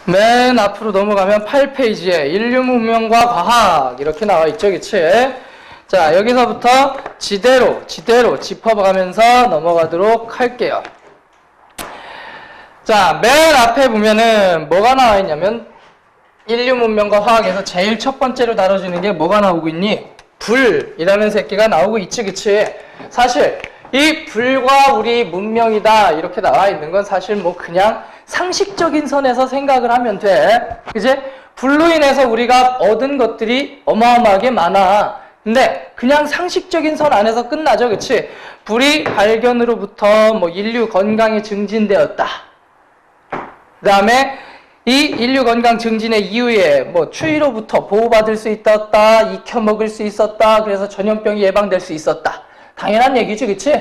맨 앞으로 넘어가면 8페이지에 인류 문명과 과학 이렇게 나와 있죠, 그치? 자, 여기서부터 지대로 짚어가면서 넘어가도록 할게요. 자, 맨 앞에 보면은 뭐가 나와 있냐면 인류 문명과 화학에서 제일 첫 번째로 다뤄지는 게 뭐가 나오고 있니? 불이라는 새끼가 나오고 있지, 그치? 사실 이 불과 우리 문명이다 이렇게 나와 있는 건 사실 뭐 그냥 상식적인 선에서 생각을 하면 돼. 그치? 불로 인해서 우리가 얻은 것들이 어마어마하게 많아. 근데 그냥 상식적인 선 안에서 끝나죠, 그치? 불이 발견으로부터 뭐 인류 건강이 증진되었다. 그 다음에 이 인류 건강 증진의 이후에 뭐 추위로부터 보호받을 수 있었다, 익혀 먹을 수 있었다, 그래서 전염병이 예방될 수 있었다. 당연한 얘기지, 그치?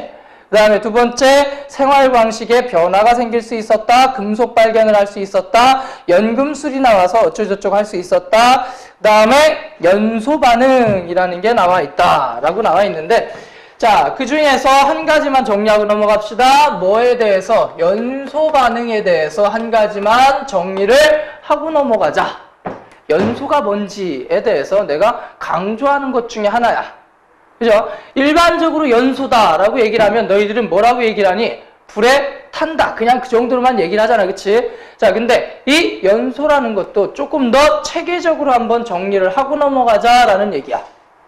그 다음에 두 번째, 생활 방식에 변화가 생길 수 있었다, 금속 발견을 할 수 있었다, 연금술이 나와서 어쩌고저쩌고 할 수 있었다, 그 다음에 연소 반응이라는 게 나와 있다 라고 나와 있는데, 자, 그 중에서 한 가지만 정리하고 넘어갑시다. 뭐에 대해서? 연소 반응에 대해서 한 가지만 정리를 하고 넘어가자. 연소가 뭔지에 대해서 내가 강조하는 것 중에 하나야. 그죠? 일반적으로 연소다라고 얘기를 하면 너희들은 뭐라고 얘기를 하니? 불에 탄다. 그냥 그 정도로만 얘기를 하잖아. 그치? 자, 근데 이 연소라는 것도 조금 더 체계적으로 한번 정리를 하고 넘어가자라는 얘기야.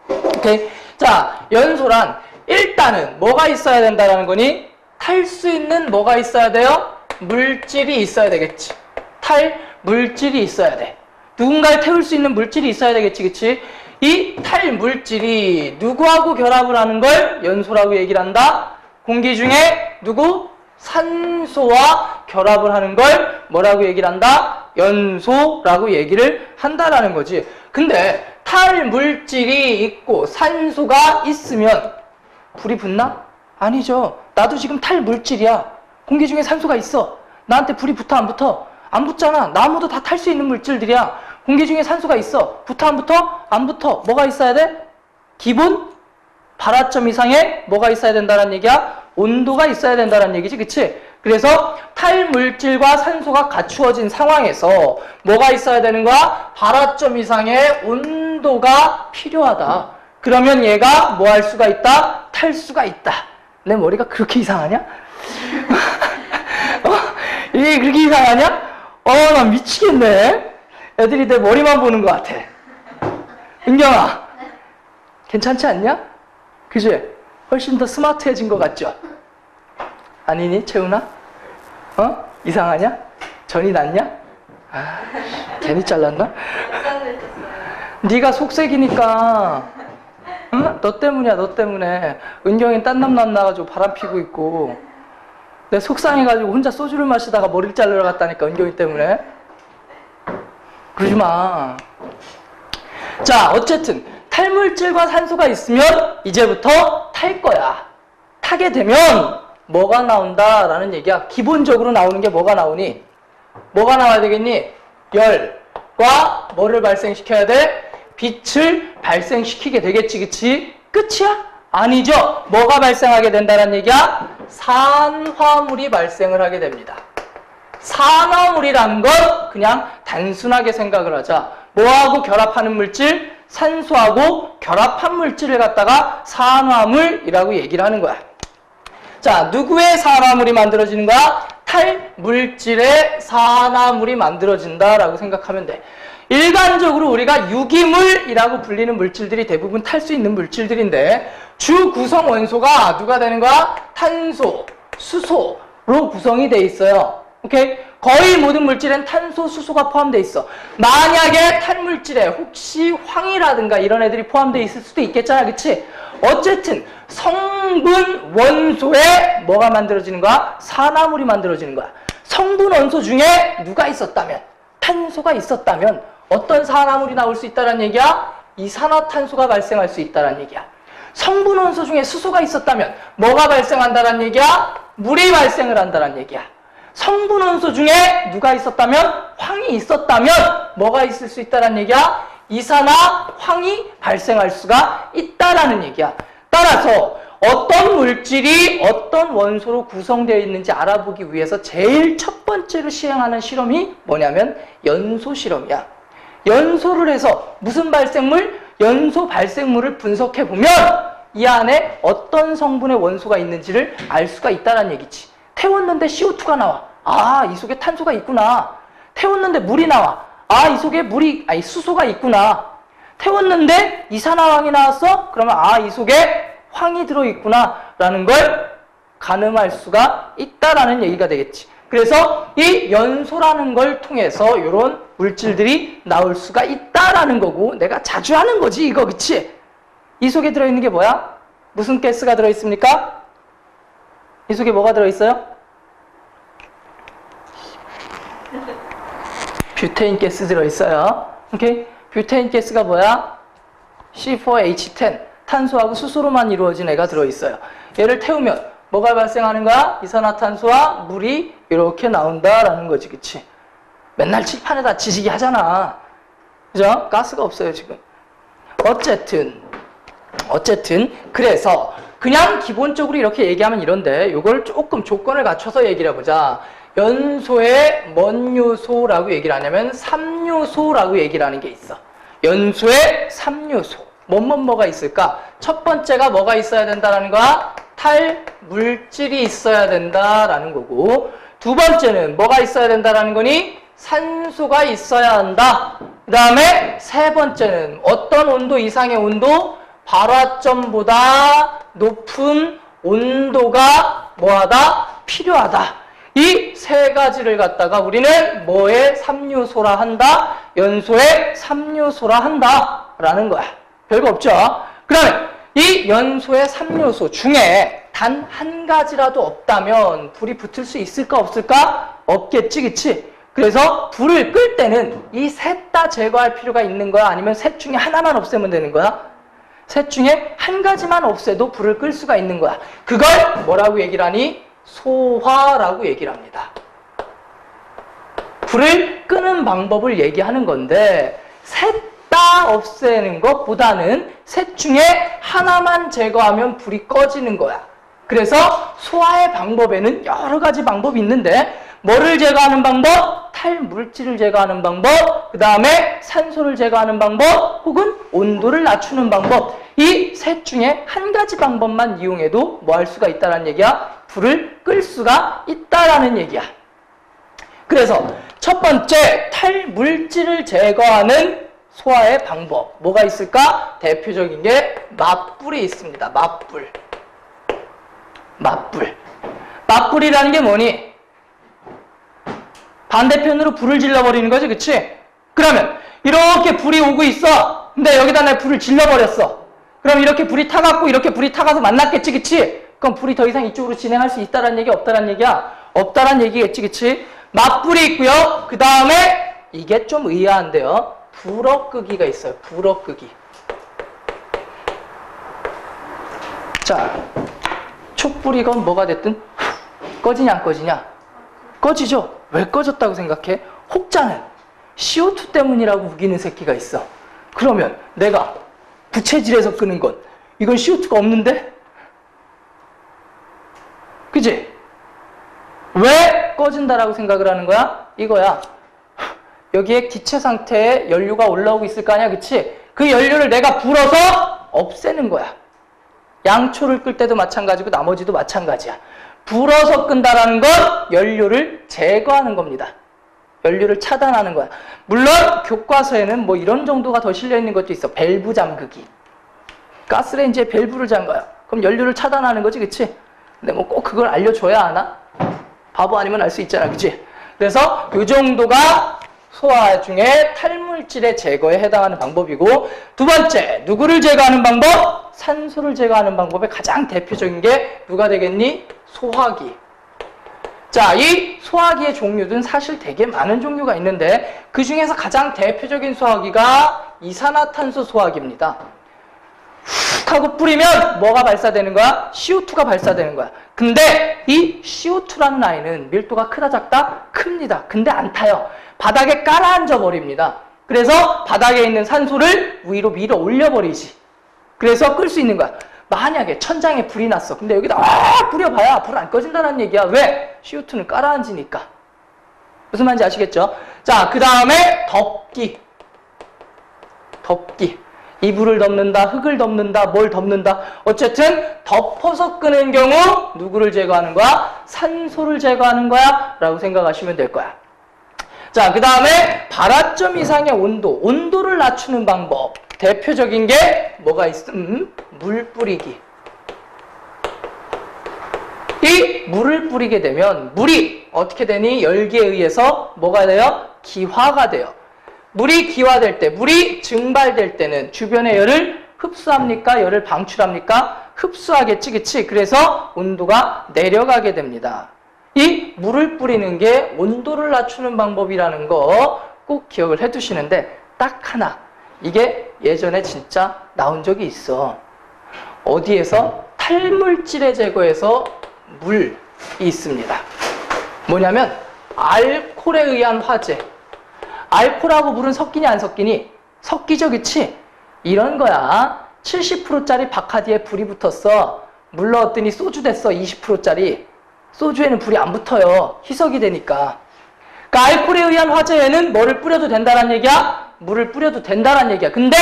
오케이? 자, 연소란 일단은 뭐가 있어야 된다는 거니? 탈 수 있는 뭐가 있어야 돼요? 물질이 있어야 되겠지. 탈 물질이 있어야 돼. 누군가를 태울 수 있는 물질이 있어야 되겠지, 그치? 이 탈 물질이 누구하고 결합을 하는 걸 연소라고 얘기를 한다? 공기 중에 누구? 산소와 결합을 하는 걸 뭐라고 얘기를 한다? 연소라고 얘기를 한다라는 거지. 근데 탈 물질이 있고 산소가 있으면 불이 붙나? 아니죠. 나도 지금 탈 물질이야. 공기 중에 산소가 있어. 나한테 불이 붙어 안 붙어? 안 붙잖아. 나무도 다 탈 수 있는 물질들이야. 공기 중에 산소가 있어. 붙어 안 붙어? 안 붙어. 뭐가 있어야 돼? 기본 발화점 이상의 뭐가 있어야 된다는 얘기야? 온도가 있어야 된다는 얘기지, 그치? 그래서 탈물질과 산소가 갖추어진 상황에서 뭐가 있어야 되는 거야? 발화점 이상의 온도가 필요하다. 그러면 얘가 뭐 할 수가 있다? 탈 수가 있다. 내 머리가 그렇게 이상하냐? 이게 그렇게 이상하냐? 나 미치겠네. 애들이 내 머리만 보는 것 같아. 은경아, 괜찮지 않냐? 그지? 훨씬 더 스마트해진 것 같죠? 아니니, 채훈아? 이상하냐? 전이 났냐? 아, 괜히 잘랐나? 네가 속색이니까. 응? 너 때문이야, 너 때문에. 은경이는 딴남 만나가지고 바람 피고 있고. 내가 속상해가지고 혼자 소주를 마시다가 머리를 자르러 갔다니까, 은경이 때문에. 그러지 마. 자, 어쨌든 탈물질과 산소가 있으면 이제부터 탈 거야. 타게 되면 뭐가 나온다라는 얘기야. 기본적으로 나오는 게 뭐가 나오니? 뭐가 나와야 되겠니? 열과 뭐를 발생시켜야 돼? 빛을 발생시키게 되겠지, 그치? 끝이야? 아니죠. 뭐가 발생하게 된다는 얘기야? 산화물이 발생을 하게 됩니다. 산화물이라는 건 그냥 단순하게 생각을 하자. 뭐하고 결합하는 물질? 산소하고 결합한 물질을 갖다가 산화물이라고 얘기를 하는 거야. 자, 누구의 산화물이 만들어지는 거야? 탈물질의 산화물이 만들어진다라고 생각하면 돼. 일반적으로 우리가 유기물이라고 불리는 물질들이 대부분 탈 수 있는 물질들인데 주 구성 원소가 누가 되는 거야? 탄소, 수소로 구성이 돼 있어요. 오케이? 거의 모든 물질엔 탄소, 수소가 포함되어 있어. 만약에 탈물질에 혹시 황이라든가 이런 애들이 포함되어 있을 수도 있겠잖아, 그치? 어쨌든 성분 원소에 뭐가 만들어지는 거야? 산화물이 만들어지는 거야. 성분 원소 중에 누가 있었다면? 탄소가 있었다면 어떤 산화물이 나올 수 있다는 얘기야? 이산화탄소가 발생할 수 있다는 얘기야. 성분 원소 중에 수소가 있었다면 뭐가 발생한다는 얘기야? 물이 발생을 한다는 얘기야. 성분 원소 중에 누가 있었다면? 황이 있었다면 뭐가 있을 수 있다는 얘기야? 이산화 황이 발생할 수가 있다라는 얘기야. 따라서 어떤 물질이 어떤 원소로 구성되어 있는지 알아보기 위해서 제일 첫 번째로 시행하는 실험이 뭐냐면 연소 실험이야. 연소를 해서 무슨 발생물? 연소 발생물을 분석해 보면 이 안에 어떤 성분의 원소가 있는지를 알 수가 있다는 얘기지. 태웠는데 CO2가 나와. 아, 이 속에 탄소가 있구나. 태웠는데 물이 나와. 아, 이 속에 수소가 있구나. 태웠는데 이산화황이 나왔어? 그러면 아, 이 속에 황이 들어있구나 라는 걸 가늠할 수가 있다라는 얘기가 되겠지. 그래서 이 연소라는 걸 통해서 이런 물질들이 나올 수가 있다라는 거고, 내가 자주 하는 거지 이거, 그치? 이 속에 들어있는 게 뭐야? 무슨 가스가 들어있습니까? 이 속에 뭐가 들어있어요? 뷰테인 가스 들어있어요. 오케이? 뷰테인 가스가 뭐야? C4H10 탄소하고 수소로만 이루어진 애가 들어있어요. 얘를 태우면 뭐가 발생하는 거야? 이산화탄소와 물이 이렇게 나온다라는 거지, 그치? 맨날 칠판에다 지지기 하잖아. 그죠? 가스가 없어요, 지금. 어쨌든 그래서 그냥 기본적으로 이렇게 얘기하면 이런데 요걸 조금 조건을 갖춰서 얘기를 해보자. 연소의 뭔 요소라고 얘기를 하냐면 3요소라고 얘기를 하는 게 있어. 연소의 3요소. 뭐가 있을까? 첫 번째가 뭐가 있어야 된다라는 거야? 탈물질이 있어야 된다라는 거고, 두 번째는 뭐가 있어야 된다라는 거니? 산소가 있어야 한다. 그 다음에 세 번째는 어떤 온도 이상의 온도? 발화점보다 높은 온도가 뭐하다? 필요하다. 이 세 가지를 갖다가 우리는 뭐의 3요소라 한다? 연소의 3요소라 한다 라는 거야. 별거 없죠? 그러면 이 연소의 3요소 중에 단 한 가지라도 없다면 불이 붙을 수 있을까 없을까? 없겠지, 그치? 그래서 불을 끌 때는 이 셋 다 제거할 필요가 있는 거야? 아니면 셋 중에 하나만 없애면 되는 거야? 셋 중에 한 가지만 없애도 불을 끌 수가 있는 거야. 그걸 뭐라고 얘기를 하니? 소화라고 얘기를 합니다. 불을 끄는 방법을 얘기하는 건데, 셋 다 없애는 것보다는 셋 중에 하나만 제거하면 불이 꺼지는 거야. 그래서 소화의 방법에는 여러 가지 방법이 있는데, 뭐를 제거하는 방법? 탈물질을 제거하는 방법, 그 다음에 산소를 제거하는 방법, 혹은 온도를 낮추는 방법. 이 셋 중에 한 가지 방법만 이용해도 뭐 할 수가 있다는 얘기야? 불을 끌 수가 있다라는 얘기야. 그래서 첫 번째, 탈물질을 제거하는 소화의 방법. 뭐가 있을까? 대표적인 게 맞불이 있습니다. 맞불. 맞불이라는 게 뭐니? 반대편으로 불을 질러버리는 거지, 그치? 그러면 이렇게 불이 오고 있어. 근데 여기다 내가 불을 질러버렸어. 그럼 이렇게 불이 타갖고 이렇게 불이 타가서 만났겠지, 그치? 그럼 불이 더 이상 이쪽으로 진행할 수 있다는 얘기, 없다는 얘기야? 없다는 얘기겠지, 그치? 맞불이 있고요. 그 다음에 이게 좀 의아한데요. 불어 끄기가 있어요. 불어 끄기. 자, 촛불이건 뭐가 됐든 꺼지냐 안 꺼지냐? 꺼지죠? 왜 꺼졌다고 생각해? 혹자는 CO2 때문이라고 우기는 새끼가 있어. 그러면 내가 부채질해서 끄는 건 이건 CO2가 없는데? 그치? 왜 꺼진다라고 생각을 하는 거야? 이거야. 여기에 기체 상태에 연료가 올라오고 있을 거 아니야, 그치? 그 연료를 내가 불어서 없애는 거야. 양초를 끌 때도 마찬가지고 나머지도 마찬가지야. 불어서 끈다라는 건 연료를 제거하는 겁니다. 연료를 차단하는 거야. 물론 교과서에는 뭐 이런 정도가 더 실려있는 것도 있어. 밸브 잠그기. 가스레인지에 밸브를 잠가요. 그럼 연료를 차단하는 거지, 그치? 근데 뭐 꼭 그걸 알려줘야 하나? 바보 아니면 알 수 있잖아, 그치? 그래서 이 정도가 소화 중에 탈물질의 제거에 해당하는 방법이고, 두 번째, 누구를 제거하는 방법? 산소를 제거하는 방법의 가장 대표적인 게 누가 되겠니? 소화기. 자, 이 소화기의 종류는 사실 되게 많은 종류가 있는데 그 중에서 가장 대표적인 소화기가 이산화탄소 소화기입니다. 훅 하고 뿌리면 뭐가 발사되는 거야? CO2가 발사되는 거야. 근데 이 CO2라는 아이는 밀도가 크다 작다? 큽니다. 근데 안 타요. 바닥에 깔아앉아 버립니다. 그래서 바닥에 있는 산소를 위로 밀어 올려 버리지. 그래서 끌 수 있는 거야. 만약에 천장에 불이 났어. 근데 여기다 뿌려봐야 불 안 꺼진다는 얘기야. 왜? CO2는 깔아앉으니까. 무슨 말인지 아시겠죠? 자, 그 다음에 덮기. 이불을 덮는다, 흙을 덮는다, 뭘 덮는다. 어쨌든 덮어서 끄는 경우 누구를 제거하는 거야? 산소를 제거하는 거야 라고 생각하시면 될 거야. 자, 그 다음에 발화점 이상의 온도를 낮추는 방법. 대표적인 게 뭐가 물 뿌리기. 이 물을 뿌리게 되면 물이 어떻게 되니? 열기에 의해서 뭐가 돼요? 기화가 돼요. 물이 기화될 때, 물이 증발될 때는 주변의 열을 흡수합니까? 열을 방출합니까? 흡수하겠지, 그치? 그래서 온도가 내려가게 됩니다. 이 물을 뿌리는 게 온도를 낮추는 방법이라는 거 꼭 기억을 해 두시는데 딱 하나. 이게 예전에 진짜 나온 적이 있어. 어디에서? 탈물질에 제거해서 물이 있습니다. 뭐냐면 알코올에 의한 화재. 알코올하고 물은 섞이니 안 섞이니? 섞이죠, 그치? 이런 거야. 70%짜리 바카디에 불이 붙었어. 물 넣었더니 소주 됐어, 20%짜리. 소주에는 불이 안 붙어요. 희석이 되니까. 그러니까 알코올에 의한 화재에는 뭐를 뿌려도 된다는 얘기야? 물을 뿌려도 된다는 얘기야. 근데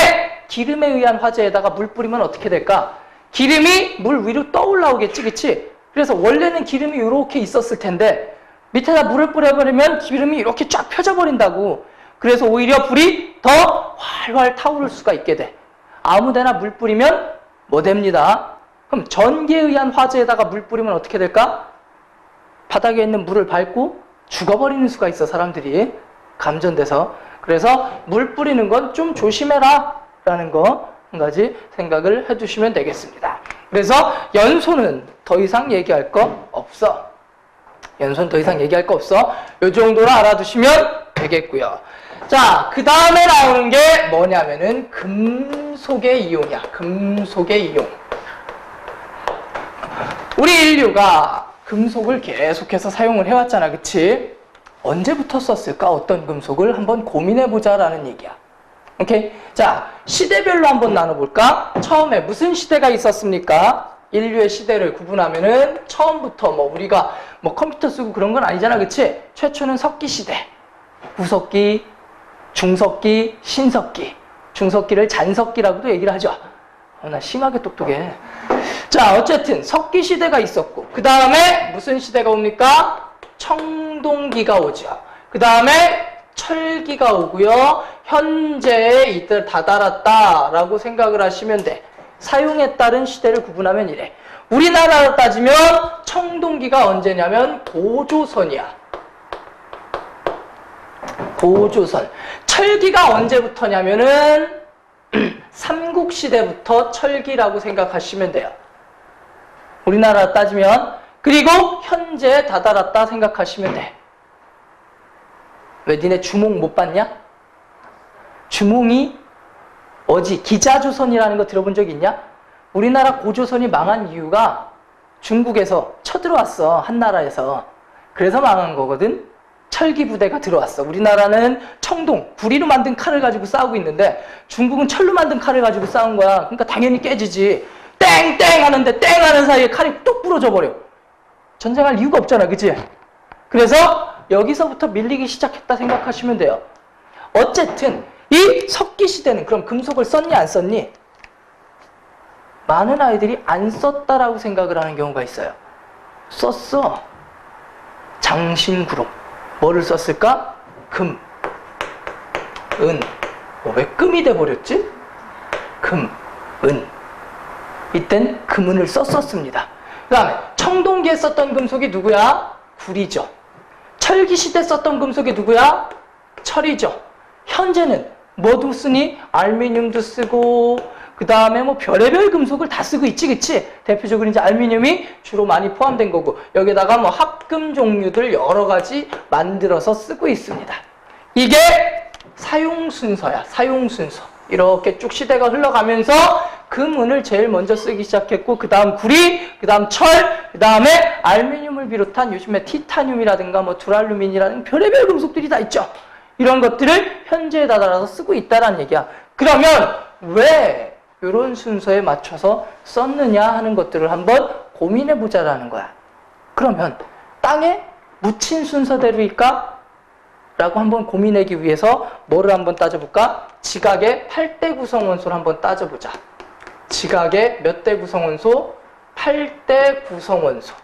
기름에 의한 화재에다가 물 뿌리면 어떻게 될까? 기름이 물 위로 떠올라오겠지, 그치? 그래서 원래는 기름이 이렇게 있었을 텐데 밑에다 물을 뿌려버리면 기름이 이렇게 쫙 펴져버린다고. 그래서 오히려 불이 더 활활 타오를 수가 있게 돼. 아무데나 물 뿌리면 뭐 됩니다. 그럼 전기에 의한 화재에다가 물 뿌리면 어떻게 될까? 바닥에 있는 물을 밟고 죽어버리는 수가 있어, 사람들이. 감전돼서. 그래서 물 뿌리는 건 좀 조심해라 라는 거 한 가지 생각을 해두시면 되겠습니다. 그래서 연소는 더 이상 얘기할 거 없어. 연소는 더 이상 얘기할 거 없어. 요 정도로 알아두시면 되겠고요. 자, 그 다음에 나오는 게 뭐냐면은 금속의 이용이야. 금속의 이용. 우리 인류가 금속을 계속해서 사용을 해왔잖아, 그치? 언제부터 썼을까? 어떤 금속을 한번 고민해보자라는 얘기야. 오케이? 자, 시대별로 한번 나눠볼까? 처음에 무슨 시대가 있었습니까? 인류의 시대를 구분하면은 처음부터 우리가 컴퓨터 쓰고 그런 건 아니잖아, 그치? 최초는 석기 시대. 후석기, 중석기, 신석기. 중석기를 잔석기라고도 얘기를 하죠. 나 심하게 똑똑해. 자, 어쨌든 석기 시대가 있었고 그 다음에 무슨 시대가 옵니까? 청동기가 오죠. 그 다음에 철기가 오고요. 현재에 이때 다다랐다라고 생각을 하시면 돼. 사용에 따른 시대를 구분하면 이래. 우리나라로 따지면 청동기가 언제냐면 고조선이야. 고조선. 철기가 언제부터냐면은 삼국시대부터 철기라고 생각하시면 돼요. 우리나라 따지면. 그리고 현재에 다다랐다 생각하시면 돼. 왜 니네 주몽 못 봤냐? 주몽이 뭐지? 기자조선이라는 거 들어본 적 있냐? 우리나라 고조선이 망한 이유가 중국에서 쳐들어왔어. 한나라에서. 그래서 망한 거거든. 철기 부대가 들어왔어. 우리나라는 청동, 구리로 만든 칼을 가지고 싸우고 있는데 중국은 철로 만든 칼을 가지고 싸운 거야. 그러니까 당연히 깨지지. 땡땡 하는데 땡 하는 사이에 칼이 뚝 부러져 버려. 전쟁할 이유가 없잖아, 그치? 그래서 여기서부터 밀리기 시작했다 생각하시면 돼요. 어쨌든 이 석기 시대는 그럼 금속을 썼니 안 썼니? 많은 아이들이 안 썼다라고 생각을 하는 경우가 있어요. 썼어. 장신구름. 뭐를 썼을까? 금, 은. 왜 금이 돼버렸지? 금, 은. 이땐 금은을 썼었습니다. 그 다음에 청동기에 썼던 금속이 누구야? 구리죠. 철기 시대 썼던 금속이 누구야? 철이죠. 현재는 뭐도 쓰니? 알루미늄도 쓰고 그 다음에 별의별 금속을 다 쓰고 있지, 그치? 대표적으로 이제 알루미늄이 주로 많이 포함된 거고 여기다가 합금 종류들 여러 가지 만들어서 쓰고 있습니다. 이게 사용 순서야. 사용 순서. 이렇게 쭉 시대가 흘러가면서 금은을 제일 먼저 쓰기 시작했고 그 다음 구리, 그 다음 철, 그 다음에 알루미늄을 비롯한 요즘에 티타늄이라든가 두랄루민이라든가 별의별 금속들이 다 있죠. 이런 것들을 현재에 다다라서 쓰고 있다라는 얘기야. 그러면 왜 이런 순서에 맞춰서 썼느냐 하는 것들을 한번 고민해 보자라는 거야. 그러면 땅에 묻힌 순서대로일까? 라고 한번 고민하기 위해서 뭐를 한번 따져볼까? 지각의 8대 구성원소를 한번 따져보자. 지각의 몇 대 구성원소? 8대 구성원소.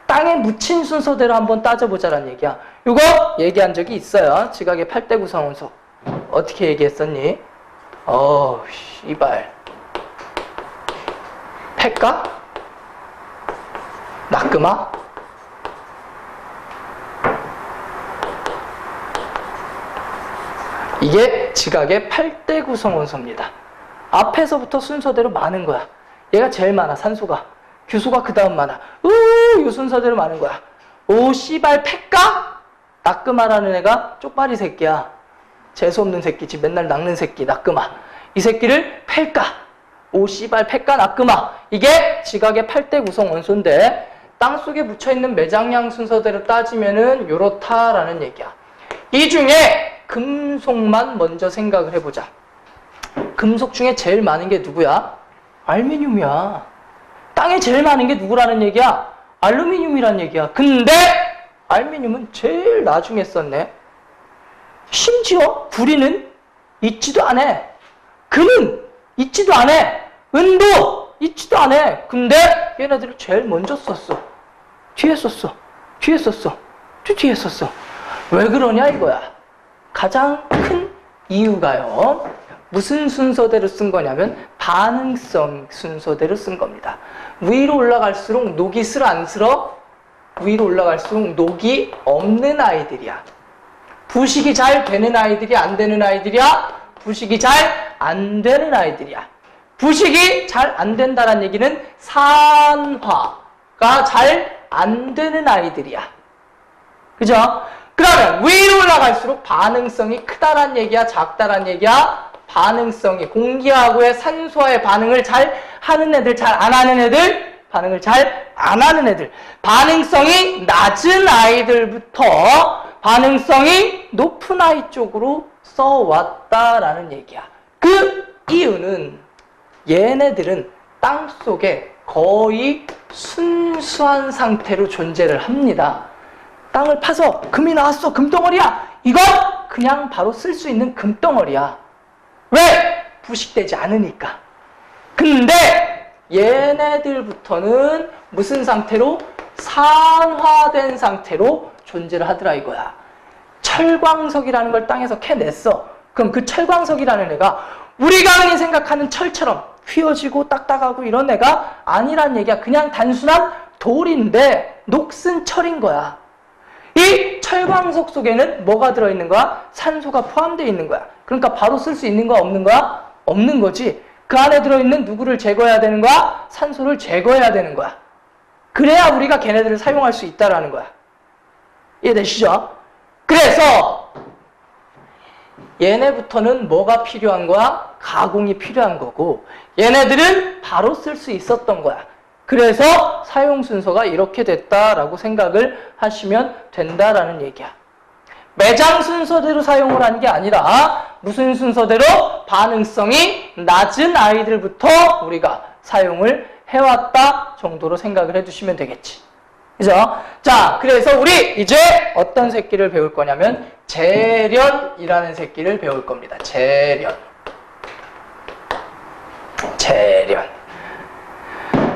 땅에 묻힌 순서대로 한번 따져보자라는 얘기야. 이거 얘기한 적이 있어요. 지각의 8대 구성원소. 어떻게 얘기했었니? 이발. 패까? 낙금아? 이게 지각의 8대 구성원소입니다. 앞에서부터 순서대로 많은 거야. 얘가 제일 많아, 산소가. 규소가 그 다음 많아. 이 순서대로 많은 거야. 오, 씨발, 패까? 낙금아라는 애가 쪽발이 새끼야. 재수없는 새끼지. 맨날 낚는 새끼, 낙금아. 이 새끼를 팰까? 오, 씨발, 패까, 낙금아. 이게 지각의 8대 구성원소인데, 땅속에 묻혀있는 매장량 순서대로 따지면은 요렇다라는 얘기야. 이 중에 금속만 먼저 생각을 해보자. 금속 중에 제일 많은 게 누구야? 알루미늄이야. 땅에 제일 많은 게 누구라는 얘기야? 알루미늄이란 얘기야. 근데 알루미늄은 제일 나중에 썼네. 심지어 구리는 있지도 않아. 금은 있지도 않아. 은도 있지도 않아. 근데 얘네들을 제일 먼저 썼어. 뒤에 썼어. 뒤에 썼어. 뒤에 썼어. 왜 그러냐 이거야. 가장 큰 이유가요. 무슨 순서대로 쓴 거냐면 반응성 순서대로 쓴 겁니다. 위로 올라갈수록 녹이 슬어 안 슬어? 위로 올라갈수록 녹이 없는 아이들이야. 부식이 잘 되는 아이들이 안 되는 아이들이야? 부식이 잘 안 되는 아이들이야. 부식이 잘 안 된다는 얘기는 산화가 잘 안 되는 아이들이야. 그죠? 그러면 위로 올라갈수록 반응성이 크다란 얘기야? 작다란 얘기야? 반응성이 공기하고의 산소와의 반응을 잘 하는 애들, 잘 안 하는 애들, 반응을 잘 안 하는 애들. 반응성이 낮은 아이들부터 반응성이 높은 아이 쪽으로 써왔다라는 얘기야. 그 이유는 얘네들은 땅속에 거의 순수한 상태로 존재를 합니다. 땅을 파서 금이 나왔어. 금덩어리야. 이건 그냥 바로 쓸 수 있는 금덩어리야. 왜? 부식되지 않으니까. 근데 얘네들부터는 무슨 상태로? 산화된 상태로 존재를 하더라 이거야. 철광석이라는 걸 땅에서 캐냈어. 그럼 그 철광석이라는 애가 우리가 흔히 생각하는 철처럼 휘어지고 딱딱하고 이런 애가 아니란 얘기야. 그냥 단순한 돌인데 녹슨 철인 거야. 이 철광석 속에는 뭐가 들어있는 거야? 산소가 포함되어 있는 거야. 그러니까 바로 쓸 수 있는 거야? 없는 거야? 없는 거지. 그 안에 들어있는 누구를 제거해야 되는 거야? 산소를 제거해야 되는 거야. 그래야 우리가 걔네들을 사용할 수 있다라는 거야. 이해되시죠? 그래서 얘네부터는 뭐가 필요한 거야? 가공이 필요한 거고 얘네들은 바로 쓸 수 있었던 거야. 그래서 사용 순서가 이렇게 됐다라고 생각을 하시면 된다라는 얘기야. 매장 순서대로 사용을 한 게 아니라 무슨 순서대로? 반응성이 낮은 아이들부터 우리가 사용을 해왔다 정도로 생각을 해두시면 되겠지. 그죠? 자, 그래서 우리 이제 어떤 새끼를 배울 거냐면 재련이라는 새끼를 배울 겁니다. 재련.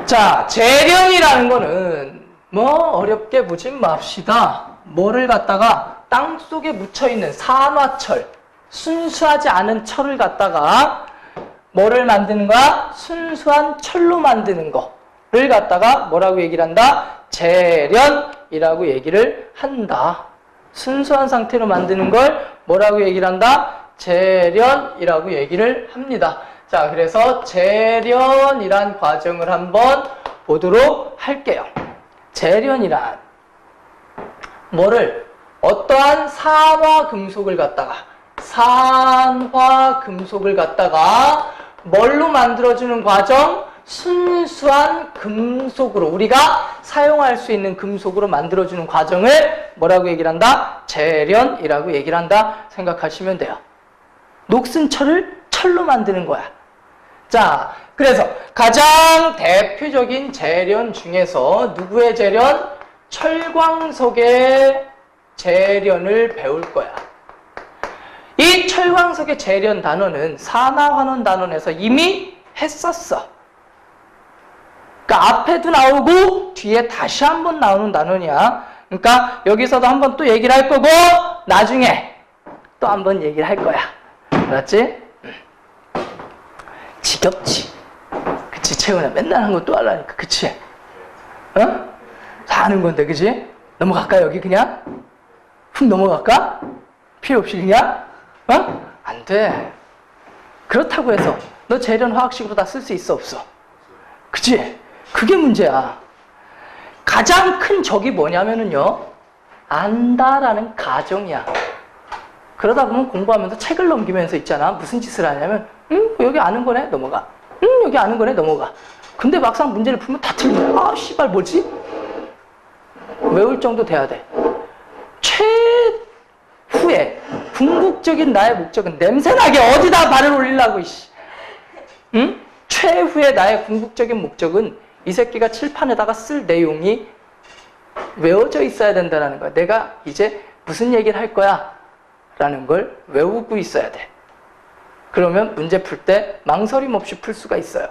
자, 재련이라는 거는 뭐 어렵게 보지 맙시다. 뭐를 갖다가 땅 속에 묻혀있는 산화철, 순수하지 않은 철을 갖다가 뭐를 만드는 거야? 순수한 철로 만드는 거를 갖다가 뭐라고 얘기를 한다? 재련이라고 얘기를 한다. 순수한 상태로 만드는 걸 뭐라고 얘기를 한다? 재련이라고 얘기를 합니다. 자, 그래서 재련이란 과정을 한번 보도록 할게요. 재련이란 뭐를? 어떠한 산화금속을 갖다가 뭘로 만들어주는 과정? 순수한 금속으로 우리가 사용할 수 있는 금속으로 만들어주는 과정을 뭐라고 얘기를 한다? 재련이라고 얘기를 한다 생각하시면 돼요. 녹슨 철을 철로 만드는 거야. 자, 그래서 가장 대표적인 재련 중에서 누구의 재련? 철광석의 재련을 배울 거야. 이 철광석의 재련 단원은 산화환원 단원에서 이미 했었어. 그러니까 앞에도 나오고 뒤에 다시 한번 나오는 단원이야. 그러니까 여기서도 한번 또 얘기를 할 거고 나중에 또 한번 얘기를 할 거야. 알았지? 지겹지? 그치? 채훈아 맨날 한 거 또 하려니까. 그치? 어? 다 아는 건데, 그치? 넘어갈까 여기 그냥? 훅 넘어갈까? 필요 없이 그냥? 어? 안 돼. 그렇다고 해서 너 재련 화학식으로 다 쓸 수 있어 없어? 그치? 그게 문제야. 가장 큰 적이 뭐냐면은요, 안다라는 가정이야. 그러다 보면 공부하면서 책을 넘기면서 있잖아. 무슨 짓을 하냐면 여기 아는 거네? 넘어가. 여기 아는 거네? 넘어가. 근데 막상 문제를 풀면 다 틀린 거야. 아 씨발 뭐지? 외울 정도 돼야 돼. 최후에 궁극적인 나의 목적은 냄새나게 어디다 발을 올리려고 이씨. 응? 최후의 나의 궁극적인 목적은 이 새끼가 칠판에다가 쓸 내용이 외워져 있어야 된다는 거야. 내가 이제 무슨 얘기를 할 거야 라는 걸 외우고 있어야 돼. 그러면 문제 풀 때 망설임 없이 풀 수가 있어요.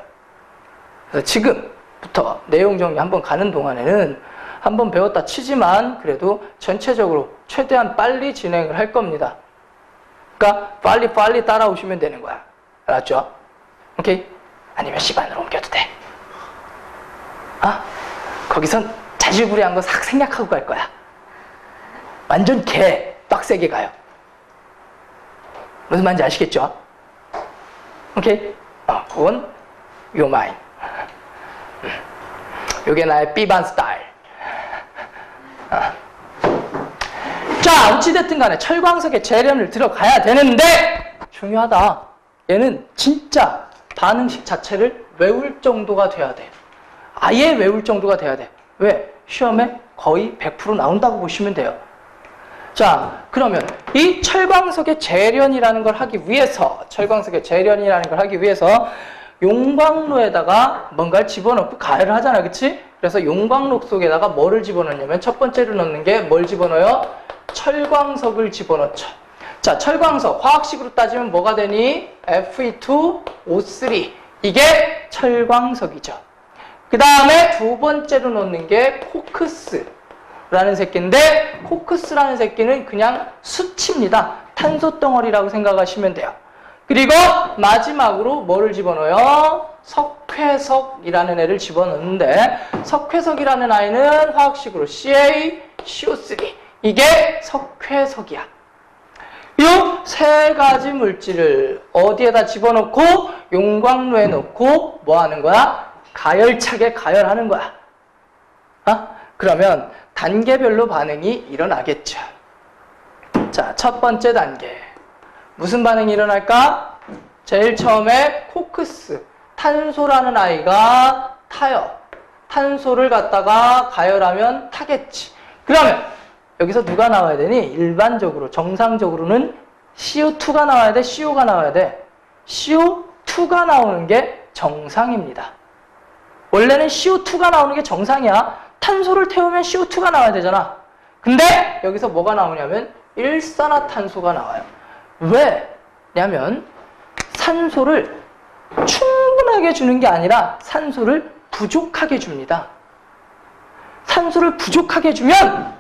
그래서 지금부터 내용 정리 한번 가는 동안에는 한번 배웠다 치지만 그래도 전체적으로 최대한 빨리 진행을 할 겁니다. 그러니까 빨리 따라오시면 되는 거야. 알았죠? 오케이? 아니면 시간으로 옮겨도 돼. 아? 거기선 자질구레한 거 싹 생략하고 갈 거야. 완전 개 빡세게 가요. 무슨 말인지 아시겠죠? 오케이? 그건 your mind. 요게 나의 삐반 스타일. 자, 어찌됐든 간에 철광석의 재련을 들어가야 되는데 중요하다. 얘는 진짜 반응식 자체를 외울 정도가 돼야 돼. 아예 외울 정도가 돼야 돼. 왜? 시험에 거의 100% 나온다고 보시면 돼요. 자, 그러면 이 철광석의 재련이라는 걸 하기 위해서, 용광로에다가 뭔가를 집어넣고 가열을 하잖아, 그치? 그래서 용광로 속에다가 뭐를 집어넣냐면 첫 번째로 넣는 게 뭘 집어넣어요? 철광석을 집어넣죠. 자, 철광석, 화학식으로 따지면 뭐가 되니? Fe2O3. 이게 철광석이죠. 그 다음에 두 번째로 넣는 게 코크스라는 새끼인데, 코크스라는 새끼는 그냥 수치입니다. 탄소 덩어리라고 생각하시면 돼요. 그리고 마지막으로 뭐를 집어넣어요? 석회석이라는 애를 집어넣는데, 석회석이라는 아이는 화학식으로 CaCO3. 이게 석회석이야. 이 세 가지 물질을 어디에다 집어넣고 용광로에 넣고 뭐 하는 거야? 가열차게 가열하는 거야. 그러면 단계별로 반응이 일어나겠죠. 자, 첫 번째 단계. 무슨 반응이 일어날까? 제일 처음에 코크스, 탄소라는 아이가 타요. 탄소를 갖다가 가열하면 타겠지. 그러면 여기서 누가 나와야 되니? 일반적으로, 정상적으로는 CO2가 나와야 돼? CO가 나와야 돼? CO2가 나오는 게 정상입니다. 원래는 CO2가 나오는 게 정상이야. 탄소를 태우면 CO2가 나와야 되잖아. 근데 여기서 뭐가 나오냐면 일산화탄소가 나와요. 왜냐면 산소를 충분하게 주는 게 아니라 산소를 부족하게 줍니다. 산소를 부족하게 주면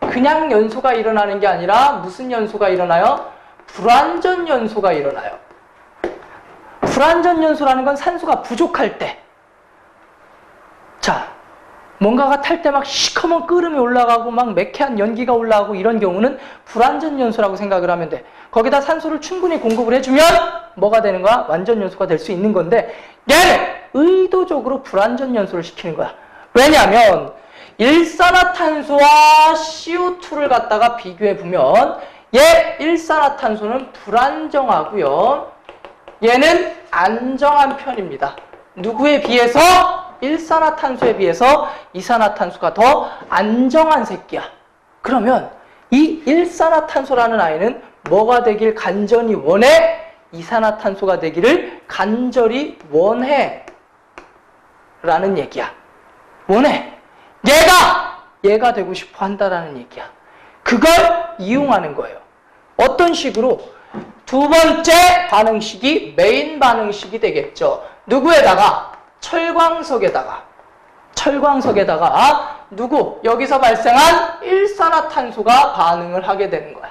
그냥 연소가 일어나는 게 아니라 무슨 연소가 일어나요? 불완전 연소가 일어나요. 불완전 연소라는 건 산소가 부족할 때. 자, 뭔가가 탈 때 막 시커먼 끓음이 올라가고 막 매캐한 연기가 올라가고 이런 경우는 불완전 연소라고 생각을 하면 돼. 거기다 산소를 충분히 공급을 해주면 뭐가 되는 거야? 완전 연소가 될 수 있는 건데, 얘는 의도적으로 불완전 연소를 시키는 거야. 왜냐하면 일산화탄소와 CO2를 갖다가 비교해 보면 얘 일산화탄소는 불안정하고요. 얘는 안정한 편입니다. 누구에 비해서? 일산화탄소에 비해서 이산화탄소가 더 안정한 새끼야. 그러면 이 일산화탄소라는 아이는 뭐가 되길 간절히 원해? 이산화탄소가 되기를 간절히 원해 라는 얘기야. 원해. 얘가 되고 싶어 한다라는 얘기야. 그걸 이용하는 거예요. 어떤 식으로? 두 번째 반응식이 메인 반응식이 되겠죠. 누구에다가? 철광석에다가 누구? 여기서 발생한 일산화탄소가 반응을 하게 되는 거야.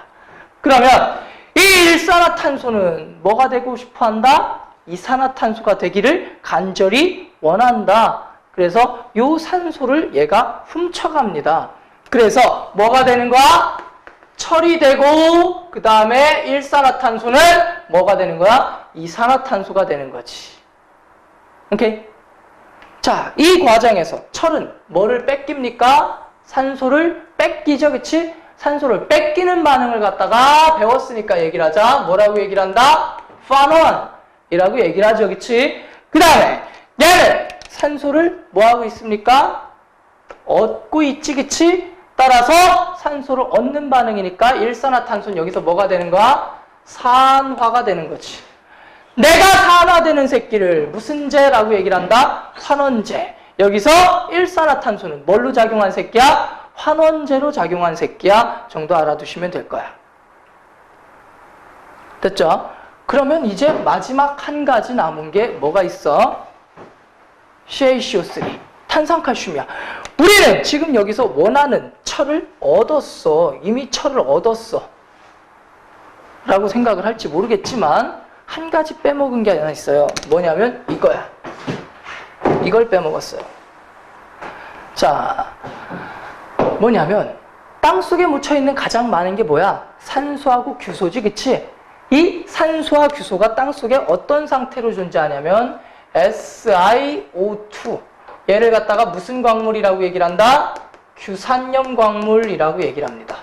그러면 이 일산화탄소는 뭐가 되고 싶어 한다? 이산화탄소가 되기를 간절히 원한다. 그래서 요 산소를 얘가 훔쳐갑니다. 그래서 뭐가 되는 거야? 철이 되고 그 다음에 일산화탄소는 뭐가 되는 거야? 이산화탄소가 되는 거지. 오케이? 자, 이 과정에서 철은 뭐를 뺏깁니까? 산소를 뺏기죠, 그치? 산소를 뺏기는 반응을 갖다가 배웠으니까 얘기를 하자. 뭐라고 얘기를 한다? 환원이라고 얘기를 하죠, 그치? 그 다음에 얘는 산소를 뭐하고 있습니까? 얻고 있지, 그치? 따라서 산소를 얻는 반응이니까 일산화탄소는 여기서 뭐가 되는 거야? 산화가 되는 거지. 내가 산화되는 새끼를 무슨 제라고 얘기를 한다? 환원제. 여기서 일산화탄소는 뭘로 작용한 새끼야? 환원제로 작용한 새끼야 정도 알아두시면 될 거야. 됐죠? 그러면 이제 마지막 한 가지 남은 게 뭐가 있어? CaCO3, 탄산칼슘이야. 우리는 지금 여기서 원하는 철을 얻었어. 이미 철을 얻었어. 라고 생각을 할지 모르겠지만 한 가지 빼먹은 게 하나 있어요. 뭐냐면 이거야. 이걸 빼먹었어요. 자, 뭐냐면 땅속에 묻혀있는 가장 많은 게 뭐야? 산소하고 규소지, 그치? 이 산소와 규소가 땅속에 어떤 상태로 존재하냐면 SiO2, 얘를 갖다가 무슨 광물이라고 얘기를 한다? 규산염 광물이라고 얘기를 합니다.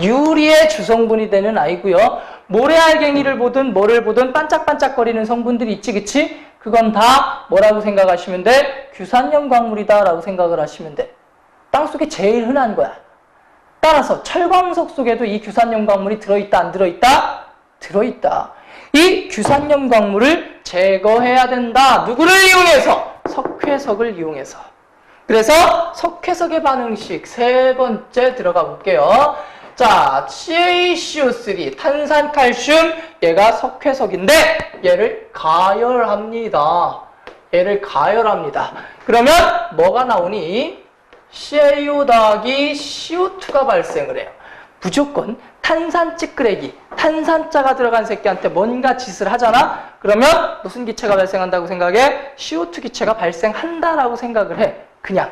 유리의 주성분이 되는 아이고요. 모래알갱이를 보든 뭐를 보든 반짝반짝거리는 성분들이 있지, 그치? 그건 다 뭐라고 생각하시면 돼? 규산염 광물이다 라고 생각을 하시면 돼. 땅속에 제일 흔한 거야. 따라서 철광석 속에도 이 규산염 광물이 들어있다, 안 들어있다? 들어있다. 이 규산염 광물을 제거해야 된다. 누구를 이용해서? 석회석을 이용해서. 그래서 석회석의 반응식 세 번째 들어가 볼게요. 자, CaCO3, 탄산칼슘, 얘가 석회석인데 얘를 가열합니다. 그러면 뭐가 나오니? CaO 더하기 CO2가 발생을 해요. 무조건 탄산 찌끄레기, 탄산자가 들어간 새끼한테 뭔가 짓을 하잖아? 그러면 무슨 기체가 발생한다고 생각해? CO2 기체가 발생한다라고 생각을 해. 그냥.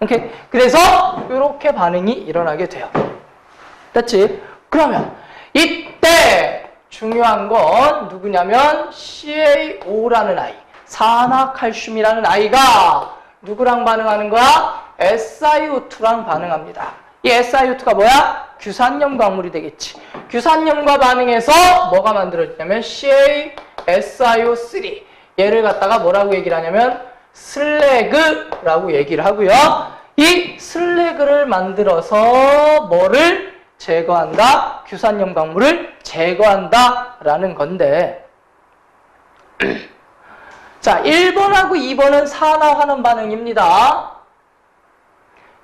오케이? 그래서 이렇게 반응이 일어나게 돼요. 됐지? 그러면 이때 중요한 건 누구냐면 CaO라는 아이, 산화칼슘이라는 아이가 누구랑 반응하는 거야? SiO2랑 반응합니다. 이 SiO2가 뭐야? 규산염 광물이 되겠지. 규산염과 반응해서 뭐가 만들어지냐면 CaSiO3. 얘를 갖다가 뭐라고 얘기를 하냐면 슬래그라고 얘기를 하고요. 이 슬래그를 만들어서 뭐를 제거한다? 규산염 광물을 제거한다라는 건데 자, 1번하고 2번은 산화환원 반응입니다.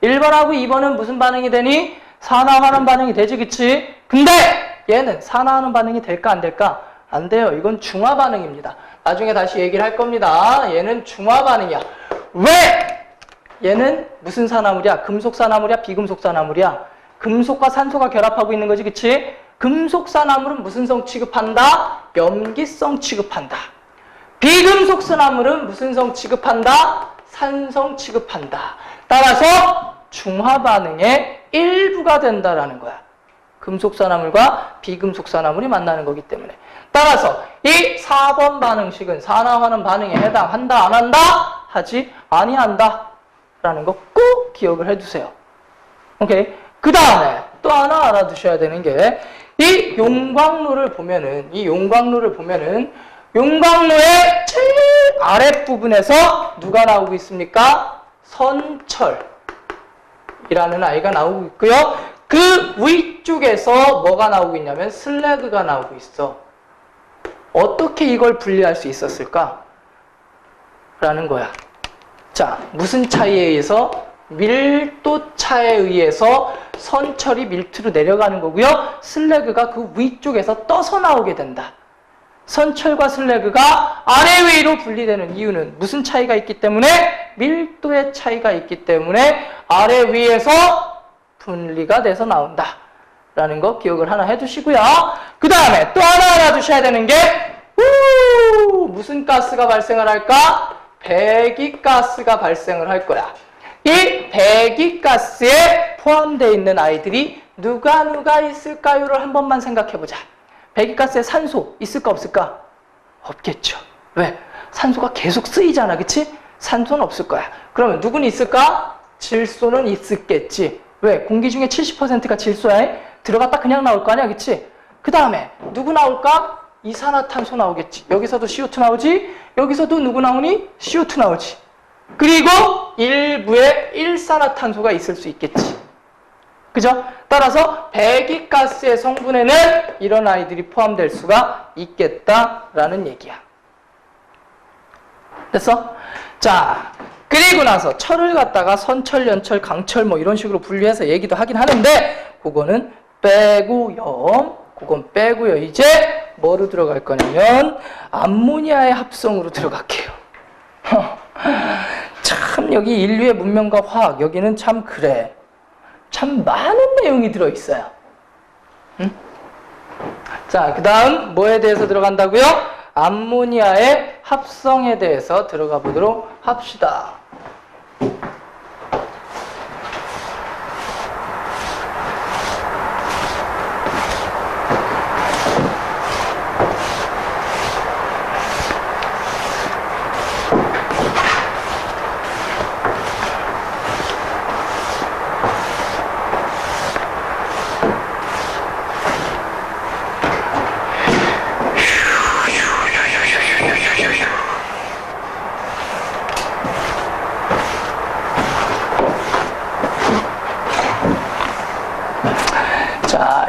1번하고 2번은 무슨 반응이 되니? 산화환원 반응이 되지, 그치? 근데 얘는 산화환원 반응이 될까 안 될까? 안 돼요. 이건 중화 반응입니다. 나중에 다시 얘기를 할 겁니다. 얘는 중화 반응이야. 왜? 얘는 무슨 산화물이야? 금속 산화물이야? 비금속 산화물이야? 금속과 산소가 결합하고 있는 거지, 그치? 금속 산화물은 무슨 성 취급한다? 염기성 취급한다. 비금속 산화물은 무슨 성 취급한다? 산성 취급한다. 따라서 중화 반응의 일부가 된다라는 거야. 금속 산화물과 비금속 산화물이 만나는 거기 때문에. 따라서 이 4번 반응식은 산화환원 반응에 해당한다, 안 한다? 하지 아니한다 라는 거 꼭 기억을 해두세요. 오케이? 그 다음에 또 하나 알아두셔야 되는 게 이 용광로를 보면은 용광로의 제일 아랫부분에서 누가 나오고 있습니까? 선철이라는 아이가 나오고 있고요. 그 위쪽에서 뭐가 나오고 있냐면 슬래그가 나오고 있어. 어떻게 이걸 분리할 수 있었을까? 라는 거야. 자, 무슨 차이에 의해서? 밀도 차에 의해서 선철이 밀트로 내려가는 거고요. 슬래그가 그 위쪽에서 떠서 나오게 된다. 선철과 슬래그가 아래 위로 분리되는 이유는 무슨 차이가 있기 때문에? 밀도의 차이가 있기 때문에 아래 위에서 분리가 돼서 나온다 라는 거 기억을 하나 해두시고요. 그 다음에 또 하나 알아두셔야 되는 게 무슨 가스가 발생을 할까? 배기가스가 발생을 할 거야. 이 배기가스에 포함되어 있는 아이들이 누가 있을까요를 한 번만 생각해보자. 배기가스에 산소 있을까 없을까? 없겠죠. 왜? 산소가 계속 쓰이잖아, 그치? 산소는 없을 거야. 그러면 누구는 있을까? 질소는 있겠지. 왜? 공기 중에 70%가 질소야. 들어갔다 그냥 나올 거 아니야, 그치? 그 다음에 누구 나올까? 이산화탄소 나오겠지. 여기서도 CO2 나오지? 여기서도 누구 나오니? CO2 나오지. 그리고 일부에 일산화탄소가 있을 수 있겠지. 그죠? 따라서 배기가스의 성분에는 이런 아이들이 포함될 수가 있겠다라는 얘기야. 됐어? 자, 그리고 나서 철을 갖다가 선철, 연철, 강철 뭐 이런 식으로 분류해서 얘기도 하긴 하는데 그거는 빼고요. 그건 빼고요. 이제 뭐로 들어갈 거냐면 암모니아의 합성으로 들어갈게요. 참 여기 인류의 문명과 화학 여기는 참 그래. 참 많은 내용이 들어있어요. 응? 자, 그 다음 뭐에 대해서 들어간다고요? 암모니아의 합성에 대해서 들어가 보도록 합시다.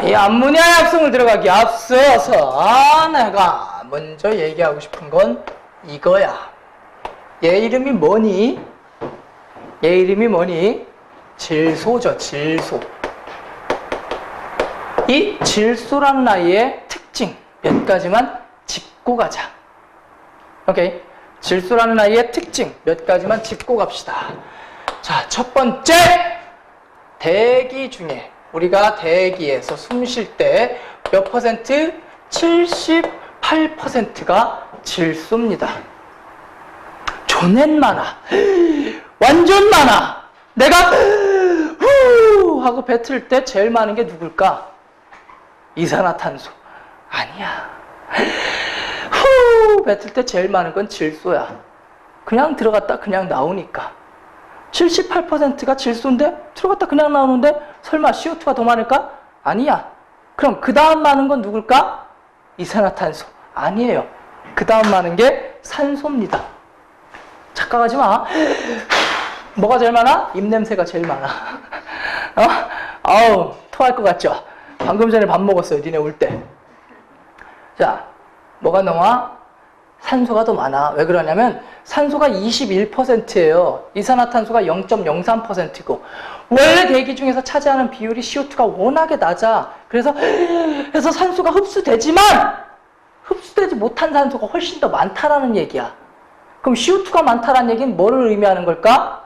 이 암모니아 합성을 들어가기 앞서서 내가 먼저 얘기하고 싶은 건 이거야. 얘 이름이 뭐니? 얘 이름이 뭐니? 질소죠, 질소. 이 질소라는 아이의 특징 몇 가지만 짚고 가자. 오케이? 질소라는 아이의 특징 몇 가지만 짚고 갑시다. 자, 첫 번째, 대기 중에 우리가 대기에서 숨 쉴 때 몇 퍼센트? 78%가 질소입니다. 존엔 많아. 완전 많아. 내가 후 하고 뱉을 때 제일 많은 게 누굴까? 이산화탄소. 아니야. 후 뱉을 때 제일 많은 건 질소야. 그냥 들어갔다 그냥 나오니까. 78%가 질소인데 들어갔다 그냥 나오는데 설마 CO2가 더 많을까? 아니야. 그럼 그 다음 많은 건 누굴까? 이산화탄소. 아니에요. 그 다음 많은 게 산소입니다. 착각하지 마. 뭐가 제일 많아? 입냄새가 제일 많아. 아우 토할 것 같죠? 방금 전에 밥 먹었어요. 니네 올 때. 자, 뭐가 나와? 산소가 더 많아. 왜 그러냐면 산소가 21%예요. 이산화탄소가 0.03%고 원래 대기 중에서 차지하는 비율이 CO2가 워낙에 낮아. 그래서 산소가 흡수되지만 흡수되지 못한 산소가 훨씬 더 많다라는 얘기야. 그럼 CO2가 많다라는 얘기는 뭐를 의미하는 걸까?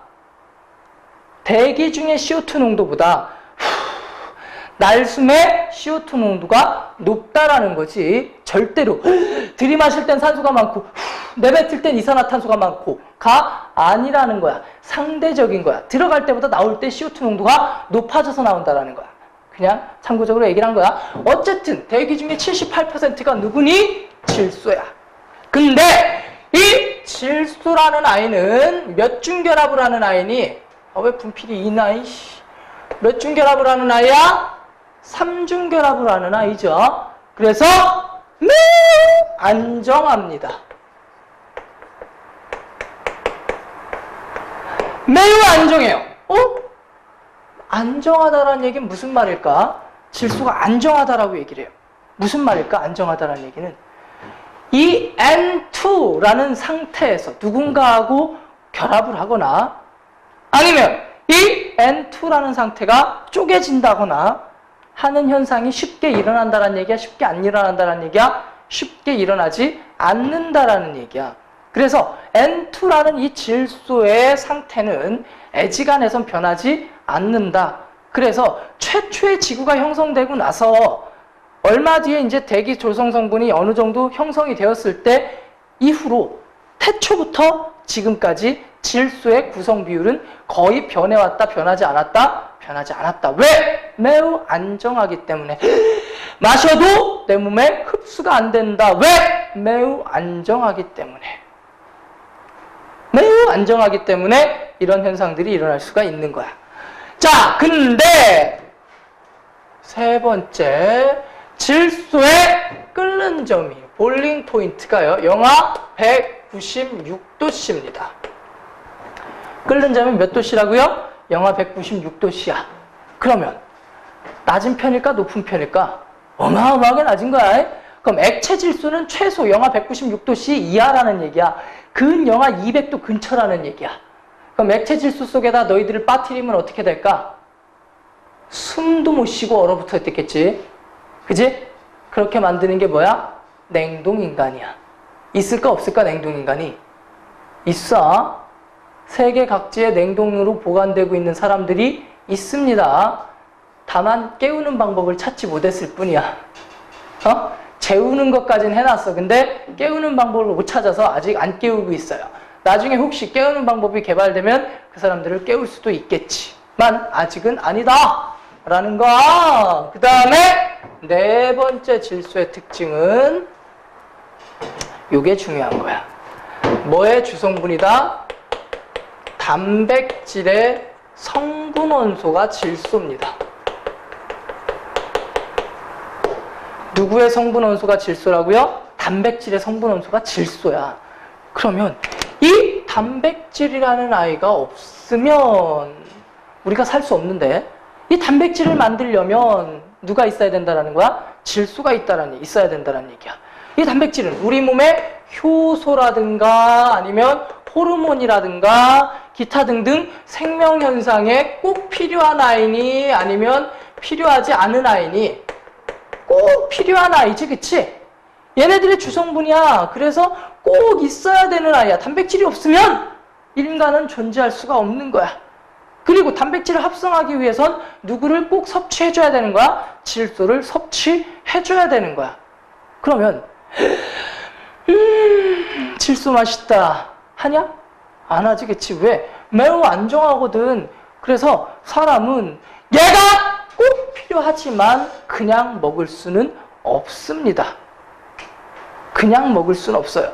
대기 중의 CO2 농도보다 날숨의 CO2 농도가 높다라는 거지. 절대로 들이마실 땐 산소가 많고 내뱉을 땐 이산화탄소가 많고가 아니라는 거야. 상대적인 거야. 들어갈 때보다 나올 때 CO2 농도가 높아져서 나온다라는 거야. 그냥 참고적으로 얘기를 한 거야. 어쨌든 대기 중에 78%가 누구니? 질소야. 근데 이 질소라는 아이는 몇 중 결합을 하는 아이니? 왜 분필이 이 나이? 몇 중 결합을 하는 아이야? 3중 결합을 하는 아이죠. 그래서 매우 안정합니다. 매우 안정해요. 안정하다라는 얘기는 무슨 말일까? 질소가 안정하다라고 얘기를 해요. 무슨 말일까? 안정하다라는 얘기는 이 N2라는 상태에서 누군가하고 결합을 하거나 아니면 이 N2라는 상태가 쪼개진다거나 하는 현상이 쉽게 일어난다는 얘기야? 쉽게 안 일어난다는 얘기야? 쉽게 일어나지 않는다라는 얘기야. 그래서 N2라는 이 질소의 상태는 애지간해선 변하지 않는다. 그래서 최초의 지구가 형성되고 나서 얼마 뒤에 이제 대기 조성 성분이 어느 정도 형성이 되었을 때 이후로 태초부터 지금까지 질소의 구성 비율은 거의 변해왔다, 변하지 않았다? 변하지 않았다. 왜? 매우 안정하기 때문에. 마셔도 내 몸에 흡수가 안 된다. 왜? 매우 안정하기 때문에. 매우 안정하기 때문에 이런 현상들이 일어날 수가 있는 거야. 자, 근데 세 번째, 질소의 끓는 점이 볼링 포인트가요. 영하 196도씨입니다. 끓는 점이 몇 도씨라고요? 영하 196도씨야. 그러면 낮은 편일까 높은 편일까? 어마어마하게 낮은 거야. 그럼 액체 질소는 최소 영하 196도씨 이하라는 얘기야. 근 영하 200도 근처라는 얘기야. 그럼 액체 질소 속에다 너희들을 빠뜨리면 어떻게 될까? 숨도 못 쉬고 얼어붙어 있겠지. 그지? 그렇게 만드는 게 뭐야? 냉동인간이야. 있을까 없을까 냉동인간이? 있어. 세계 각지에 냉동으로 보관되고 있는 사람들이 있습니다. 다만 깨우는 방법을 찾지 못했을 뿐이야. 재우는 것까지는 해놨어. 근데 깨우는 방법을 못 찾아서 아직 안 깨우고 있어요. 나중에 혹시 깨우는 방법이 개발되면 그 사람들을 깨울 수도 있겠지만 아직은 아니다 라는 거야. 그 다음에 네 번째 질소의 특징은 요게 중요한 거야. 뭐의 주성분이다? 단백질의 성분 원소가 질소입니다. 누구의 성분 원소가 질소라고요? 단백질의 성분 원소가 질소야. 그러면 이 단백질이라는 아이가 없으면 우리가 살 수 없는데 이 단백질을 만들려면 누가 있어야 된다는 거야? 질소가 있어야 된다는 얘기야. 이 단백질은 우리 몸의 효소라든가 아니면 호르몬이라든가 기타 등등 생명 현상에 꼭 필요한 아이니 아니면 필요하지 않은 아이니 꼭 필요한 아이지, 그치? 얘네들의 주성분이야. 그래서 꼭 있어야 되는 아이야. 단백질이 없으면 인간은 존재할 수가 없는 거야. 그리고 단백질을 합성하기 위해선 누구를 꼭 섭취해줘야 되는 거야? 질소를 섭취해줘야 되는 거야. 그러면 질소 맛있다 하냐? 안 하지, 그치? 왜? 매우 안정하거든. 그래서 사람은 얘가 꼭 필요하지만 그냥 먹을 수는 없습니다. 그냥 먹을 수는 없어요.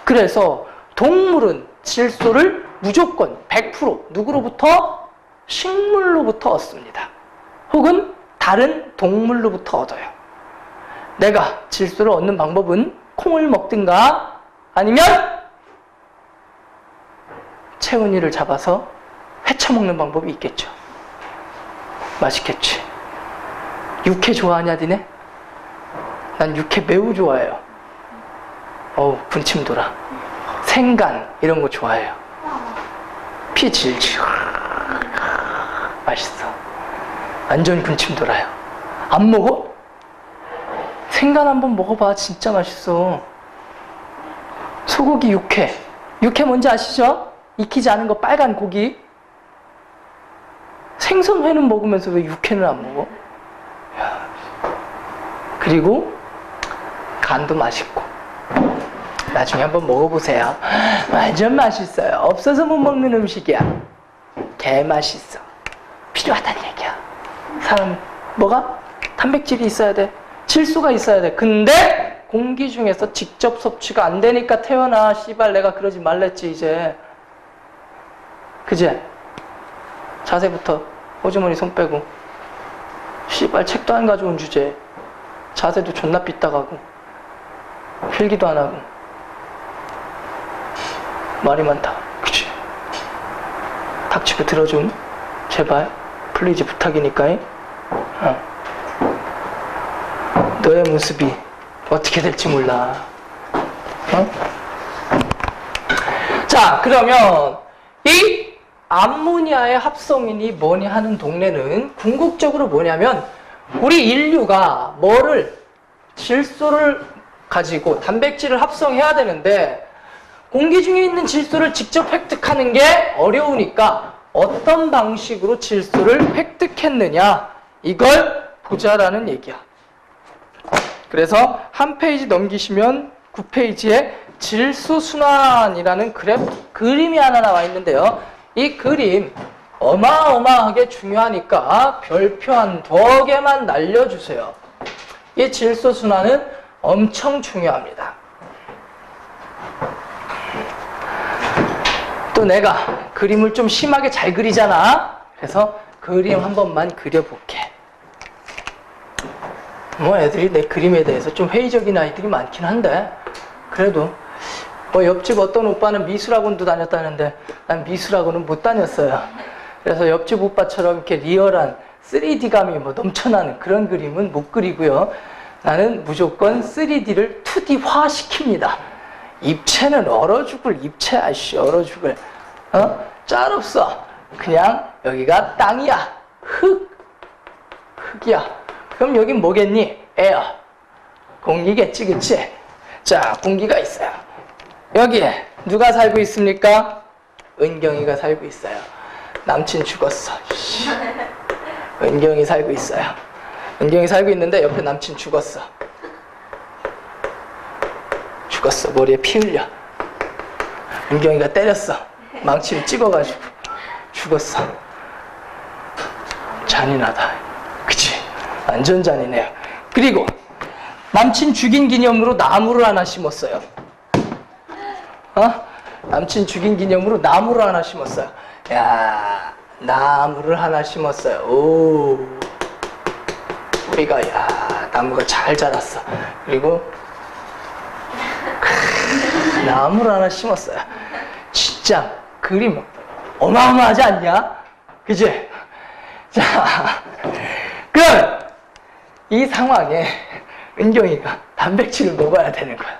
그래서 동물은 질소를 무조건 100% 누구로부터? 식물로부터 얻습니다. 혹은 다른 동물로부터 얻어요. 내가 질소를 얻는 방법은 콩을 먹든가 아니면 채은이를 잡아서 회쳐 먹는 방법이 있겠죠. 맛있겠지. 육회 좋아하냐 니네? 난 육회 매우 좋아해요. 어우 군침 돌아. 생간 이런 거 좋아해요. 피 질질 맛있어. 완전 군침 돌아요. 안 먹어? 생간 한번 먹어봐. 진짜 맛있어. 소고기 육회. 육회 뭔지 아시죠? 익히지 않은 거 빨간 고기. 생선회는 먹으면서 왜 육회는 안 먹어? 그리고 간도 맛있고. 나중에 한번 먹어보세요. 완전 맛있어요. 없어서 못 먹는 음식이야. 개 맛있어. 필요하다는 얘기야. 사람 뭐가? 단백질이 있어야 돼. 질소가 있어야 돼. 근데 공기 중에서 직접 섭취가 안 되니까 태어나. 씨발 내가 그러지 말랬지 이제. 그제? 자세부터 호주머니 손 빼고. 씨발 책도 안 가져온 주제에 자세도 존나 삐딱하고 필기도 안 하고 말이 많다. 그치? 닥치고 들어좀 제발. 플리즈 부탁이니까. 너의 모습이 어떻게 될지 몰라. 자, 그러면 이 암모니아의 합성인이 뭐니 하는 동네는 궁극적으로 뭐냐면 우리 인류가 질소를 가지고 단백질을 합성해야 되는데 공기 중에 있는 질소를 직접 획득하는 게 어려우니까 어떤 방식으로 질소를 획득했느냐 이걸 보자라는 얘기야. 그래서 한 페이지 넘기시면 9페이지에 질소순환이라는 그림이 하나 나와 있는데요. 이 그림 어마어마하게 중요하니까 별표 한 2개만 날려주세요. 이 질소순환은 엄청 중요합니다. 또 내가 그림을 좀 심하게 잘 그리잖아. 그래서 그림 한 번만 그려볼게. 뭐 애들이 내 그림에 대해서 좀 회의적인 아이들이 많긴 한데 그래도 뭐 옆집 어떤 오빠는 미술학원도 다녔다는데 난 미술학원은 못 다녔어요. 그래서 옆집 오빠처럼 이렇게 리얼한 3D감이 뭐 넘쳐나는 그런 그림은 못 그리고요. 나는 무조건 3D를 2D화 시킵니다. 입체는 얼어 죽을 입체야, 얼어 죽을. 짤없어. 그냥 여기가 땅이야. 흙이야. 그럼 여긴 뭐겠니? 에어. 공기겠지, 그치? 자, 공기가 있어요. 여기에 누가 살고 있습니까? 은경이가 살고 있어요. 남친 죽었어. 은경이 살고 있어요. 은경이 살고 있는데 옆에 남친 죽었어. 머리에 피 흘려. 은경이가 때렸어. 망치를 찍어가지고 죽었어. 잔인하다. 그치? 완전 잔인해요. 그리고 남친 죽인 기념으로 나무를 하나 심었어요. 남친 죽인 기념으로 나무를 하나 심었어요. 야, 나무를 하나 심었어요. 오, 우리가 나무가 잘 자랐어. 그리고 나무를 하나 심었어요. 진짜 그림 어마어마하지 않냐? 그치? 자, 그럼 이 상황에 은경이가 단백질을 먹어야 되는 거야.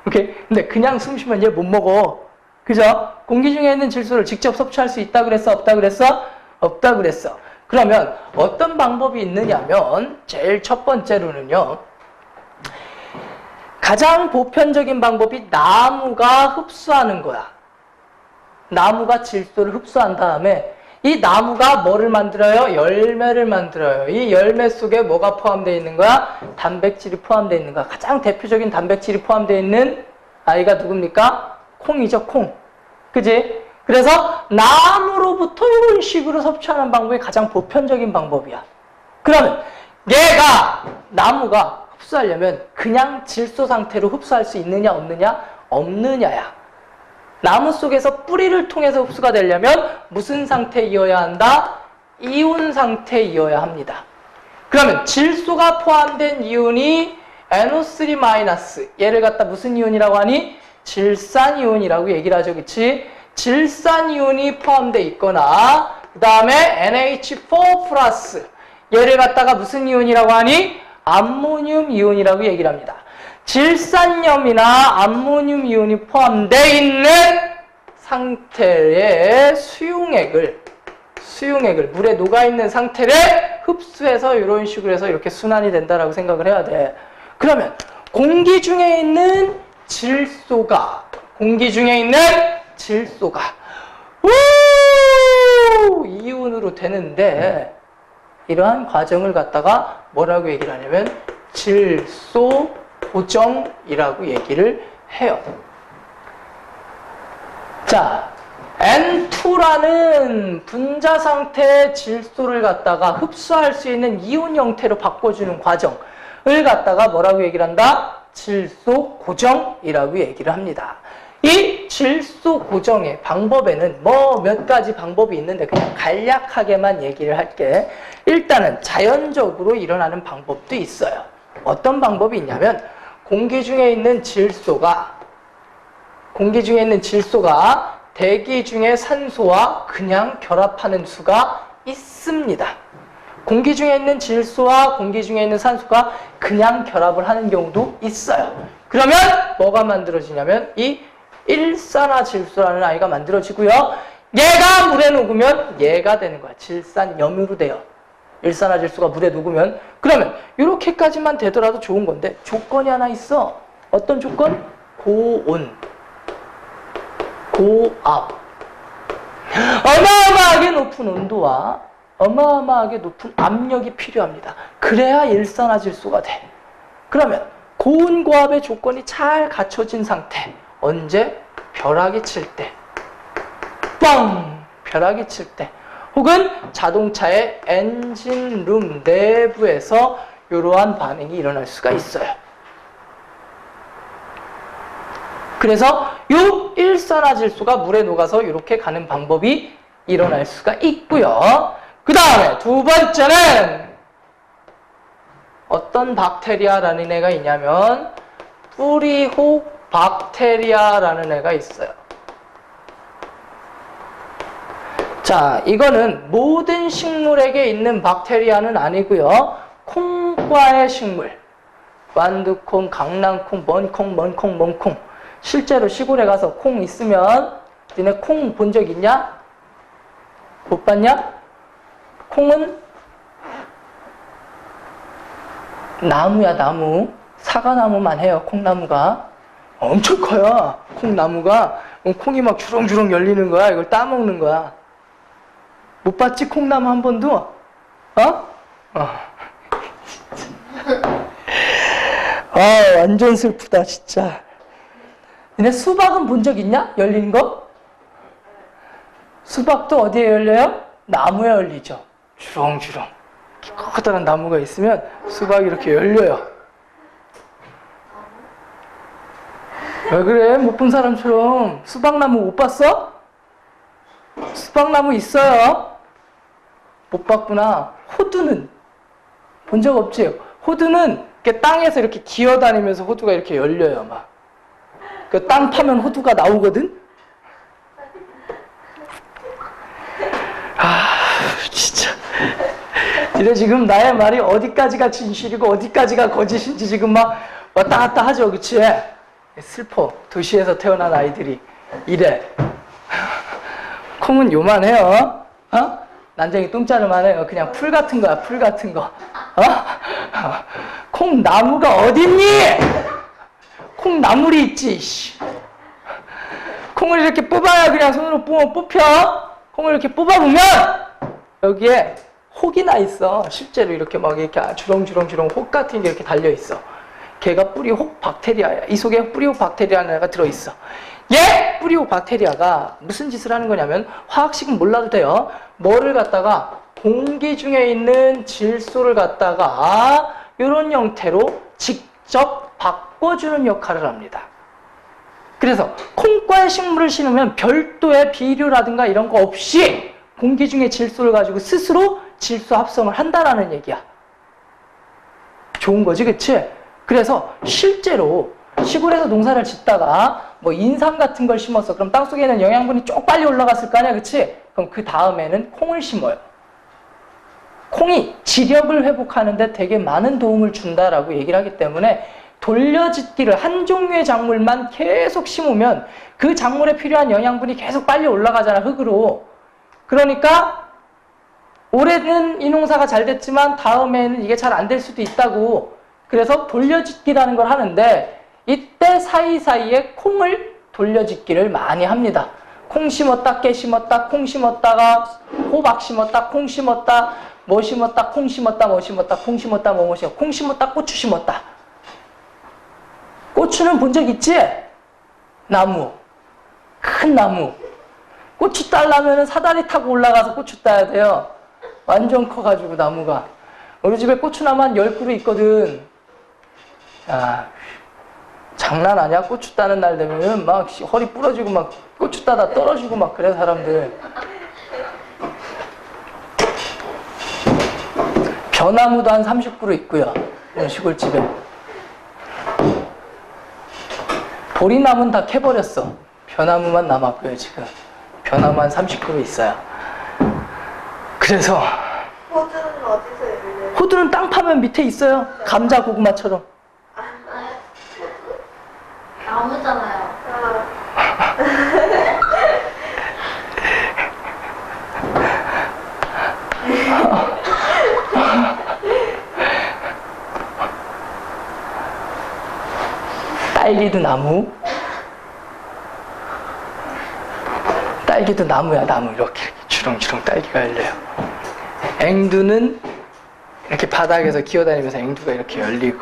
오케이? 근데 그냥 숨 쉬면 얘 못 먹어. 그죠? 공기 중에 있는 질소를 직접 섭취할 수 있다 그랬어? 없다 그랬어? 없다 그랬어. 그러면 어떤 방법이 있느냐면 제일 첫 번째로는요. 가장 보편적인 방법이 나무가 흡수하는 거야. 나무가 질소를 흡수한 다음에 이 나무가 뭐를 만들어요? 열매를 만들어요. 이 열매 속에 뭐가 포함되어 있는 거야? 단백질이 포함되어 있는 거야. 가장 대표적인 단백질이 포함되어 있는 아이가 누굽니까? 콩이죠, 콩. 그지? 그래서 나무로부터 이런 식으로 섭취하는 방법이 가장 보편적인 방법이야. 그러면 나무가 흡수하려면 그냥 질소 상태로 흡수할 수 있느냐 없느냐? 없느냐야. 나무 속에서 뿌리를 통해서 흡수가 되려면 무슨 상태이어야 한다? 이온 상태이어야 합니다. 그러면 질소가 포함된 이온이 NO3- 얘를 갖다 무슨 이온이라고 하니? 질산이온이라고 얘기를 하죠. 그치? 질산이온이 포함되어 있거나 그 다음에 NH4+ 얘를 갖다가 무슨 이온이라고 하니? 암모늄 이온이라고 얘기를 합니다. 질산염이나 암모늄 이온이 포함되어 있는 상태의 수용액을 물에 녹아있는 상태를 흡수해서 이런 식으로 해서 이렇게 순환이 된다라고 생각을 해야 돼. 그러면 공기 중에 있는 질소가 이온으로 되는데 이러한 과정을 갖다가 뭐라고 얘기를 하냐면 질소 고정이라고 얘기를 해요. 자, N2라는 분자 상태의 질소를 갖다가 흡수할 수 있는 이온 형태로 바꿔주는 과정을 갖다가 뭐라고 얘기를 한다? 질소 고정이라고 얘기를 합니다. 이 질소 고정의 방법에는 뭐 몇 가지 방법이 있는데 그냥 간략하게만 얘기를 할게. 일단은 자연적으로 일어나는 방법도 있어요. 어떤 방법이 있냐면 공기 중에 있는 질소가 대기 중에 산소와 그냥 결합하는 수가 있습니다. 공기 중에 있는 질소와 공기 중에 있는 산소가 그냥 결합을 하는 경우도 있어요. 그러면 뭐가 만들어지냐면 이 일산화질소라는 아이가 만들어지고요. 얘가 물에 녹으면 얘가 되는 거야. 질산염유로 돼요. 일산화질소가 물에 녹으면. 그러면 이렇게까지만 되더라도 좋은 건데 조건이 하나 있어. 어떤 조건? 고온, 고압. 어마어마하게 높은 온도와 어마어마하게 높은 압력이 필요합니다. 그래야 일산화질소가 돼. 그러면 고온 고압의 조건이 잘 갖춰진 상태. 언제? 벼락이 칠 때. 뻥! 벼락이 칠 때. 혹은 자동차의 엔진룸 내부에서 이러한 반응이 일어날 수가 있어요. 그래서 이 일산화질소가 물에 녹아서 이렇게 가는 방법이 일어날 수가 있고요. 그 다음에 두 번째는 어떤 박테리아라는 애가 있냐면 뿌리혹 박테리아라는 애가 있어요. 자, 이거는 모든 식물에게 있는 박테리아는 아니고요. 콩과의 식물. 완두콩, 강낭콩, 먼콩, 멍콩. 실제로 시골에 가서 콩 있으면 니네 콩 본 적 있냐? 못 봤냐? 콩은 나무야, 나무. 사과나무만 해요, 콩나무가. 엄청 커요, 콩나무가. 콩이 막 주렁주렁 열리는 거야. 이걸 따먹는 거야. 못 봤지? 콩나무 한 번도? 완전 슬프다, 진짜. 니네 수박은 본 적 있냐? 열리는 거? 수박도 어디에 열려요? 나무에 열리죠. 주렁주렁. 커다란 나무가 있으면 수박이 이렇게 열려요. 왜 그래? 못 본 사람처럼. 수박나무 못 봤어? 수박나무 있어요. 못 봤구나. 호두는 본 적 없지? 호두는 이렇게 땅에서 이렇게 기어다니면서 호두가 이렇게 열려요, 막. 그 땅 파면 호두가 나오거든? 진짜. 니네 지금 나의 말이 어디까지가 진실이고 어디까지가 거짓인지 지금 막 왔다 갔다 하죠, 그치? 슬퍼. 도시에서 태어난 아이들이 이래. 콩은 요만해요. 난쟁이 똥자루만해요. 그냥 풀 같은 거야, 풀 같은 거. 콩나무가 어딨니? 콩나물이 있지. 콩을 이렇게 뽑아야 그냥 손으로 뽑혀. 콩을 이렇게 뽑아보면 여기에 혹이 나 있어. 실제로 이렇게 막 이렇게 주렁주렁 혹 같은 게 이렇게 달려 있어. 걔가 뿌리혹 박테리아야. 이 속에 뿌리혹 박테리아라는 애가 들어있어. 얘 뿌리혹 박테리아가 무슨 짓을 하는 거냐면 화학식은 몰라도 돼요. 뭐를 갖다가 공기 중에 있는 질소를 갖다가 이런 형태로 직접 바꿔주는 역할을 합니다. 그래서 콩과의 식물을 심으면 별도의 비료라든가 이런 거 없이 공기 중에 질소를 가지고 스스로 질소 합성을 한다라는 얘기야. 좋은 거지, 그치? 그래서 실제로 시골에서 농사를 짓다가 뭐 인삼 같은 걸 심었어. 그럼 땅속에는 영양분이 쪽 빨리 올라갔을 거 아니야, 그치? 그럼 그 다음에는 콩을 심어요. 콩이 지력을 회복하는데 되게 많은 도움을 준다라고 얘기를 하기 때문에 돌려짓기를 한 종류의 작물만 계속 심으면 그 작물에 필요한 영양분이 계속 빨리 올라가잖아, 흙으로. 그러니까 올해는 이 농사가 잘 됐지만 다음에는 이게 잘 안 될 수도 있다고. 그래서 돌려짓기라는 걸 하는데 이때 사이사이에 콩을 돌려짓기를 많이 합니다. 콩 심었다, 깨 심었다, 콩 심었다가 호박 심었다, 콩 심었다, 뭐 심었다, 콩 심었다, 뭐 심었다, 콩 심었다, 뭐 심었다, 콩 심었다, 고추 심었다. 고추는 본 적 있지? 나무. 큰 나무. 고추 따려면 사다리 타고 올라가서 고추 따야 돼요. 완전 커가지고 나무가. 우리 집에 고추나무 한 10그루 있거든. 장난 아니야. 고추 따는 날 되면 막 허리 부러지고 막 고추 따다 떨어지고 막 그래, 사람들. 벼나무도 한 30그루 있고요. 시골집에. 보리나무는 다 캐버렸어. 벼나무만 남았고요, 지금. 벼나무 한 30그루 있어요. 그래서 호두는 어디서 열려요? 호두는 땅 파면 밑에 있어요. 감자 고구마처럼. 나무잖아요. 딸기도 나무. 딸기도 나무야, 나무. 이렇게 주렁주렁 딸기가 열려요. 앵두는 이렇게 바닥에서 기어다니면서 앵두가 이렇게 열리고.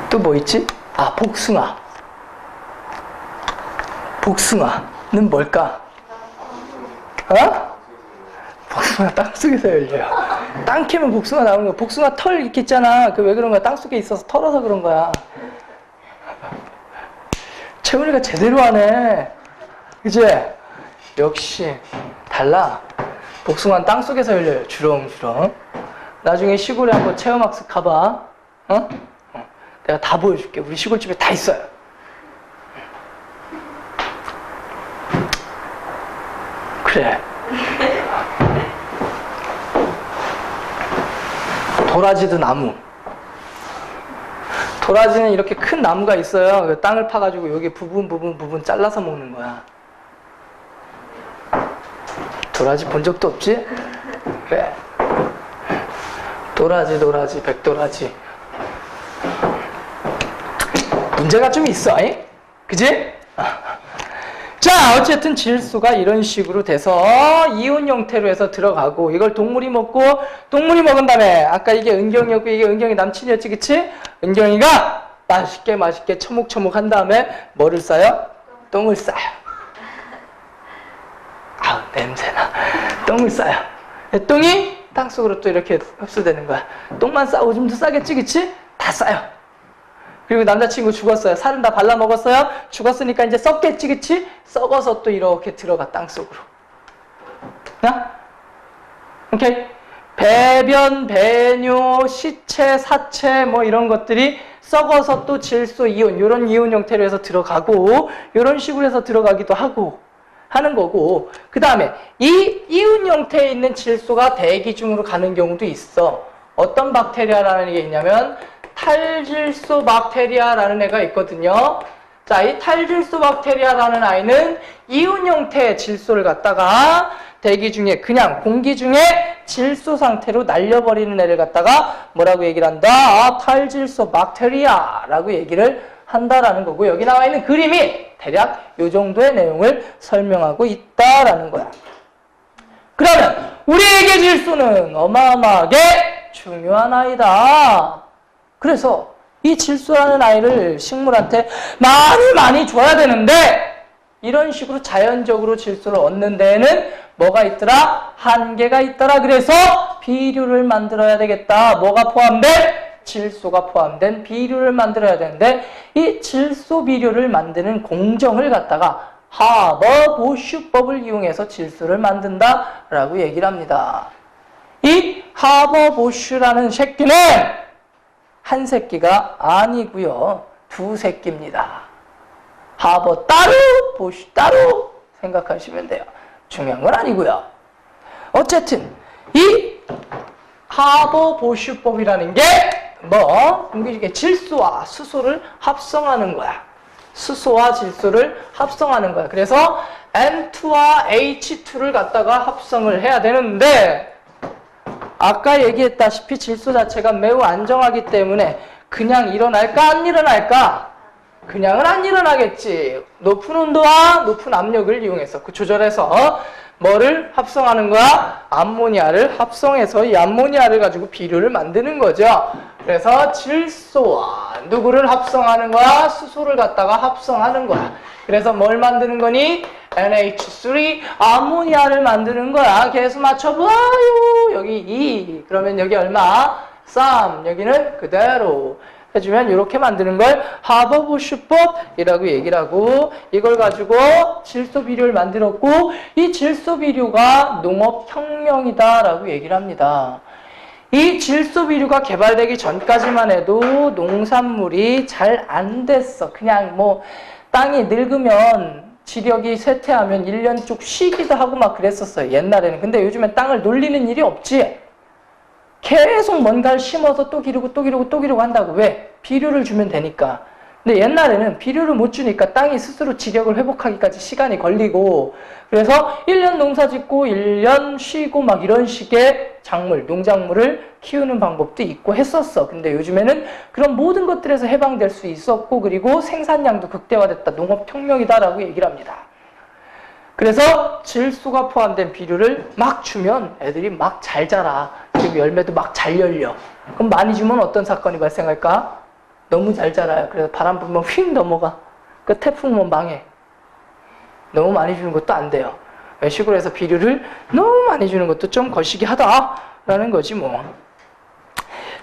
또 뭐 있지? 아, 복숭아. 복숭아는 뭘까? 어? 복숭아 땅속에서 열려요. 땅 캐면 복숭아 나오는 거야. 복숭아 털 이렇게 있잖아. 그 왜 그런 거야? 땅속에 있어서 털어서 그런 거야. 채훈이가 제대로 하네. 그치? 역시 달라. 복숭아는 땅속에서 열려요. 주렁주렁. 나중에 시골에 한번 체험학습 가봐. 어? 내가 다 보여줄게. 우리 시골집에 다 있어요. 그래. 도라지도 나무. 도라지는 이렇게 큰 나무가 있어요. 그 땅을 파가지고 여기 부분 잘라서 먹는 거야. 도라지 본 적도 없지? 그래. 도라지, 백도라지. 문제가 좀 있어, 그지? 자, 어쨌든 질소가 이런 식으로 돼서 이온 형태로 해서 들어가고, 이걸 동물이 먹고, 동물이 먹은 다음에, 아까 이게 은경이었고, 이게 은경이 남친이었지, 그치? 은경이가 맛있게 처목처목 한 다음에 뭐를 싸요? 똥을 싸요. 아우, 냄새나. 똥을 싸요. 똥이 땅속으로 또 이렇게 흡수되는 거야. 똥만 싸고 오줌도 싸겠지, 그치? 다 싸요. 그리고 남자친구 죽었어요. 살은 다 발라 먹었어요. 죽었으니까 이제 썩겠지, 그치? 썩어서 또 이렇게 들어가, 땅속으로. 야? 오케이? 배변, 배뇨, 시체, 사체 뭐 이런 것들이 썩어서 또 질소, 이온, 이런 이온 형태로 해서 들어가고, 이런 식으로 해서 들어가기도 하고 하는 거고, 그 다음에 이 이온 형태에 있는 질소가 대기 중으로 가는 경우도 있어. 어떤 박테리아라는 게 있냐면 탈질소 박테리아라는 애가 있거든요. 자, 이 탈질소 박테리아라는 아이는 이온 형태의 질소를 갖다가 대기 중에 그냥 공기 중에 질소 상태로 날려버리는 애를 갖다가 뭐라고 얘기를 한다? 아, 탈질소 박테리아라고 얘기를 한다라는 거고, 여기 나와 있는 그림이 대략 이 정도의 내용을 설명하고 있다라는 거야. 그러면 우리에게 질소는 어마어마하게 중요한 아이다. 그래서 이 질소라는 아이를 식물한테 많이 줘야 되는데, 이런 식으로 자연적으로 질소를 얻는 데에는 뭐가 있더라? 한계가 있더라. 그래서 비료를 만들어야 되겠다. 뭐가 포함된? 질소가 포함된 비료를 만들어야 되는데, 이 질소 비료를 만드는 공정을 갖다가 하버-보슈법을 이용해서 질소를 만든다라고 얘기를 합니다. 이 하버-보슈라는 새끼는 한 새끼가 아니고요, 두 새끼입니다. 하버 따로, 보슈 따로 생각하시면 돼요. 중요한 건 아니고요. 어쨌든 이 하버-보슈법이라는 게 공기중에 질소와 수소를 합성하는 거야. 수소와 질소를 합성하는 거야. 그래서 N2와 H2를 갖다가 합성을 해야 되는데, 아까 얘기했다시피 질소 자체가 매우 안정하기 때문에 그냥 일어날까 안 일어날까? 그냥은 안 일어나겠지. 높은 온도와 높은 압력을 이용해서 조절해서 뭐를 합성하는 거야? 암모니아를 합성해서 이 암모니아를 가지고 비료를 만드는 거죠. 그래서 질소와 누구를 합성하는 거야? 수소를 갖다가 합성하는 거야. 그래서 뭘 만드는 거니? NH3 암모니아를 만드는 거야. 계수 맞춰봐요. 여기 2, 그러면 여기 얼마? 3, 여기는 그대로 해주면 이렇게 만드는 걸 하버-보슈법이라고 얘기를 하고, 이걸 가지고 질소 비료를 만들었고, 이 질소 비료가 농업혁명이다라고 얘기를 합니다. 이 질소 비료가 개발되기 전까지만 해도 농산물이 잘 안 됐어. 그냥 땅이 늙으면 지력이 쇠퇴하면 1년 쭉 쉬기도 하고 막 그랬었어요. 옛날에는. 근데 요즘엔 땅을 놀리는 일이 없지. 계속 뭔가를 심어서 또 기르고 또 기르고 또 기르고 한다고. 왜? 비료를 주면 되니까. 근데 옛날에는 비료를 못 주니까 땅이 스스로 지력을 회복하기까지 시간이 걸리고, 그래서 1년 농사 짓고 1년 쉬고 막 이런 식의 작물, 농작물을 키우는 방법도 있고 했었어. 근데 요즘에는 그런 모든 것들에서 해방될 수 있었고, 그리고 생산량도 극대화됐다. 농업혁명이다라고 얘기를 합니다. 그래서 질소가 포함된 비료를 막 주면 애들이 막 잘 자라. 그리고 열매도 막 잘 열려. 그럼 많이 주면 어떤 사건이 발생할까? 너무 잘 자라요. 그래서 바람 불면 휙 넘어가. 그 태풍 오면 망해. 너무 많이 주는 것도 안 돼요. 시골에서 비료를 너무 많이 주는 것도 좀 거시기 하다라는 거지 뭐.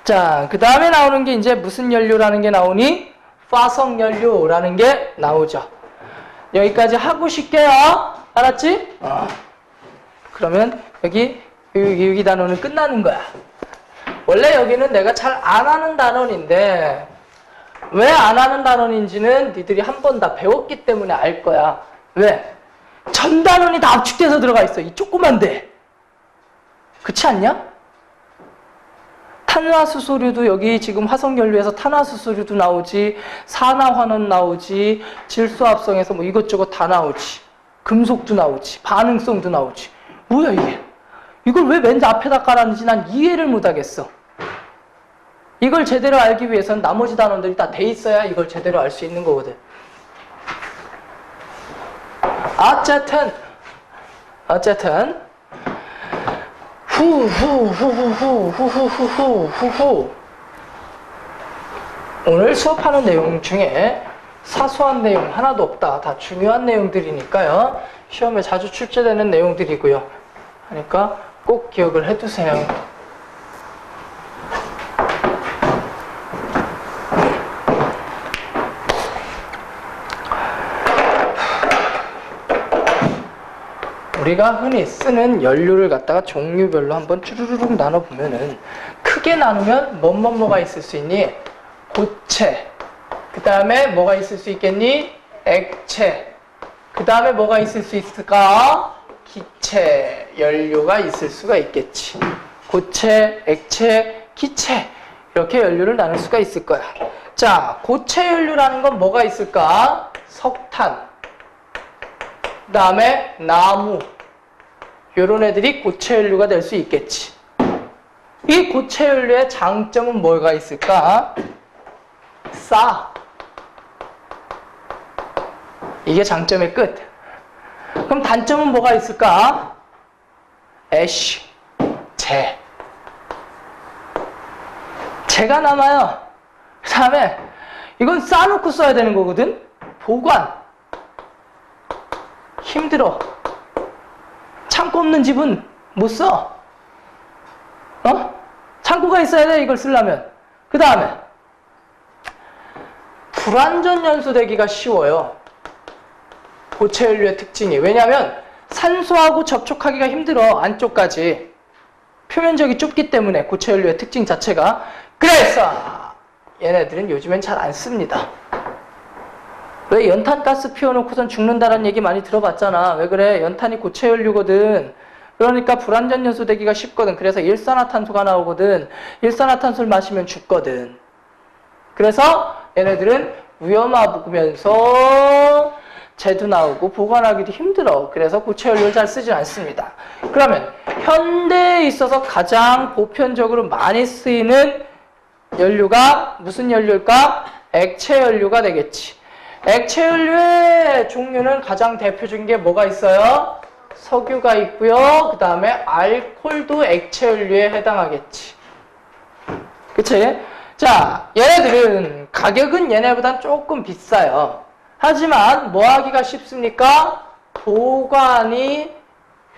자, 그 다음에 나오는 게 이제 무슨 연료라는 게 나오니? 화석연료라는 게 나오죠. 여기까지 하고 싶게요. 알았지? 그러면 여기 단원은 끝나는 거야. 원래 여기는 내가 잘 안 하는 단원인데 왜 안 하는 단원인지는 니들이 한 번 다 배웠기 때문에 알 거야. 왜? 전 단원이 다 압축돼서 들어가 있어. 이 조그만데. 그렇지 않냐? 탄화수소류도 여기 지금 화석연료에서 탄화수소류도 나오지, 산화환원 나오지, 질소합성에서 뭐 이것저것 다 나오지, 금속도 나오지, 반응성도 나오지. 뭐야 이게? 이걸 왜 맨 앞에다 깔았는지 난 이해를 못하겠어. 이걸 제대로 알기 위해서는 나머지 단원들이 다 돼 있어야 이걸 제대로 알 수 있는 거거든. 어쨌든 후후후후후후후후후 오늘 수업하는 내용 중에 사소한 내용 하나도 없다. 다 중요한 내용들이니까요. 시험에 자주 출제되는 내용들이고요. 그러니까 꼭 기억을 해두세요. 우리가 흔히 쓰는 연료를 갖다가 종류별로 한번 쭈루루룩 나눠보면은 크게 나누면 뭐가 있을 수 있니? 고체. 그 다음에 뭐가 있을 수 있겠니? 액체. 그 다음에 뭐가 있을 수 있을까? 기체. 연료가 있을 수가 있겠지. 고체, 액체, 기체. 이렇게 연료를 나눌 수가 있을 거야. 자, 고체 연료라는 건 뭐가 있을까? 석탄. 그 다음에 나무. 요런 애들이 고체 연료가 될 수 있겠지. 이 고체 연료의 장점은 뭐가 있을까? 싸. 이게 장점의 끝. 그럼 단점은 뭐가 있을까? 애쉬. 재가 남아요. 그 다음에 이건 싸놓고 써야 되는 거거든. 보관. 힘들어. 창고 없는 집은 못 써. 창고가 있어야 돼, 이걸 쓰려면. 그 다음에 불완전 연소되기가 쉬워요. 고체 연료의 특징이. 왜냐하면 산소하고 접촉하기가 힘들어. 안쪽까지. 표면적이 좁기 때문에 고체 연료의 특징 자체가. 그래서 얘네들은 요즘엔 잘 안 씁니다. 왜 연탄가스 피워놓고선 죽는다라는 얘기 많이 들어봤잖아. 왜 그래? 연탄이 고체 연료거든. 그러니까 불완전 연소되기가 쉽거든. 그래서 일산화탄소가 나오거든. 일산화탄소를 마시면 죽거든. 그래서 얘네들은 위험하면서 재도 나오고 보관하기도 힘들어. 그래서 고체 연료를 잘 쓰진 않습니다. 그러면 현대에 있어서 가장 보편적으로 많이 쓰이는 연료가 무슨 연료일까? 액체 연료가 되겠지. 액체 연료의 종류는 가장 대표적인 게 뭐가 있어요? 석유가 있고요. 그 다음에 알코올도 액체 연료에 해당하겠지. 그치? 자, 얘네들은 가격은 얘네보단 조금 비싸요. 하지만 뭐 하기가 쉽습니까? 보관이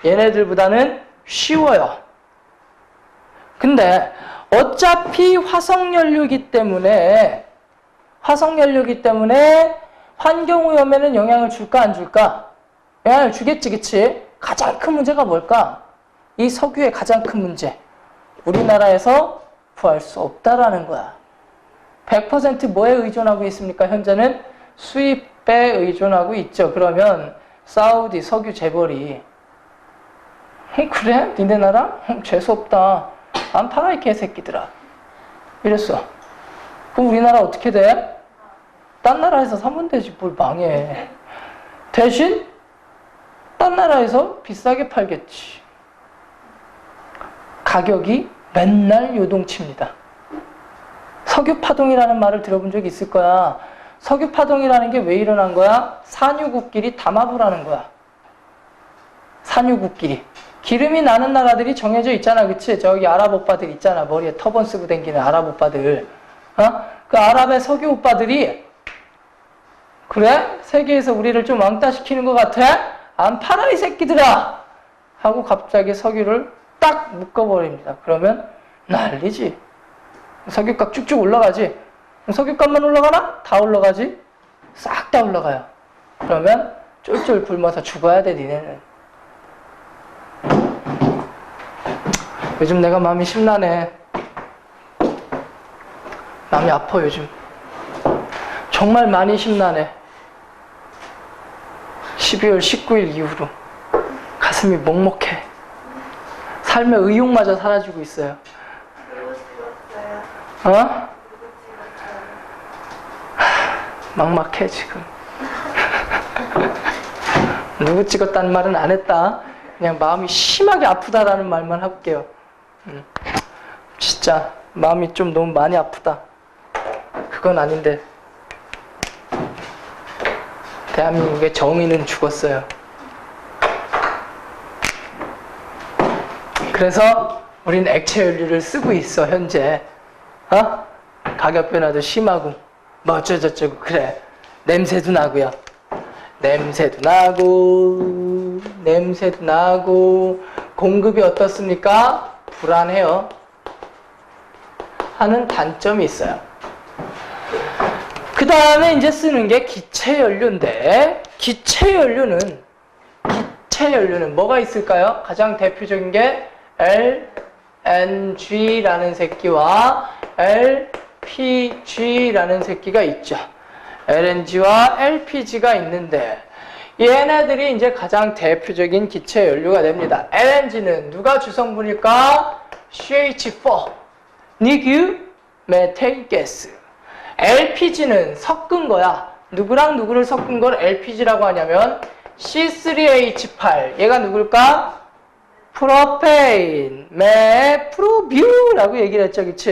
얘네들보다는 쉬워요. 근데 어차피 화석연료이기 때문에 환경오염에는 영향을 줄까 안 줄까? 영향을 주겠지, 그치? 가장 큰 문제가 뭘까? 이 석유의 가장 큰 문제. 우리나라에서 구할 수 없다라는 거야. 100% 뭐에 의존하고 있습니까? 현재는 수입에 의존하고 있죠. 그러면 사우디 석유 재벌이 그래? 니네 나라? 재수없다. 안 팔아 이 개새끼들아. 이랬어. 그럼 우리나라 어떻게 돼? 딴 나라에서 사면 되지 뭘 망해. 대신 딴 나라에서 비싸게 팔겠지. 가격이 맨날 요동칩니다. 석유파동이라는 말을 들어본 적이 있을 거야. 석유파동이라는 게 왜 일어난 거야? 산유국끼리 담합을 하는 거야. 산유국끼리. 기름이 나는 나라들이 정해져 있잖아. 그치? 저기 아랍 오빠들 있잖아. 머리에 터번 쓰고 다니는 아랍 오빠들. 그 아랍의 석유 오빠들이 그래? 세계에서 우리를 좀 왕따시키는 것 같아? 안 팔아 이 새끼들아! 하고 갑자기 석유를 딱 묶어버립니다. 그러면 난리지. 석유값 쭉쭉 올라가지. 석유값만 올라가나? 다 올라가지. 싹 다 올라가요. 그러면 쫄쫄 굶어서 죽어야 돼 니네는. 요즘 내가 마음이 심란해. 마음이 아파 요즘. 정말 많이 심란해. 12월 19일 이후로 가슴이 먹먹해. 삶의 의욕마저 사라지고 있어요. 누구 찍었어요? 어? 누구 찍었어요? 막막해 지금. 누구 찍었다는 말은 안 했다. 그냥 마음이 심하게 아프다라는 말만 할게요. 진짜 마음이 좀 너무 많이 아프다. 그건 아닌데 대한민국의 정의는 죽었어요. 그래서 우린 액체 연료를 쓰고 있어 현재. 가격 변화도 심하고 뭐 어쩌저쩌고. 그래, 냄새도 나고요. 냄새도 나고 공급이 어떻습니까? 불안해요 하는 단점이 있어요. 그 다음에 이제 쓰는 게 기체연료인데, 기체연료는 뭐가 있을까요? 가장 대표적인 게 LNG라는 새끼와 LPG라는 새끼가 있죠. LNG와 LPG가 있는데 얘네들이 이제 가장 대표적인 기체 연료가 됩니다. LNG는 누가 주성분일까? CH4, 리규 메테일 가스. LPG는 섞은 거야. 누구랑 누구를 섞은 걸 LPG라고 하냐면 C3H8. 얘가 누굴까? 프로페인, 메프로뷰라고 얘기를 했죠, 그치?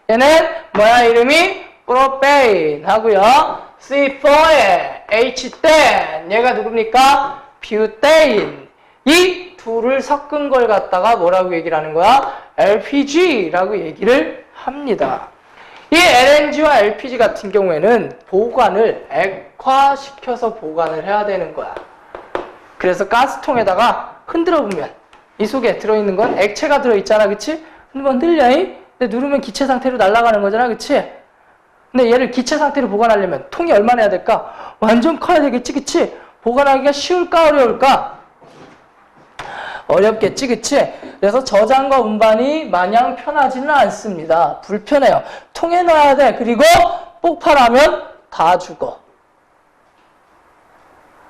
얘는 뭐야 이름이? 프로페인 하고요. C4에 H10, 얘가 누굽니까? 뷰테인. 이 둘을 섞은 걸 갖다가 뭐라고 얘기를 하는 거야? LPG라고 얘기를 합니다. 이 LNG와 LPG 같은 경우에는 보관을 액화시켜서 보관을 해야 되는 거야. 그래서 가스통에다가 흔들어 보면 이 속에 들어있는 건 액체가 들어있잖아, 그치? 근데 흔들려, 근데 누르면 기체 상태로 날아가는 거잖아, 그치? 근데 얘를 기체 상태로 보관하려면 통이 얼마나 해야 될까? 완전 커야 되겠지, 그치? 보관하기가 쉬울까, 어려울까? 어렵겠지, 그치? 그래서 저장과 운반이 마냥 편하지는 않습니다. 불편해요. 통에 넣어야 돼. 그리고 폭발하면 다 죽어.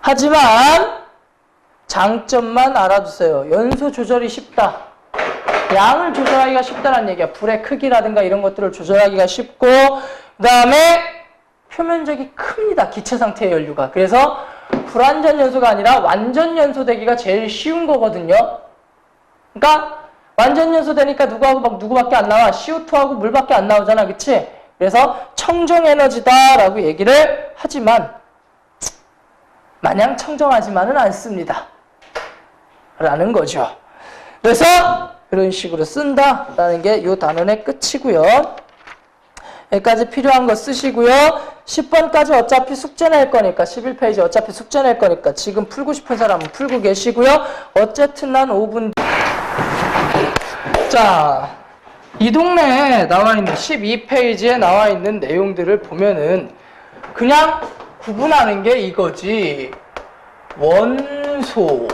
하지만 장점만 알아두세요. 연소 조절이 쉽다. 양을 조절하기가 쉽다는 얘기야. 불의 크기라든가 이런 것들을 조절하기가 쉽고, 그 다음에 표면적이 큽니다. 기체 상태의 연료가. 그래서 불완전 연소가 아니라 완전 연소되기가 제일 쉬운 거거든요. 그러니까 완전 연소되니까 누구하고 막 누구밖에 안 나와. CO2하고 물밖에 안 나오잖아, 그치? 그래서 청정 에너지다라고 얘기를 하지만 마냥 청정하지만은 않습니다. 라는 거죠. 그래서 이런 식으로 쓴다라는 게 이 단원의 끝이고요. 여기까지 필요한 거 쓰시고요. 10번까지 어차피 숙제 낼 거니까, 11페이지 어차피 숙제 낼 거니까 지금 풀고 싶은 사람은 풀고 계시고요. 어쨌든 난 5분. 자, 이 동네에 나와 있는 12페이지에 나와 있는 내용들을 보면은 그냥 구분하는 게 이거지. 원소,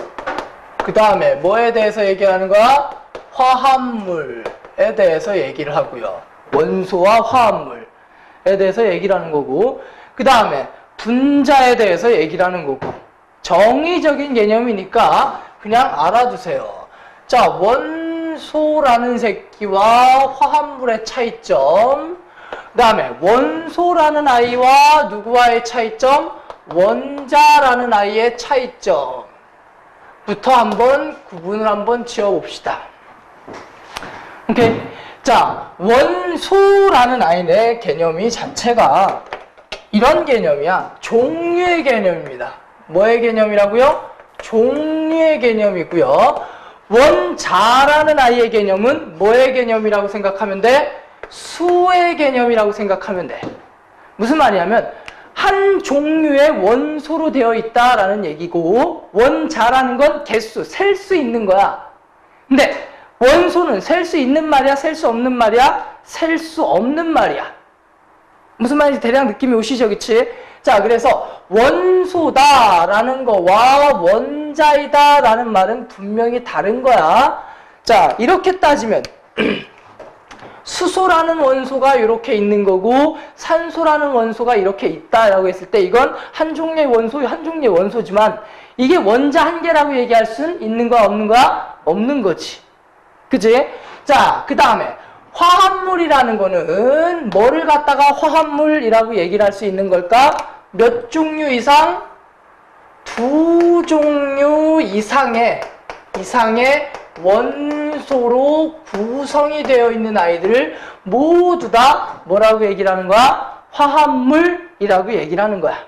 그 다음에 뭐에 대해서 얘기하는 거야? 화합물에 대해서 얘기를 하고요. 원소와 화합물에 대해서 얘기를 하는 거고, 그 다음에 분자에 대해서 얘기를 하는 거고, 정의적인 개념이니까 그냥 알아두세요. 자, 원소라는 새끼와 화합물의 차이점, 그 다음에 원소라는 아이와 누구와의 차이점, 원자라는 아이의 차이점부터 한번 구분을 한번 지어봅시다. 오케이. 자, 원소라는 아이의 개념이 자체가 이런 개념이야. 종류의 개념입니다. 뭐의 개념이라고요? 종류의 개념이고요. 원자라는 아이의 개념은 뭐의 개념이라고 생각하면 돼? 수의 개념이라고 생각하면 돼. 무슨 말이냐면 한 종류의 원소로 되어 있다라는 얘기고, 원자라는 건 개수, 셀 수 있는 거야. 근데 원소는 셀 수 있는 말이야? 셀 수 없는 말이야? 셀 수 없는 말이야. 무슨 말인지 대략 느낌이 오시죠? 그치? 자, 그래서 원소다라는 거와 원자이다라는 말은 분명히 다른 거야. 자, 이렇게 따지면 수소라는 원소가 이렇게 있는 거고 산소라는 원소가 이렇게 있다라고 했을 때 이건 한 종류의 원소, 한 종류의 원소지만 이게 원자 한 개라고 얘기할 수는 있는 거야, 없는 거야? 없는 거지. 그치? 자, 그 다음에 화합물이라는 거는 뭐를 갖다가 화합물이라고 얘기를 할 수 있는 걸까? 몇 종류 이상? 두 종류 이상의 원소로 구성이 되어 있는 아이들을 모두 다 뭐라고 얘기를 하는 거야? 화합물이라고 얘기를 하는 거야.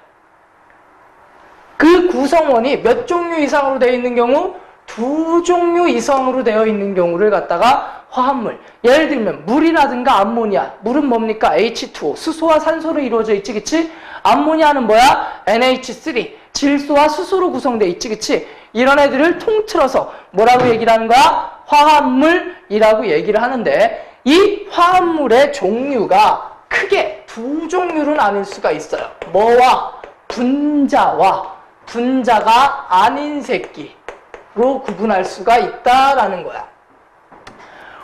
그 구성원이 몇 종류 이상으로 되어 있는 경우? 두 종류 이상으로 되어 있는 경우를 갖다가 화합물. 예를 들면 물이라든가 암모니아. 물은 뭡니까? H2O. 수소와 산소로 이루어져 있지, 그치? 암모니아는 뭐야? NH3. 질소와 수소로 구성되어 있지, 그치? 이런 애들을 통틀어서 뭐라고 얘기를 하는 거야? 화합물이라고 얘기를 하는데, 이 화합물의 종류가 크게 두 종류로 나눌 수가 있어요. 뭐와? 분자와 분자가 아닌 새끼로 구분할 수가 있다라는 거야.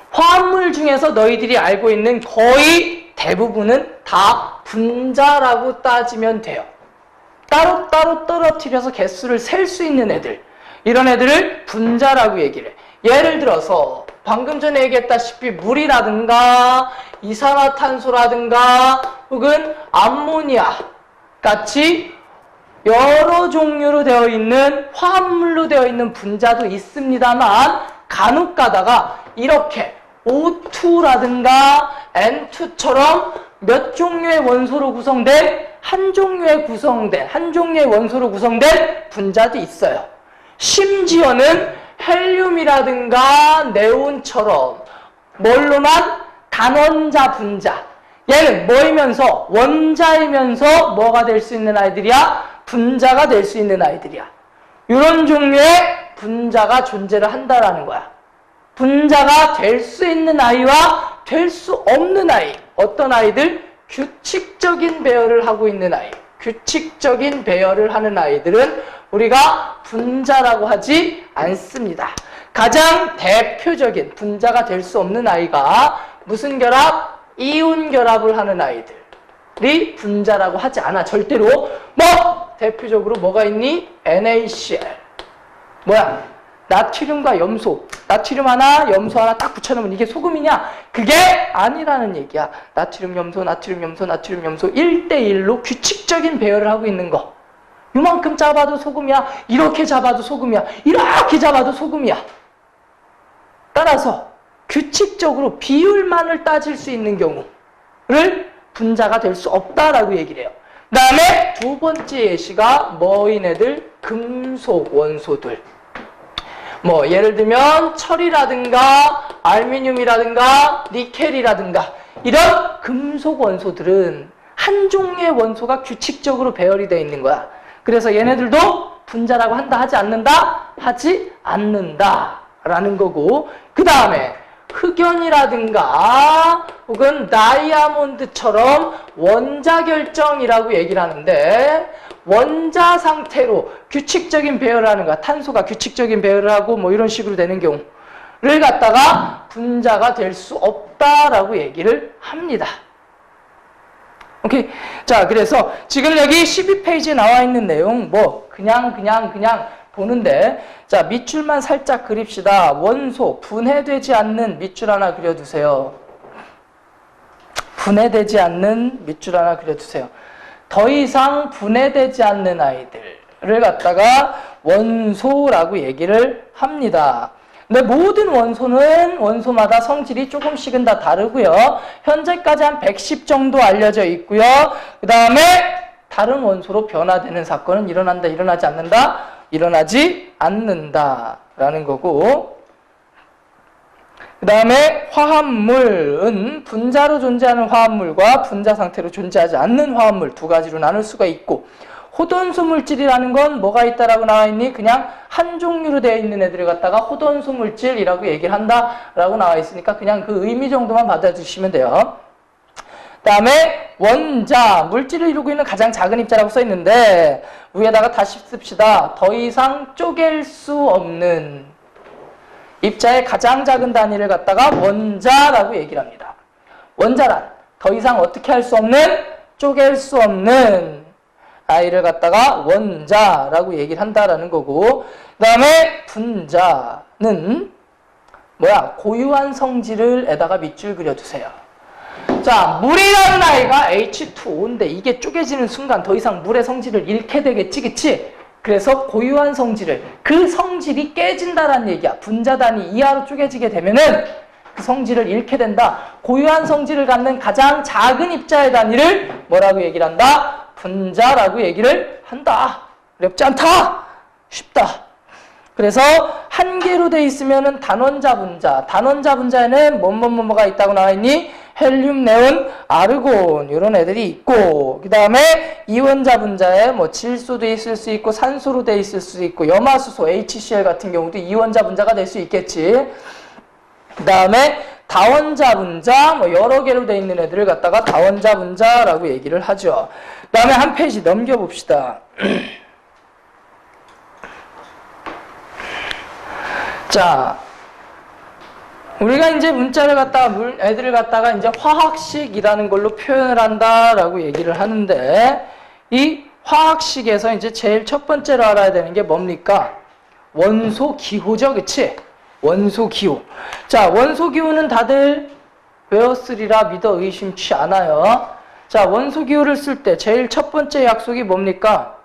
화합물 중에서 너희들이 알고 있는 거의 대부분은 다 분자라고 따지면 돼요. 따로따로 떨어뜨려서 개수를 셀 수 있는 애들, 이런 애들을 분자라고 얘기를 해. 예를 들어서 방금 전에 얘기했다시피 물이라든가 이산화탄소라든가 혹은 암모니아 같이 여러 종류로 되어 있는 화합물로 되어 있는 분자도 있습니다만 간혹 가다가 이렇게 O2라든가 N2처럼 몇 종류의 원소로 구성된 한 종류의 원소로 구성된 분자도 있어요. 심지어는 헬륨이라든가 네온처럼 뭘로만 단원자 분자, 얘는 뭐이면서 원자이면서 뭐가 될 수 있는 아이들이야? 분자가 될 수 있는 아이들이야. 이런 종류의 분자가 존재를 한다라는 거야. 분자가 될 수 있는 아이와 될 수 없는 아이. 어떤 아이들? 규칙적인 배열을 하고 있는 아이. 규칙적인 배열을 하는 아이들은 우리가 분자라고 하지 않습니다. 가장 대표적인 분자가 될 수 없는 아이가 무슨 결합? 이온 결합을 하는 아이들이 분자라고 하지 않아. 절대로. 대표적으로 뭐가 있니? NaCl. 뭐야? 나트륨과 염소. 나트륨 하나, 염소 하나 딱 붙여놓으면 이게 소금이냐? 그게 아니라는 얘기야. 나트륨, 염소, 나트륨, 염소, 나트륨, 염소 1대1로 규칙적인 배열을 하고 있는 거. 요만큼 잡아도 소금이야. 이렇게 잡아도 소금이야. 이렇게 잡아도 소금이야. 따라서 규칙적으로 비율만을 따질 수 있는 경우를 분자가 될 수 없다라고 얘기를 해요. 그 다음에 두 번째 예시가 뭐인 애들? 금속 원소들. 예를 들면 철이라든가 알루미늄이라든가 니켈이라든가 이런 금속 원소들은 한 종류의 원소가 규칙적으로 배열이 되어 있는 거야. 그래서 얘네들도 분자라고 한다 하지 않는다? 하지 않는다라는 거고, 그 다음에 흑연이라든가 혹은 다이아몬드처럼 원자 결정이라고 얘기를 하는데, 원자 상태로 규칙적인 배열을 하는 거야. 탄소가 규칙적인 배열을 하고 이런 식으로 되는 경우를 갖다가 분자가 될 수 없다라고 얘기를 합니다. 오케이. 자, 그래서 지금 여기 12페이지에 나와 있는 내용 뭐 그냥 보는데, 자, 밑줄만 살짝 그립시다. 원소 분해되지 않는 밑줄 하나 그려두세요. 분해되지 않는 밑줄 하나 그려두세요. 더 이상 분해되지 않는 아이들을 갖다가 원소라고 얘기를 합니다. 근데 모든 원소는 원소마다 성질이 조금씩은 다 다르고요. 현재까지 한 110 정도 알려져 있고요. 그 다음에 다른 원소로 변화되는 사건은 일어난다, 일어나지 않는다, 일어나지 않는다라는 거고, 그 다음에 화합물은 분자로 존재하는 화합물과 분자 상태로 존재하지 않는 화합물 두 가지로 나눌 수가 있고, 호돈수 물질이라는 건 뭐가 있다라고 나와 있니? 그냥 한 종류로 되어 있는 애들을 갖다가 호돈수 물질이라고 얘기를 한다라고 나와 있으니까 그냥 그 의미 정도만 받아주시면 돼요. 그 다음에 원자, 물질을 이루고 있는 가장 작은 입자라고 써 있는데, 위에다가 다시 씁시다. 더 이상 쪼갤 수 없는 입자의 가장 작은 단위를 갖다가 원자라고 얘기를 합니다. 원자란 더 이상 어떻게 할 수 없는, 쪼갤 수 없는 아이를 갖다가 원자라고 얘기를 한다라는 거고, 그 다음에 분자는 뭐야? 고유한 성질을 에다가 밑줄 그려주세요. 자, 물이라는 아이가 H2O인데 이게 쪼개지는 순간 더 이상 물의 성질을 잃게 되겠지, 그치? 그래서 고유한 성질을, 그 성질이 깨진다라는 얘기야. 분자단이 이하로 쪼개지게 되면은 그 성질을 잃게 된다. 고유한 성질을 갖는 가장 작은 입자의 단위를 뭐라고 얘기를 한다? 분자라고 얘기를 한다. 어렵지 않다. 쉽다. 그래서 한 개로 돼 있으면은 단원자 분자. 단원자 분자에는 뭐가 있다고 나와 있니? 헬륨, 네온, 아르곤 이런 애들이 있고, 그 다음에 이원자 분자에 뭐 질소도 있을 수 있고 산소로 돼 있을 수 있고 염화수소 HCl 같은 경우도 이원자 분자가 될 수 있겠지. 그 다음에 다원자 분자, 뭐 여러 개로 돼 있는 애들을 갖다가 다원자 분자라고 얘기를 하죠. 그 다음에 한 페이지 넘겨봅시다. 자, 우리가 이제 문자를 갖다가 애들을 갖다가 이제 화학식이라는 걸로 표현을 한다라고 얘기를 하는데, 이 화학식에서 이제 제일 첫 번째로 알아야 되는 게 뭡니까? 원소 기호죠, 그치? 원소 기호. 자, 원소 기호는 다들 외웠으리라 믿어 의심치 않아요. 자, 원소 기호를 쓸 때 제일 첫 번째 약속이 뭡니까?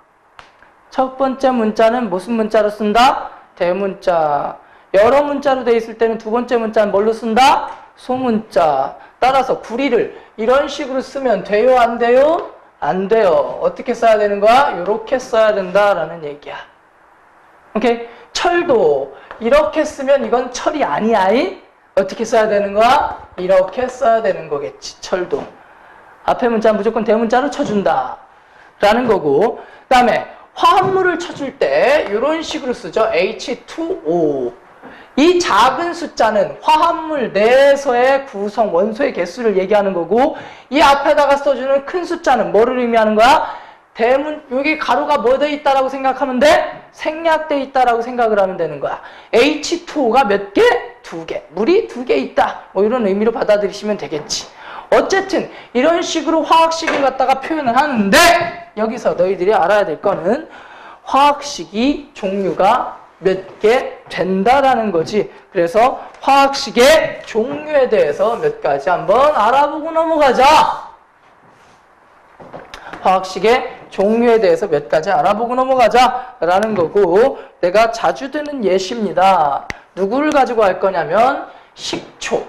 첫 번째 문자는 무슨 문자로 쓴다? 대문자. 여러 문자로 되어 있을 때는 두 번째 문자는 뭘로 쓴다? 소문자. 따라서 구리를 이런 식으로 쓰면 돼요? 안 돼요? 안 돼요. 어떻게 써야 되는 거야? 이렇게 써야 된다라는 얘기야. 오케이? 철도 이렇게 쓰면 이건 철이 아니야. 어떻게 써야 되는 거야? 이렇게 써야 되는 거겠지. 철도. 앞에 문자 무조건 대문자로 쳐준다 라는 거고, 그 다음에 화합물을 쳐줄 때 이런 식으로 쓰죠. H2O. 이 작은 숫자는 화합물 내에서의 구성 원소의 개수를 얘기하는 거고, 이 앞에다가 써주는 큰 숫자는 뭐를 의미하는 거야? 여기 가로가 뭐 돼 있다라고 생각하면 돼? 생략돼 있다라고 생각을 하면 되는 거야. H2O가 몇 개? 2개. 물이 2개 있다. 뭐 이런 의미로 받아들이시면 되겠지. 어쨌든 이런 식으로 화학식을 갖다가 표현을 하는데, 여기서 너희들이 알아야 될 거는 화학식이 종류가 몇 개 된다라는 거지. 그래서 화학식의 종류에 대해서 몇 가지 한번 알아보고 넘어가자. 화학식의 종류에 대해서 몇 가지 알아보고 넘어가자 라는 거고, 내가 자주 드는 예시입니다. 누구를 가지고 할 거냐면 식초.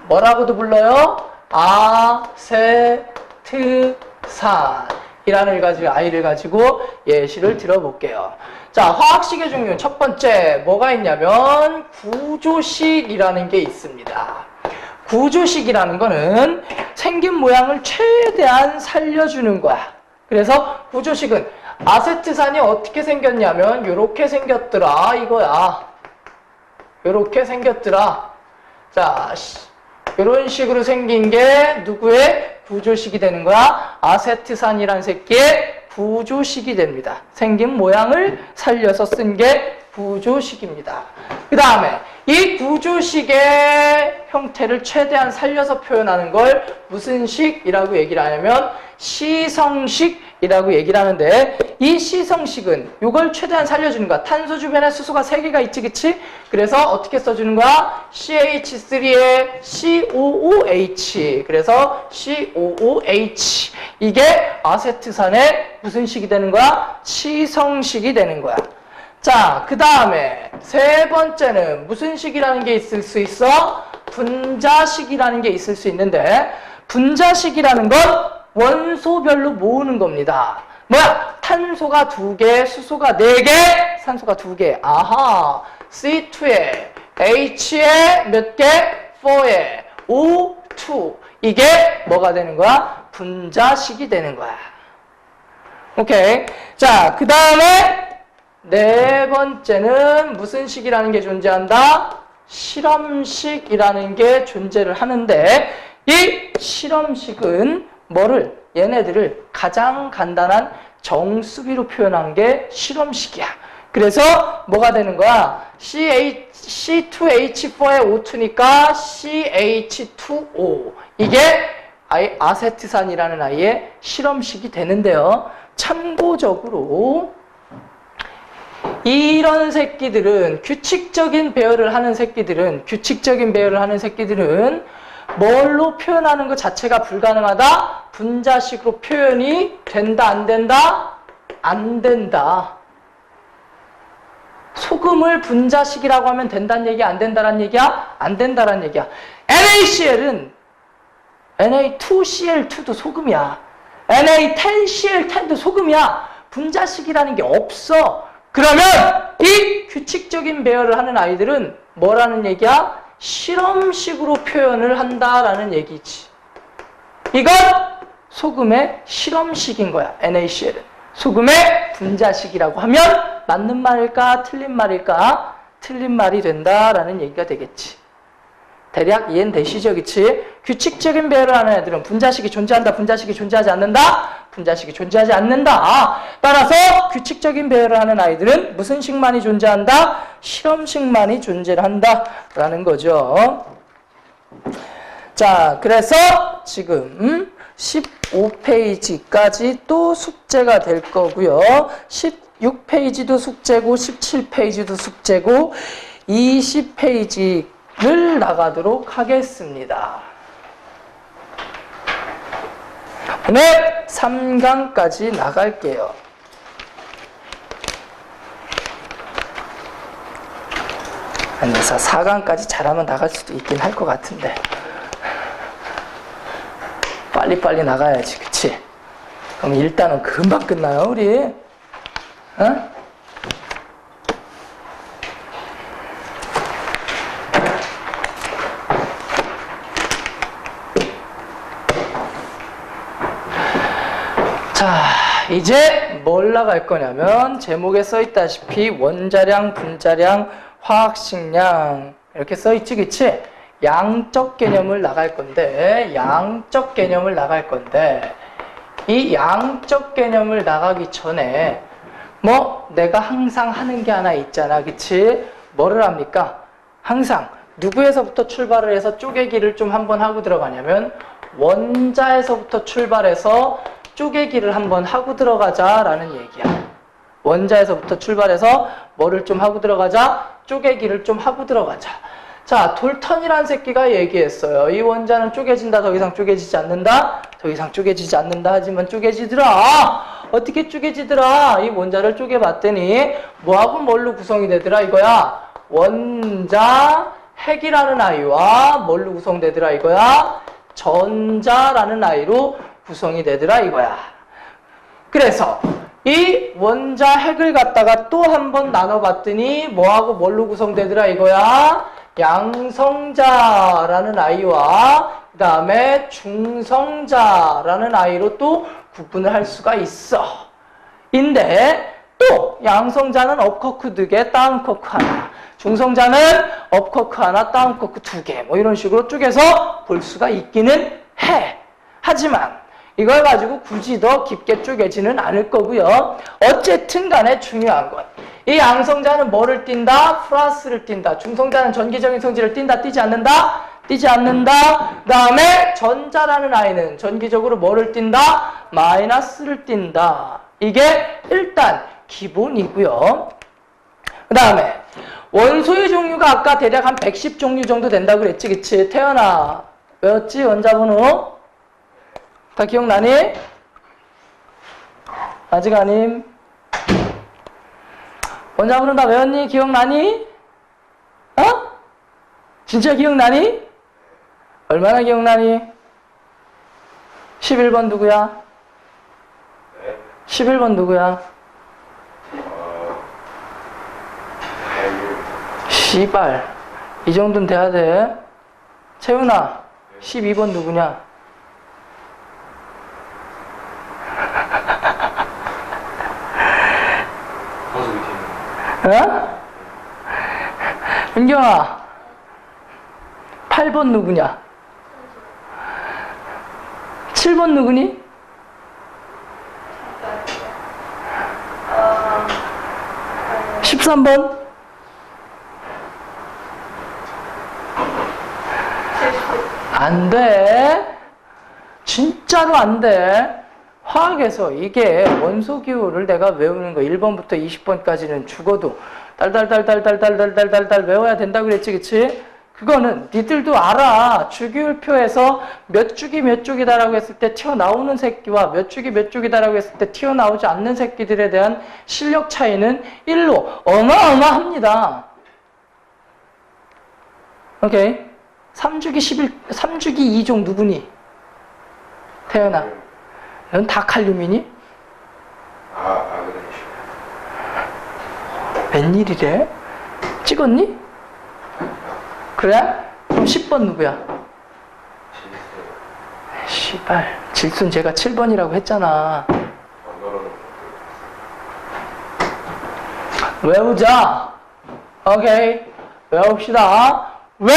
뭐라고도 불러요? 아세트산이라는 아이를 가지고 예시를 들어볼게요. 자, 화학식의 종류는 첫 번째 뭐가 있냐면 구조식이라는 게 있습니다. 구조식이라는 거는 생긴 모양을 최대한 살려주는 거야. 그래서 구조식은 아세트산이 어떻게 생겼냐면 이렇게 생겼더라 이거야. 이렇게 생겼더라. 자, 이런 식으로 생긴 게 누구의 구조식이 되는 거야? 아세트산이란 새끼의 구조식이 됩니다. 생긴 모양을 살려서 쓴 게 구조식입니다. 그 다음에 이 구조식의 형태를 최대한 살려서 표현하는 걸 무슨 식이라고 얘기를 하냐면 시성식이라고 얘기를 하는데, 이 시성식은 이걸 최대한 살려주는 거야. 탄소 주변에 수소가 3개가 있지, 그치? 그래서 어떻게 써주는 거야? CH3에 COOH. 그래서 COOH. 이게 아세트산의 무슨 식이 되는 거야? 시성식이 되는 거야. 자, 그 다음에 세 번째는 무슨 식이라는 게 있을 수 있어? 분자식이라는 게 있을 수 있는데, 분자식이라는 건 원소별로 모으는 겁니다. 뭐야? 탄소가 2개, 수소가 4개, 산소가 2개. 아하, C2에 H에 몇 개? 4에 O2. 이게 뭐가 되는 거야? 분자식이 되는 거야. 오케이. 자, 그 다음에 네 번째는 무슨 식이라는 게 존재한다? 실험식이라는 게 존재를 하는데, 이 실험식은 얘네들을 가장 간단한 정수비로 표현한 게 실험식이야. 그래서 뭐가 되는 거야? C2H4에 O2니까 CH2O. 이게 아세트산이라는 아이의 실험식이 되는데요. 참고적으로 이런 새끼들은 규칙적인 배열을 하는 새끼들은 뭘로 표현하는 것 자체가 불가능하다? 분자식으로 표현이 된다, 안 된다? 안 된다. 소금을 분자식이라고 하면 된다는 얘기야, 안 된다는 얘기야? 안 된다는 얘기야. NaCl은 Na2Cl2도 소금이야. Na10Cl10도 소금이야. 분자식이라는 게 없어. 그러면 이 규칙적인 배열을 하는 아이들은 뭐라는 얘기야? 실험식으로 표현을 한다라는 얘기지. 이건 소금의 실험식인 거야. NaCl은. 소금의 분자식이라고 하면 맞는 말일까? 틀린 말일까? 틀린 말이 된다라는 얘기가 되겠지. 대략 이해는 되시죠? 그치? 규칙적인 배열을 하는 애들은 분자식이 존재한다, 분자식이 존재하지 않는다? 분자식이 존재하지 않는다. 따라서 규칙적인 배열을 하는 아이들은 무슨 식만이 존재한다? 실험식만이 존재를 한다라는 거죠. 자, 그래서 지금 15페이지까지 또 숙제가 될 거고요. 16페이지도 숙제고 17페이지도 숙제고 20페이지를 나가도록 하겠습니다. 오늘 3강까지 나갈게요. 아니, 4강까지 잘하면 나갈 수도 있긴 할 것 같은데. 빨리빨리 나가야지, 그치? 그럼 일단은 금방 끝나요, 우리. 어? 자, 이제 뭘 나갈 거냐면 제목에 써있다시피 원자량, 분자량, 화학식량 이렇게 써있지, 그치? 양적 개념을 나갈 건데 이 양적 개념을 나가기 전에 내가 항상 하는 게 하나 있잖아, 그치? 뭐를 합니까? 항상 누구에서부터 출발을 해서 쪼개기를 좀 한번 하고 들어가냐면 원자에서부터 출발해서 쪼개기를 한번 하고 들어가자라는 얘기야. 원자에서부터 출발해서 뭐를 좀 하고 들어가자? 쪼개기를 좀 하고 들어가자. 자, 돌턴이란 새끼가 얘기했어요. 이 원자는 쪼개진다, 더 이상 쪼개지지 않는다, 더 이상 쪼개지지 않는다, 하지만 쪼개지더라. 어떻게 쪼개지더라? 이 원자를 쪼개봤더니 뭐하고 뭘로 구성이 되더라 이거야? 원자 핵이라는 아이와 뭘로 구성되더라 이거야? 전자라는 아이로 구성이 되더라 이거야. 그래서 이 원자 핵을 갖다가 또 한 번 나눠봤더니 뭐하고 뭘로 구성되더라 이거야? 양성자라는 아이와 그 다음에 중성자라는 아이로 또 구분을 할 수가 있어. 인데 또 양성자는 업커크 2개, 다운커크 하나, 중성자는 업커크 하나, 다운커크 2개, 뭐 이런 식으로 쪼개서 볼 수가 있기는 해. 하지만 이걸 가지고 굳이 더 깊게 쪼개지는 않을 거고요. 어쨌든 간에 중요한 건 이 양성자는 뭐를 띈다? 플러스를 띈다. 중성자는 전기적인 성질을 띈다? 띄지 않는다? 띄지 않는다. 그 다음에 전자라는 아이는 전기적으로 뭐를 띈다? 마이너스를 띈다. 이게 일단 기본이고요. 그 다음에 원소의 종류가 아까 대략 한 110종류 정도 된다고 그랬지, 그치? 태연아, 외웠지? 원자번호? 다 기억나니? 아직 아님? 원자번호 다 외웠니? 기억나니? 어? 진짜 기억나니? 얼마나 기억나니? 11번 누구야? 11번 누구야? 씨발, 이 정도는 돼야 돼. 채훈아, 12번 누구냐? 어? 은경아, 8번 누구냐? 7번 누구니? 13번? 안 돼. 진짜로 안 돼. 화학에서 이게 원소 기호를 내가 외우는 거 1번부터 20번까지는 죽어도 달달달달달달달달달 외워야 된다고 그랬지, 그치? 그거는 니들도 알아. 주기율표에서 몇 주기 몇 쪽이다라고 했을 때 튀어나오는 새끼와 몇 주기 몇 쪽이다라고 했을 때 튀어나오지 않는 새끼들에 대한 실력 차이는 1로 어마어마합니다. 오케이. 3주기 2종 누구니? 태연아. 넌 다 칼륨이니? 웬일이래? 찍었니? 그래? 그럼 10번 누구야? 씨발, 질순 제가 7번이라고 했잖아. 외우자. 오케이. 외웁시다. 왜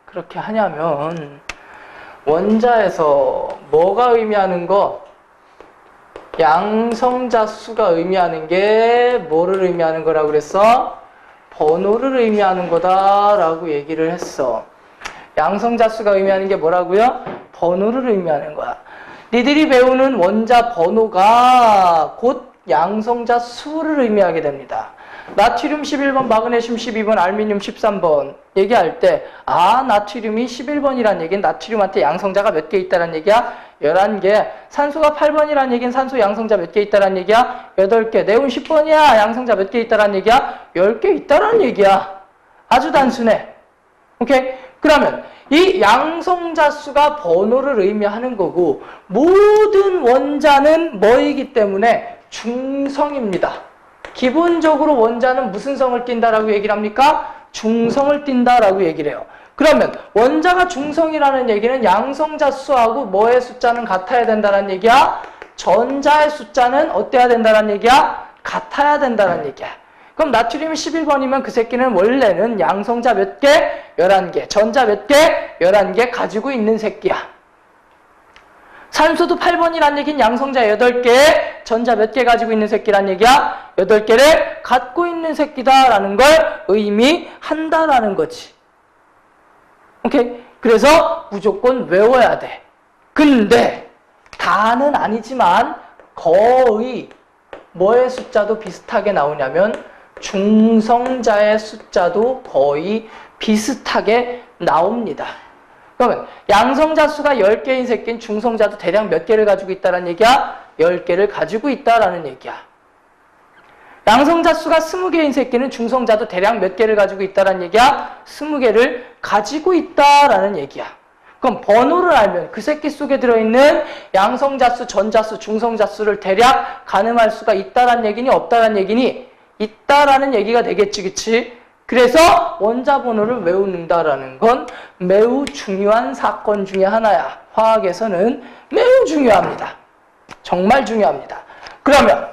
그렇게 하냐면 원자에서 뭐가 의미하는 거? 양성자 수가 의미하는 게 뭐를 의미하는 거라고 그랬어? 번호를 의미하는 거다라고 얘기를 했어. 양성자 수가 의미하는 게 뭐라고요? 번호를 의미하는 거야. 니들이 배우는 원자 번호가 곧 양성자 수를 의미하게 됩니다. 나트륨 11번, 마그네슘 12번, 알루미늄 13번 얘기할 때 나트륨이 11번이란 얘기는 나트륨한테 양성자가 몇 개 있다는 얘기야? 11개. 산소가 8번이란 얘기는 산소 양성자 몇 개 있다는 얘기야? 8개. 네온 10번이야. 양성자 몇 개 있다는 얘기야? 10개 있다는 얘기야. 아주 단순해. 오케이? 그러면 이 양성자 수가 번호를 의미하는 거고 모든 원자는 뭐이기 때문에 중성입니다. 기본적으로 원자는 무슨 성을 띈다라고 얘기를 합니까? 중성을 띈다라고 얘기를 해요. 그러면 원자가 중성이라는 얘기는 양성자 수하고 뭐의 숫자는 같아야 된다는 얘기야? 전자의 숫자는 어때야 된다는 얘기야? 같아야 된다는 얘기야. 그럼 나트륨이 11번이면 그 새끼는 원래는 양성자 몇 개? 11개. 전자 몇 개? 11개 가지고 있는 새끼야. 산소도 8번이란 얘기는 양성자 8개, 전자 몇 개 가지고 있는 새끼란 얘기야? 8개를 갖고 있는 새끼다라는 걸 의미한다라는 거지. 오케이? 그래서 무조건 외워야 돼. 근데 다는 아니지만 거의 뭐의 숫자도 비슷하게 나오냐면 중성자의 숫자도 거의 비슷하게 나옵니다. 그러면 양성자 수가 10개인 새끼는 중성자도 대략 몇 개를 가지고 있다는 얘기야? 10개를 가지고 있다라는 얘기야. 양성자 수가 20개인 새끼는 중성자도 대략 몇 개를 가지고 있다는 얘기야? 20개를 가지고 있다라는 얘기야. 그럼 번호를 알면 그 새끼 속에 들어있는 양성자 수, 전자 수, 중성자 수를 대략 가늠할 수가 있다라는 얘기니 없다라는 얘기니? 있다라는 얘기가 되겠지, 그치? 그래서 원자 번호를 외운다라는 건 매우 중요한 사건 중에 하나야. 화학에서는 매우 중요합니다. 정말 중요합니다. 그러면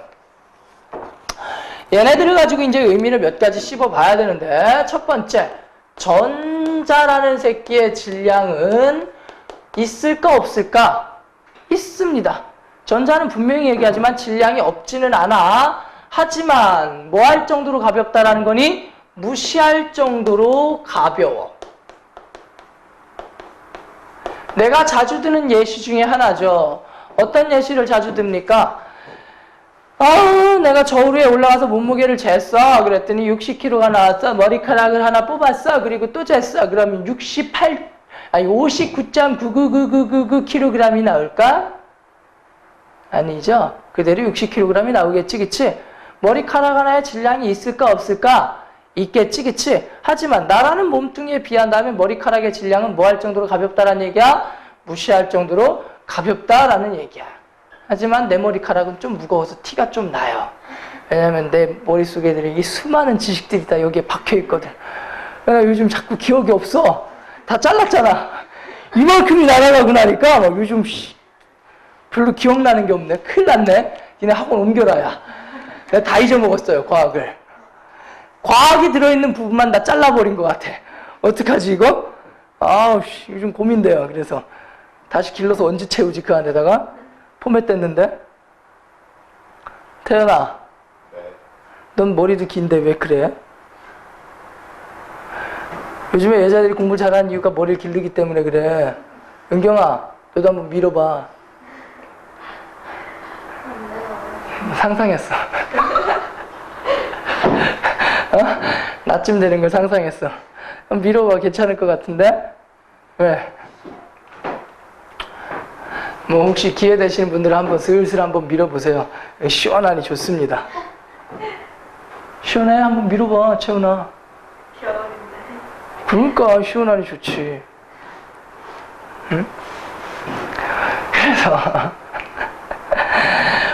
얘네들을 가지고 이제 의미를 몇 가지 씹어봐야 되는데 첫 번째, 전자라는 새끼의 질량은 있을까 없을까? 있습니다. 전자는 분명히 얘기하지만 질량이 없지는 않아. 하지만 뭐 할 정도로 가볍다라는 거니? 무시할 정도로 가벼워. 내가 자주 드는 예시 중에 하나죠. 어떤 예시를 자주 듭니까? 내가 저울 위에 올라가서 몸무게를 쟀어. 그랬더니 60kg가 나왔어. 머리카락을 하나 뽑았어. 그리고 또 쟀어. 그러면 59.99999kg이 나올까? 아니죠. 그대로 60kg이 나오겠지, 그치? 머리카락 하나에 질량이 있을까, 없을까? 있겠지, 그치? 하지만 나라는 몸뚱이에 비한다면 머리카락의 질량은 뭐 할 정도로 가볍다라는 얘기야? 무시할 정도로 가볍다라는 얘기야. 하지만 내 머리카락은 좀 무거워서 티가 좀 나요. 왜냐면 내 머릿속에 이 수많은 지식들이 다 여기에 박혀있거든. 나 요즘 자꾸 기억이 없어. 다 잘랐잖아. 이만큼이 날아가고 나니까 막 요즘 별로 기억나는 게 없네. 큰일 났네. 니네 학원 옮겨라, 야. 내가 다 잊어먹었어요, 과학을. 과학이 들어있는 부분만 다 잘라버린 것 같아. 어떡하지, 이거? 요즘 고민돼요. 그래서 다시 길러서 언제 채우지, 그 안에다가? 포맷됐는데? 태연아, 넌 머리도 긴데 왜 그래? 요즘에 여자들이 공부 잘하는 이유가 머리를 기르기 때문에 그래. 은경아, 너도 한번 밀어봐. 상상했어. 나쯤 되는 걸 상상했어. 한번 밀어봐. 괜찮을 것 같은데? 왜? 뭐 혹시 기회 되시는 분들은 한번 슬슬 한번 밀어보세요. 시원하니 좋습니다. 시원해? 한번 밀어봐, 채훈아. 겨울인데. 그러니까 시원하니 좋지. 응? 그래서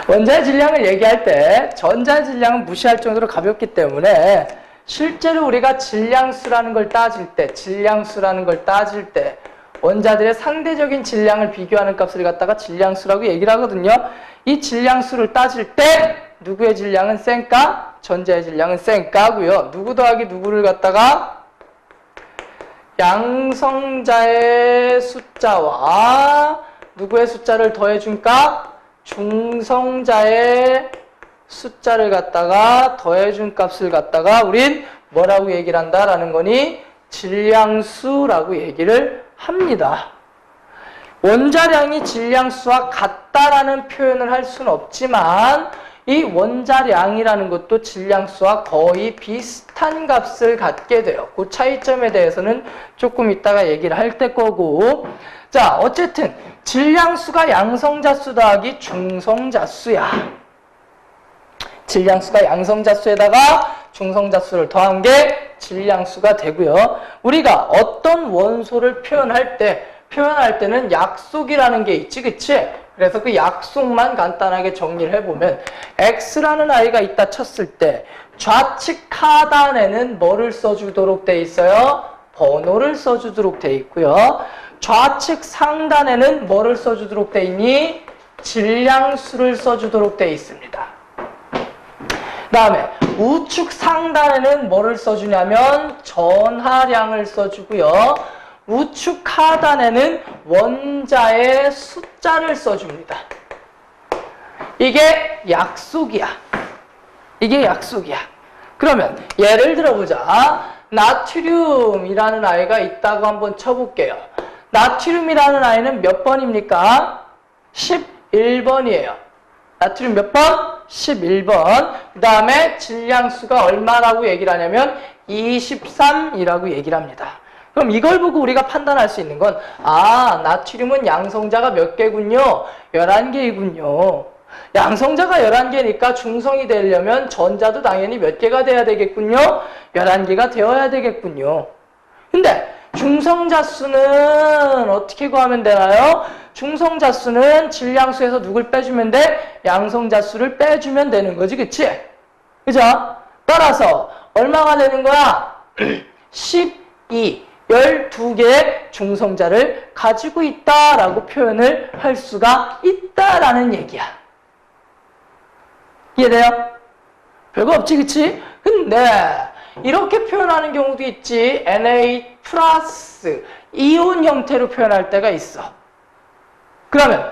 원자의 질량을 얘기할 때 전자의 질량은 무시할 정도로 가볍기 때문에 실제로 우리가 질량수라는 걸 따질 때 원자들의 상대적인 질량을 비교하는 값을 갖다가 질량수라고 얘기를 하거든요. 이 질량수를 따질 때 누구의 질량은 센까? 전자의 질량은 센까고요. 누구 더하기 누구를 갖다가 양성자의 숫자와 누구의 숫자를 더해준까? 중성자의 숫자를 갖다가 더해준 값을 갖다가 우린 뭐라고 얘기를 한다라는 거니? 질량수라고 얘기를 합니다. 원자량이 질량수와 같다라는 표현을 할 수는 없지만 이 원자량이라는 것도 질량수와 거의 비슷한 값을 갖게 돼요. 그 차이점에 대해서는 조금 이따가 얘기를 할 때 거고. 자, 어쨌든 질량수가 양성자수 더하기 중성자수야. 질량수가 양성자수에다가 중성자수를 더한 게 질량수가 되고요. 우리가 어떤 원소를 표현할 때는 약속이라는 게 있지, 그치? 그래서 그 약속만 간단하게 정리를 해보면 X라는 아이가 있다 쳤을 때 좌측 하단에는 뭐를 써주도록 돼 있어요? 번호를 써주도록 돼 있고요. 좌측 상단에는 뭐를 써주도록 돼 있니? 질량수를 써주도록 돼 있습니다. 그 다음에 우측 상단에는 뭐를 써주냐면 전하량을 써주고요. 우측 하단에는 원자의 숫자를 써줍니다. 이게 약속이야. 그러면 예를 들어보자. 나트륨이라는 아이가 있다고 한번 쳐볼게요. 나트륨이라는 아이는 몇 번입니까? 11번이에요. 나트륨 몇 번? 11번. 그 다음에 질량수가 얼마라고 얘기를 하냐면 23이라고 얘기를 합니다. 그럼 이걸 보고 우리가 판단할 수 있는 건 나트륨은 양성자가 몇 개군요? 11개이군요. 양성자가 11개니까 중성이 되려면 전자도 당연히 몇 개가 돼야 되겠군요? 11개가 되어야 되겠군요. 근데 중성자수는 어떻게 구하면 되나요? 중성자수는 질량수에서 누굴 빼주면 돼? 양성자수를 빼주면 되는 거지, 그치? 그죠? 따라서 얼마가 되는 거야? 12, 12개의 중성자를 가지고 있다라고 표현을 할 수가 있다라는 얘기야. 이해돼요? 별거 없지, 그치? 근데 이렇게 표현하는 경우도 있지. Na 플러스 이온 형태로 표현할 때가 있어. 그러면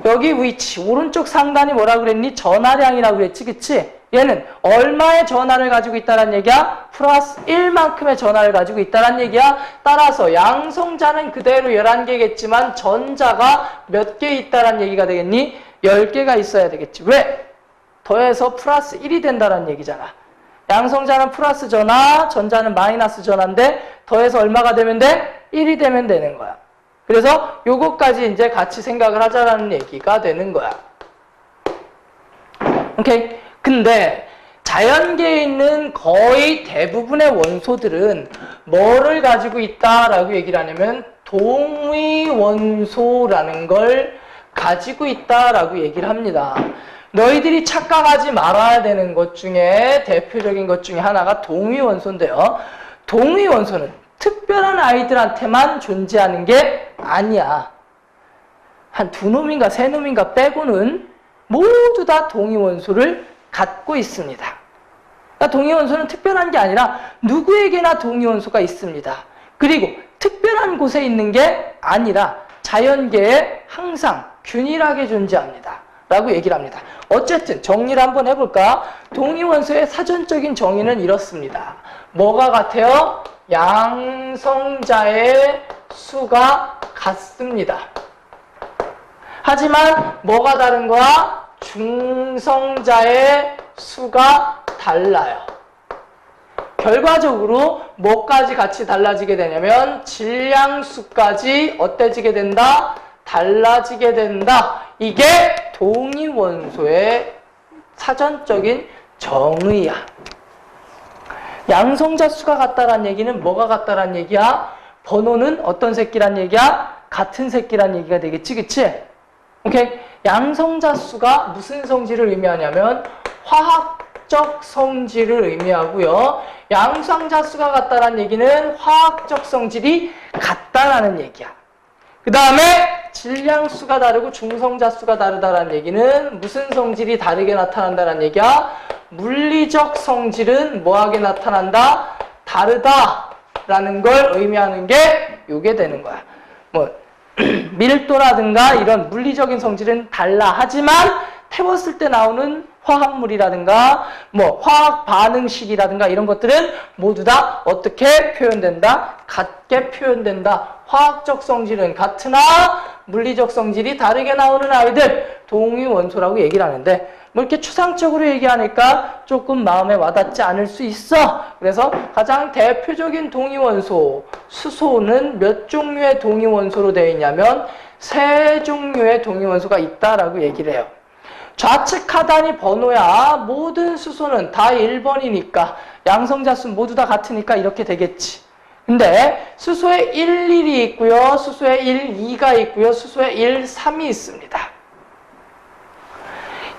여기 위치, 오른쪽 상단이 뭐라고 그랬니? 전하량이라고 그랬지, 그치? 얘는 얼마의 전하를 가지고 있다는 얘기야? 플러스 1만큼의 전하를 가지고 있다는 얘기야. 따라서 양성자는 그대로 11개겠지만 전자가 몇 개 있다는 얘기가 되겠니? 10개가 있어야 되겠지. 왜? 더해서 플러스 1이 된다는 얘기잖아. 양성자는 플러스 전하, 전자는 마이너스 전하인데 더해서 얼마가 되면 돼? 1이 되면 되는 거야. 그래서 요거까지 이제 같이 생각을 하자라는 얘기가 되는 거야. 오케이? 근데 자연계에 있는 거의 대부분의 원소들은 뭐를 가지고 있다라고 얘기를 하냐면 동위원소라는 걸 가지고 있다라고 얘기를 합니다. 너희들이 착각하지 말아야 되는 것 중에 대표적인 것 중에 하나가 동위원소인데요. 동위원소는 특별한 아이들한테만 존재하는 게 아니야. 한 2놈인가 3놈인가 빼고는 모두 다 동위원소를 갖고 있습니다. 그러니까 동위원소는 특별한 게 아니라 누구에게나 동위원소가 있습니다. 그리고 특별한 곳에 있는 게 아니라 자연계에 항상 균일하게 존재합니다. 라고 얘기를 합니다. 어쨌든 정리를 한번 해볼까? 동위원소의 사전적인 정의는 이렇습니다. 뭐가 같아요? 양성자의 수가 같습니다. 하지만 뭐가 다른 거야? 중성자의 수가 달라요. 결과적으로 뭐까지 같이 달라지게 되냐면 질량수까지 어때지게 된다? 달라지게 된다. 이게 동위원소의 사전적인 정의야. 양성자 수가 같다란 얘기는 뭐가 같다란 얘기야? 번호는 어떤 새끼란 얘기야? 같은 새끼란 얘기가 되겠지, 그치? 오케이? 양성자 수가 무슨 성질을 의미하냐면 화학적 성질을 의미하고요. 양성자 수가 같다란 얘기는 화학적 성질이 같다라는 얘기야. 그 다음에 질량수가 다르고 중성자수가 다르다라는 얘기는 무슨 성질이 다르게 나타난다는 얘기야? 물리적 성질은 뭐하게 나타난다? 다르다라는 걸 의미하는 게 요게 되는 거야. 뭐 밀도라든가 이런 물리적인 성질은 달라. 하지만 태웠을 때 나오는 화합물이라든가 뭐 화학 반응식이라든가 이런 것들은 모두 다 어떻게 표현된다? 같게 표현된다. 화학적 성질은 같으나 물리적 성질이 다르게 나오는 아이들 동위원소라고 얘기를 하는데 뭐 이렇게 추상적으로 얘기하니까 조금 마음에 와닿지 않을 수 있어. 그래서 가장 대표적인 동위원소 수소는 몇 종류의 동위원소로 되어 있냐면 3종류의 동위원소가 있다라고 얘기를 해요. 좌측 하단이 번호야. 모든 수소는 다 1번이니까 양성자수 모두 다 같으니까 이렇게 되겠지. 근데 수소에 1, 1이 있고요. 수소에 1, 2가 있고요. 수소에 1, 3이 있습니다.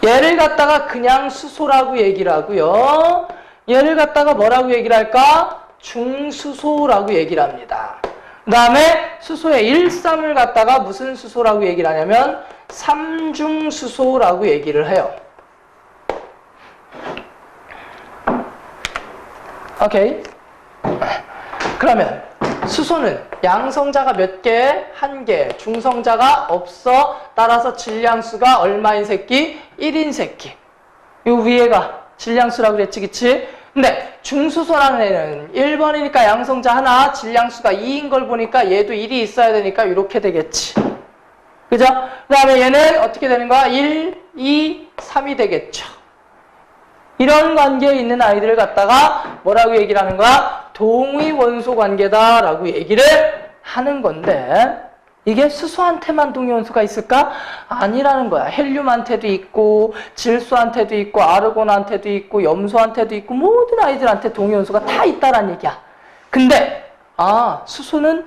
얘를 갖다가 그냥 수소라고 얘기를 하고요. 얘를 갖다가 뭐라고 얘기를 할까? 중수소라고 얘기를 합니다. 그 다음에 수소의 1, 3을 갖다가 무슨 수소라고 얘기를 하냐면 삼중수소라고 얘기를 해요. 오케이. 그러면 수소는 양성자가 몇 개? 1개. 중성자가 없어. 따라서 질량수가 얼마인 새끼? 1인 새끼. 요 위에가 질량수라고 그랬지, 그치? 근데 중수소라는 애는 1번이니까 양성자 하나, 질량수가 2인 걸 보니까 얘도 1이 있어야 되니까 이렇게 되겠지. 그죠? 그 다음에 얘는 어떻게 되는 거야? 1, 2, 3이 되겠죠. 이런 관계에 있는 아이들을 갖다가 뭐라고 얘기를 하는 거야? 동위원소 관계다라고 얘기를 하는 건데 이게 수소한테만 동위원소가 있을까? 아니라는 거야. 헬륨한테도 있고 질소한테도 있고 아르곤한테도 있고 염소한테도 있고 모든 아이들한테 동위원소가 다 있다란 얘기야. 근데 수소는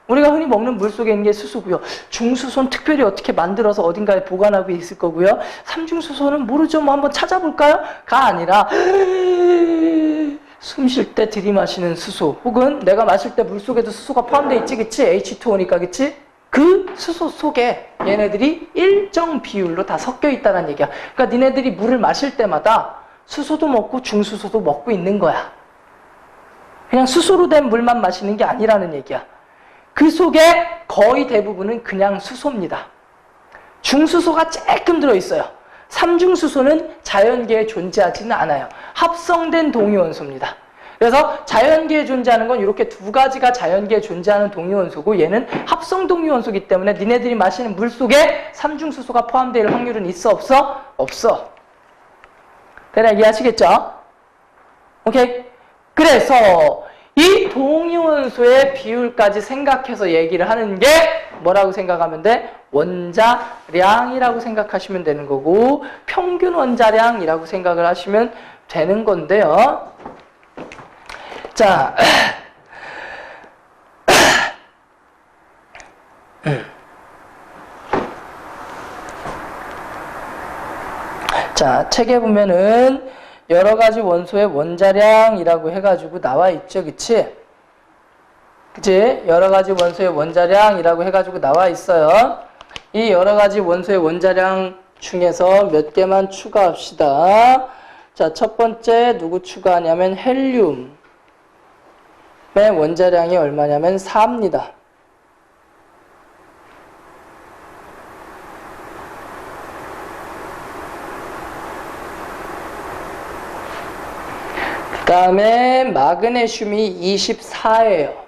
우리가 흔히 먹는 물 속에 있는 게 수소고요. 중수소는 특별히 어떻게 만들어서 어딘가에 보관하고 있을 거고요. 삼중수소는 모르죠. 뭐 한번 찾아볼까요? 가 아니라 숨 쉴 때 들이마시는 수소 혹은 내가 마실 때 물 속에도 수소가 포함되어 있지, 그치? H2O니까, 그치? 그 수소 속에 얘네들이 일정 비율로 다 섞여 있다는 얘기야. 그러니까 니네들이 물을 마실 때마다 수소도 먹고 중수소도 먹고 있는 거야. 그냥 수소로 된 물만 마시는 게 아니라는 얘기야. 그 속에 거의 대부분은 그냥 수소입니다. 중수소가 조금 들어있어요. 삼중수소는 자연계에 존재하지는 않아요. 합성된 동위원소입니다. 그래서 자연계에 존재하는 건 이렇게 두 가지가 자연계에 존재하는 동위원소고 얘는 합성 동위원소이기 때문에 니네들이 마시는 물 속에 삼중수소가 포함될 확률은 있어 없어? 없어. 대략 이해하시겠죠? 오케이? 그래서 이 동위원소의 비율까지 생각해서 얘기를 하는 게 뭐라고 생각하면 돼? 원자량이라고 생각하시면 되는 거고 평균 원자량이라고 생각을 하시면 되는 건데요. 자, 자, 책에 보면은 여러 가지 원소의 원자량이라고 해가지고 나와 있죠, 그치? 그치? 여러 가지 원소의 원자량이라고 해가지고 나와 있어요. 이 여러 가지 원소의 원자량 중에서 몇 개만 추가합시다. 자, 첫 번째 누구 추가하냐면 헬륨의 원자량이 얼마냐면 4입니다. 그 다음에 마그네슘이 24예요.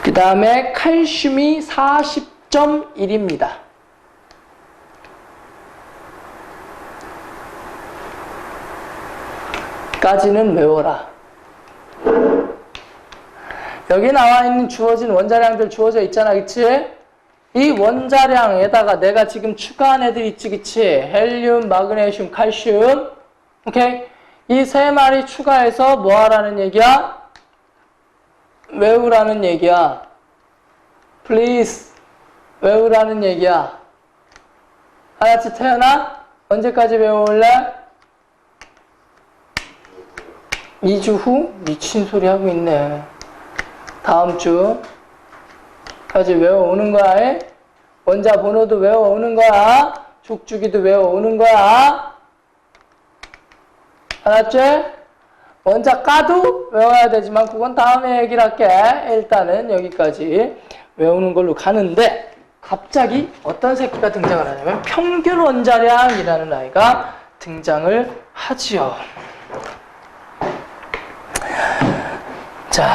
그 다음에 칼슘이 40.1입니다. 까지는 외워라. 여기 나와 있는 주어진 원자량들 주어져 있잖아, 그치? 이 원자량에다가 내가 지금 추가한 애들 있지, 그치? 헬륨, 마그네슘, 칼슘. 오케이? 이 세 마리 추가해서 뭐 하라는 얘기야? 외우라는 얘기야. Please. 외우라는 얘기야. 알았지, 태연아? 언제까지 외워올래? 2주 후? 미친 소리 하고 있네. 다음 주까지 외워오는 거야. 에? 원자 번호도 외워오는 거야. 족주기도 외워오는 거야. 알았지? 원자 까도 외워야 되지만 그건 다음에 얘기를 할게. 일단은 여기까지 외우는 걸로 가는데 갑자기 어떤 새끼가 등장을 하냐면 평균 원자량이라는 아이가 등장을 하지요. 자,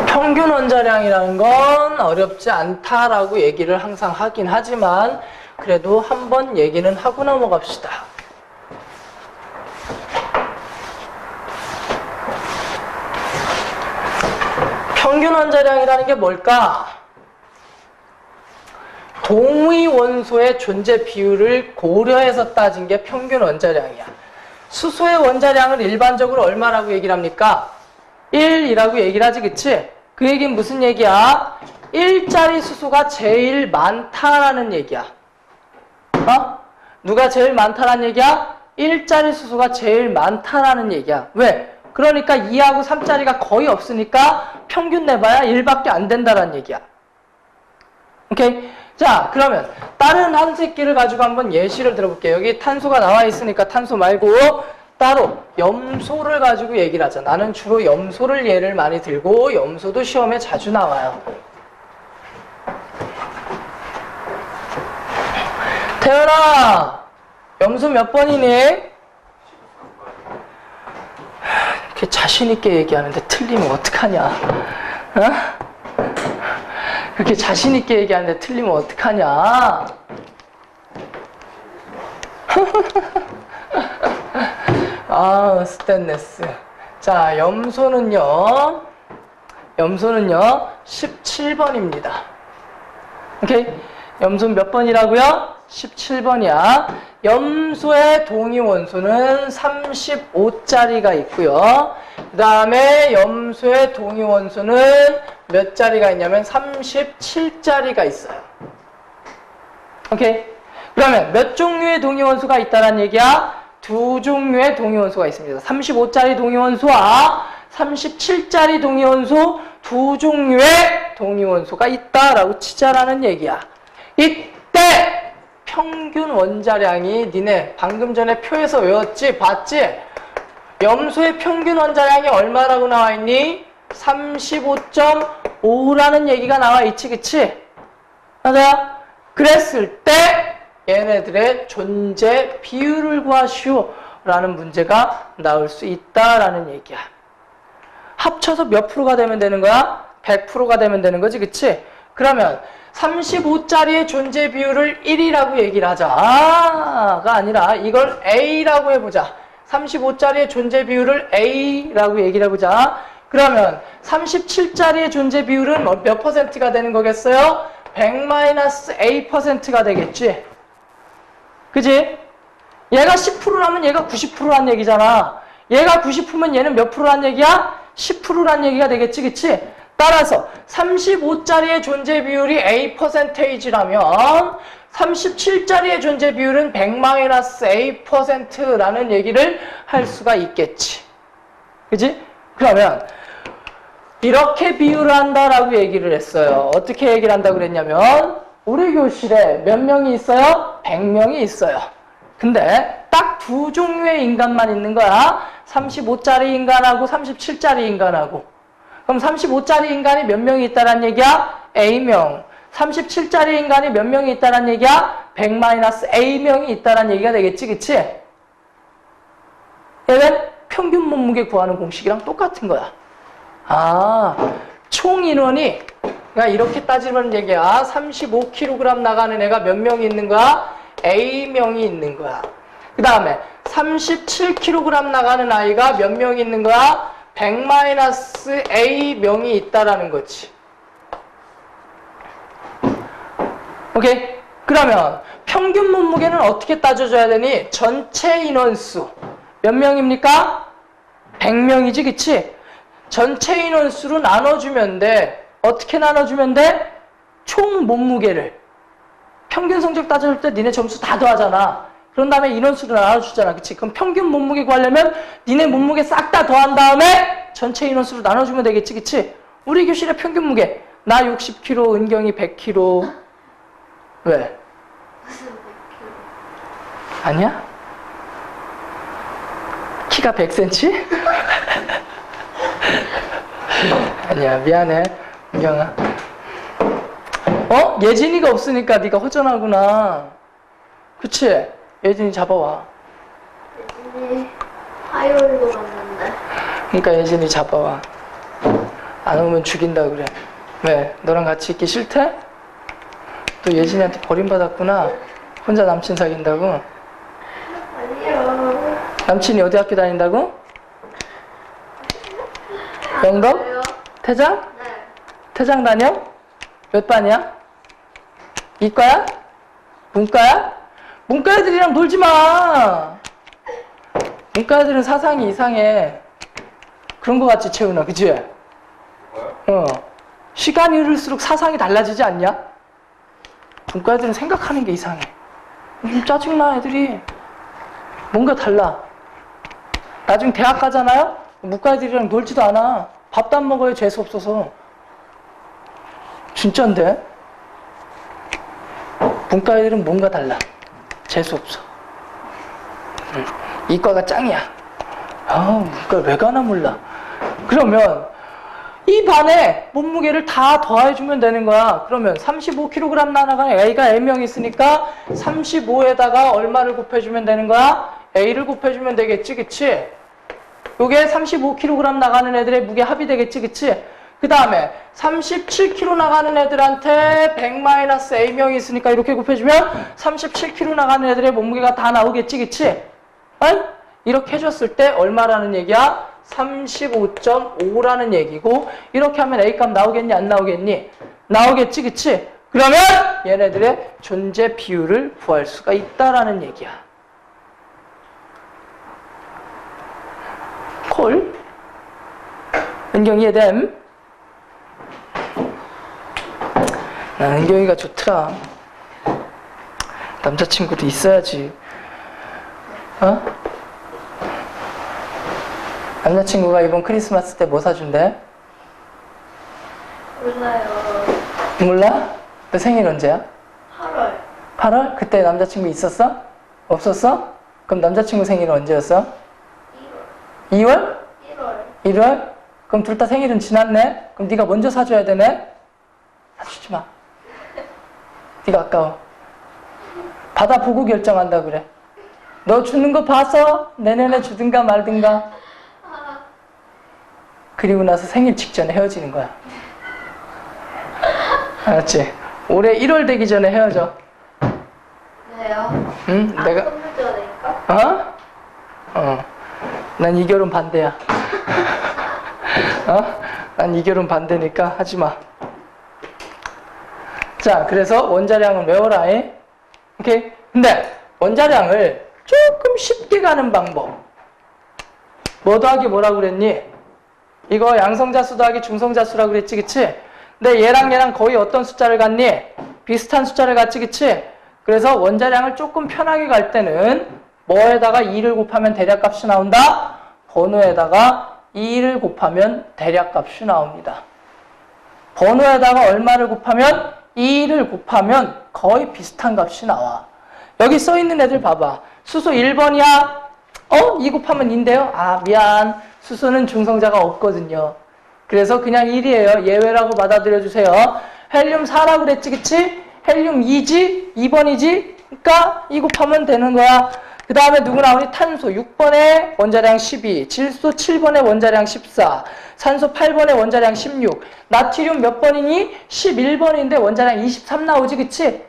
평균 원자량이라는 건 어렵지 않다라고 얘기를 항상 하긴 하지만 그래도 한번 얘기는 하고 넘어갑시다. 평균 원자량이라는 게 뭘까? 동위 원소의 존재 비율을 고려해서 따진 게 평균 원자량이야. 수소의 원자량을 일반적으로 얼마라고 얘기를 합니까? 1이라고 얘기를 하지, 그치? 그 얘기는 무슨 얘기야? 1짜리 수소가 제일 많다라는 얘기야. 어? 누가 제일 많다라는 얘기야? 1짜리 수소가 제일 많다라는 얘기야. 왜? 그러니까 2하고 3짜리가 거의 없으니까 평균 내봐야 1밖에 안 된다라는 얘기야. 오케이? 자, 그러면 다른 한 새끼를 가지고 한번 예시를 들어볼게요. 여기 탄소가 나와 있으니까 탄소 말고 따로 염소를 가지고 얘기를 하자. 나는 주로 염소를 예를 많이 들고 염소도 시험에 자주 나와요. 태연아, 염소 몇 번이니? 이렇게 자신있게 얘기하는데 틀리면 어떡하냐? 어? 그렇게 자신있게 얘기하는데 틀리면 어떡하냐? 아, 스테인레스. 자, 염소는요 17번입니다. 오케이? 염소는 몇 번이라고요? 17번이야. 염소의 동위 원소는 35짜리가 있고요. 그 다음에 염소의 동위 원소는 몇 자리가 있냐면 37자리가 있어요. 오케이? 그러면 몇 종류의 동위 원소가 있다는 얘기야? 두 종류의 동위 원소가 있습니다. 35짜리 동위 원소와 37짜리 동위 원소 두 종류의 동위 원소가 있다라고 치자라는 얘기야. 이때 평균 원자량이 니네 방금 전에 표에서 외웠지? 봤지? 염소의 평균 원자량이 얼마라고 나와 있니? 35.5라는 얘기가 나와 있지, 그치? 맞아? 그랬을 때 얘네들의 존재 비율을 구하시오 라는 문제가 나올 수 있다라는 얘기야. 합쳐서 몇 프로가 되면 되는 거야? 100%가 되면 되는 거지, 그치? 그러면 35짜리의 존재 비율을 1이라고 얘기를 하자. 가 아니라 이걸 A라고 해보자. 35짜리의 존재 비율을 A라고 얘기를 해보자. 그러면 37짜리의 존재 비율은 몇 퍼센트가 되는 거겠어요? 100-A%가 되겠지? 그지? 얘가 10%라면 얘가 90%란 얘기잖아. 얘가 90%면 얘는 몇 프로란 얘기야? 10%란 얘기가 되겠지, 그치? 따라서 35짜리의 존재 비율이 A%라면 37짜리의 존재 비율은 100-A%라는 얘기를 할 수가 있겠지. 그지? 그러면 이렇게 비율을 한다라고 얘기를 했어요. 어떻게 얘기를 한다고 그랬냐면 우리 교실에 몇 명이 있어요? 100명이 있어요. 근데 딱 두 종류의 인간만 있는 거야. 35짜리 인간하고 37짜리 인간하고. 그럼 35짜리 인간이 몇 명이 있다란 얘기야? A명. 37짜리 인간이 몇 명이 있다란 얘기야? 100-A명이 있다란 얘기가 되겠지, 그치? 얘는 평균 몸무게 구하는 공식이랑 똑같은 거야. 총 인원이, 그러니까 이렇게 따지면 얘기야. 35kg 나가는 애가 몇 명이 있는 거야? A명이 있는 거야. 그 다음에 37kg 나가는 아이가 몇 명이 있는 거야? 100-A명이 있다라는 거지. 오케이? 그러면 평균 몸무게는 어떻게 따져줘야 되니? 전체 인원수 몇 명입니까? 100명이지, 그치? 전체 인원수로 나눠주면 돼. 어떻게 나눠주면 돼? 총 몸무게를. 평균 성적 따져줄 때 니네 점수 다 더하잖아. 그런 다음에 인원수로 나눠주잖아, 그치? 그럼 평균 몸무게 구하려면 니네 몸무게 싹 다 더한 다음에 전체 인원수로 나눠주면 되겠지, 그치? 우리 교실의 평균 무게 나 60kg, 은경이 100kg. 왜? 무슨 100kg? 아니야? 키가 100cm? 아니야, 미안해, 은경아. 예진이가 없으니까 네가 허전하구나. 그치? 예진이 잡아와. 예진이 화요일로 갔는데. 그러니까 예진이 잡아와. 안 오면 죽인다 그래. 왜? 너랑 같이 있기 싫대? 또 예진이한테 버림받았구나. 혼자 남친 사귄다고? 아니요. 남친이 어디 학교 다닌다고? 영덕? 왜요? 태장? 네. 태장 다녀? 몇 반이야? 이과야? 문과야? 문과 애들이랑 놀지 마. 문과 애들은 사상이 이상해. 그런 거 같지, 채훈아, 그치? 시간이 흐를수록 사상이 달라지지 않냐? 문과 애들은 생각하는 게 이상해. 좀 짜증나, 애들이. 뭔가 달라. 나중에 대학 가잖아요? 문과 애들이랑 놀지도 않아. 밥도 안 먹어요, 재수 없어서. 진짠데? 문과 애들은 뭔가 달라. 재수 없어. 이과가 짱이야. 문과 왜 가나 몰라. 그러면 이 반에 몸무게를 다 더해주면 되는 거야. 그러면 35kg 나가는 A가 A명이 있으니까 35에다가 얼마를 곱해주면 되는 거야? A를 곱해주면 되겠지, 그치? 요게 35kg 나가는 애들의 무게 합이 되겠지, 그치? 그 다음에 37kg 나가는 애들한테 100-A명이 있으니까 이렇게 곱해주면 37kg 나가는 애들의 몸무게가 다 나오겠지, 그치? 이렇게 해줬을 때 얼마라는 얘기야? 35.5라는 얘기고, 이렇게 하면 A값 나오겠니, 안 나오겠니? 나오겠지, 그치? 그러면 얘네들의 존재 비율을 구할 수가 있다라는 얘기야. 콜? 은경이 이해됨? 난 은경이가 좋더라. 남자친구도 있어야지. 남자친구가 이번 크리스마스 때 뭐 사준대? 몰라요. 몰라? 너 생일 언제야? 8월. 8월? 그때 남자친구 있었어? 없었어? 그럼 남자친구 생일은 언제였어? 2월? 1월. 1월? 그럼 둘 다 생일은 지났네? 그럼 네가 먼저 사줘야 되네? 사주지 마. 네가 아까워. 받아보고 결정한다 그래. 너 주는 거 봐서 내년에 주든가 말든가. 그리고 나서 생일 직전에 헤어지는 거야. 알았지? 올해 1월 되기 전에 헤어져. 왜요? 응? 안 내가 선물 줘야 되니까? 난 이 결혼 반대야. 난 이 결혼 반대니까 하지 마. 자, 그래서 원자량은 외워라. 오케이? 근데 원자량을 조금 쉽게 가는 방법. 뭐 더하기 뭐라고 그랬니? 이거 양성자수 더하기 중성자수라고 그랬지, 그치? 근데 얘랑 거의 어떤 숫자를 갖니? 비슷한 숫자를 갖지, 그치? 그래서 원자량을 조금 편하게 갈 때는 뭐에다가 2를 곱하면 대략값이 나온다? 번호에다가 2를 곱하면 대략값이 나옵니다. 번호에다가 얼마를 곱하면 2를 곱하면 거의 비슷한 값이 나와. 여기 써있는 애들 봐봐. 수소 1번이야? 2 곱하면 2인데요? 아, 미안. 수소는 중성자가 없거든요. 그래서 그냥 1이에요. 예외라고 받아들여주세요. 헬륨 4라고 그랬지, 그치? 헬륨 2지? 2번이지? 그러니까 2 곱하면 되는 거야. 그 다음에 누구 나오니? 탄소 6번에 원자량 12, 질소 7번에 원자량 14, 산소 8번에 원자량 16, 나트륨 몇 번이니? 11번인데 원자량 23 나오지, 그치?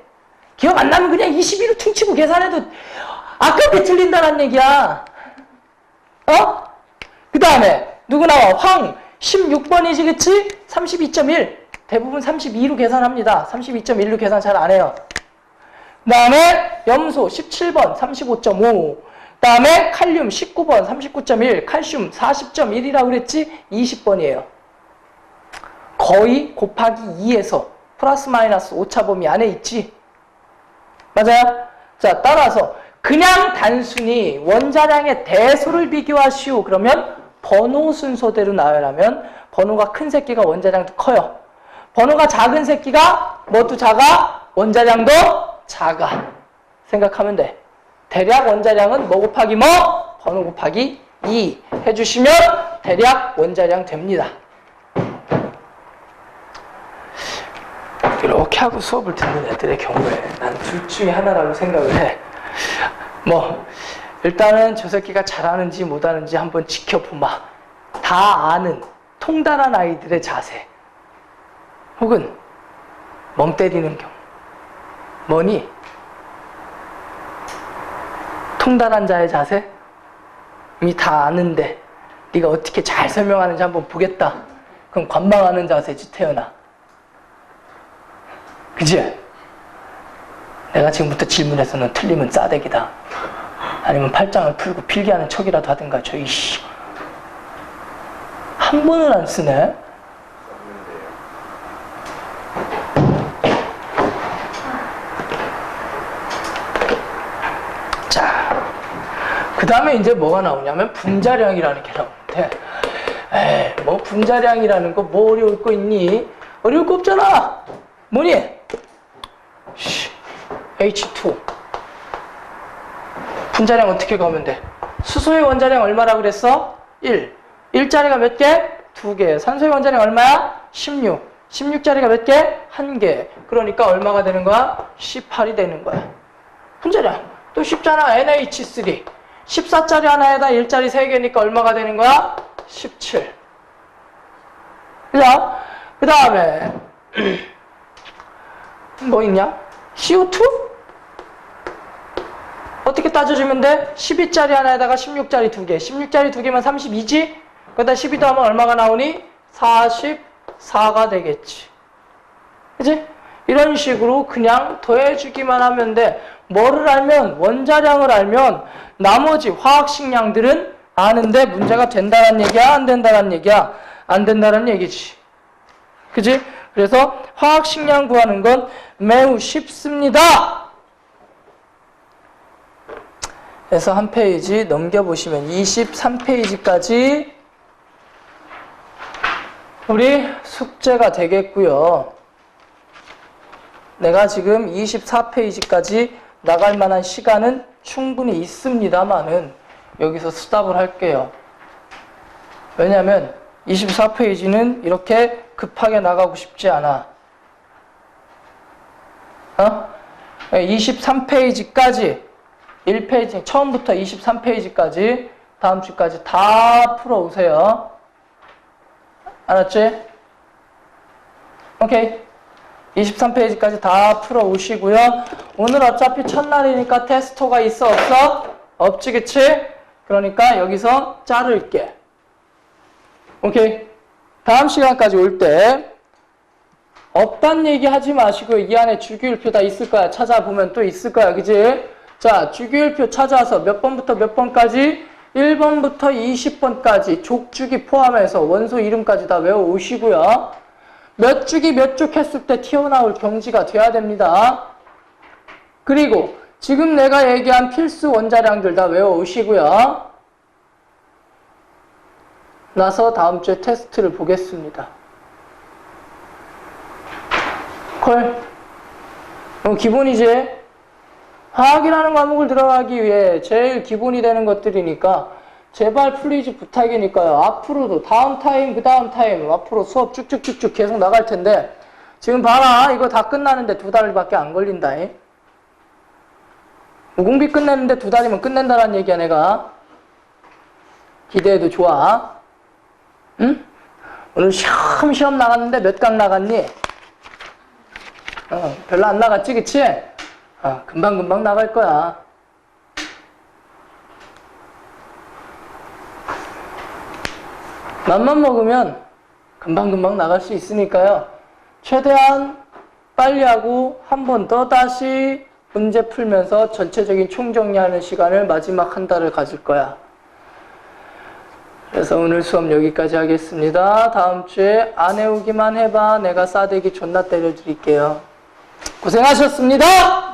기억 안 나면 그냥 22로 퉁치고 계산해도 아깝게 틀린다는 얘기야. 그 다음에 누구 나와? 황 16번이지, 그치? 32.1. 대부분 32로 계산합니다. 32.1로 계산 잘 안 해요. 그 다음에 염소 17번 35.5. 그 다음에 칼륨 19번 39.1. 칼슘 40.1이라고 그랬지? 20번이에요. 거의 곱하기 2에서 플러스 마이너스 오차 범위 안에 있지? 맞아요? 자, 따라서 그냥 단순히 원자량의 대소를 비교하시오. 그러면 번호 순서대로 나열하면 번호가 큰 새끼가 원자량도 커요. 번호가 작은 새끼가 뭐도 작아? 원자량도 작아. 생각하면 돼. 대략 원자량은 뭐 곱하기 뭐? 번호 곱하기 2 해주시면 대략 원자량 됩니다. 이렇게 하고 수업을 듣는 애들의 경우에 난 둘 중에 하나라고 생각을 해. 일단은 저 새끼가 잘하는지 못하는지 한번 지켜보마. 다 아는 통달한 아이들의 자세 혹은 멍 때리는 경우. 뭐니? 통달한 자의 자세? 이미 다 아는데 네가 어떻게 잘 설명하는지 한번 보겠다. 그럼 관망하는 자세지, 태연아. 그치? 내가 지금부터 질문해서 넌 틀리면 싸대기다. 아니면 팔짱을 풀고 필기하는 척이라도 하든가. 저이씨, 한 번을 안 쓰네? 자, 그 다음에 이제 뭐가 나오냐면 분자량이라는 게 나오는데, 에이, 뭐 분자량이라는 거 뭐 어려울 거 있니? 어려울 거 없잖아. 뭐니? H2. 분자량 어떻게 가면 돼? 수소의 원자량 얼마라고 그랬어? 1. 1자리가 몇 개? 2개. 산소의 원자량 얼마야? 16. 16자리가 몇 개? 1개. 그러니까 얼마가 되는 거야? 18이 되는 거야. 분자량. 또 쉽잖아. NH3. 14자리 하나에다 1자리 3개니까 얼마가 되는 거야? 17. 그죠? 그 다음에 뭐 있냐? CO2? 어떻게 따져주면 돼? 12짜리 하나에다가 16짜리 2개. 16짜리 2개면 32지? 거기다 12 더하면 얼마가 나오니? 44가 되겠지. 그치? 이런 식으로 그냥 더해주기만 하면 돼. 뭐를 알면? 원자량을 알면 나머지 화학식량들은 아는데 문제가 된다는 얘기야? 안 된다는 얘기야? 안 된다는 얘기지. 그치? 그래서 화학식량 구하는 건 매우 쉽습니다. 그래서 한 페이지 넘겨보시면 23페이지까지 우리 숙제가 되겠고요. 내가 지금 24페이지까지 나갈 만한 시간은 충분히 있습니다만은 여기서 스탑을 할게요. 왜냐면 24페이지는 이렇게 급하게 나가고 싶지 않아. 23페이지까지 1페이지 처음부터 23페이지까지 다음 주까지 다 풀어오세요. 알았지? 오케이. 23페이지까지 다 풀어오시고요. 오늘 어차피 첫날이니까 테스트가 있어 없어? 없지 그치? 그러니까 여기서 자를게. 오케이. 다음 시간까지 올 때 없단 얘기 하지 마시고요. 이 안에 주기율표 다 있을 거야. 찾아보면 또 있을 거야. 그치? 자, 주기율표 찾아서 몇 번부터 몇 번까지? 1번부터 20번까지 족주기 포함해서 원소 이름까지 다 외워오시고요. 몇 주기 몇 쪽 했을 때 튀어나올 경지가 돼야 됩니다. 그리고 지금 내가 얘기한 필수 원자량들 다 외워오시고요. 나서 다음 주에 테스트를 보겠습니다. 콜. 기본이지. 화학이라는 과목을 들어가기 위해 제일 기본이 되는 것들이니까 제발 플리즈 부탁이니까요. 앞으로도 다음 타임 그 다음 타임 앞으로 수업 쭉쭉쭉쭉 계속 나갈 텐데 지금 봐라. 이거 다 끝나는데 2달밖에 안 걸린다. 무공비 끝내는데 2달이면 끝낸다는 얘기야 내가. 기대해도 좋아. 응? 오늘 시험 나갔는데 몇 강 나갔니? 별로 안 나갔지 그치? 금방금방 나갈 거야. 맘만 먹으면 금방금방 나갈 수 있으니까요. 최대한 빨리 하고 한 번 더 다시 문제 풀면서 전체적인 총정리하는 시간을 마지막 한 달을 가질 거야. 그래서 오늘 수업 여기까지 하겠습니다. 다음 주에 안 해오기만 해봐. 내가 싸대기 존나 때려드릴게요. 고생하셨습니다.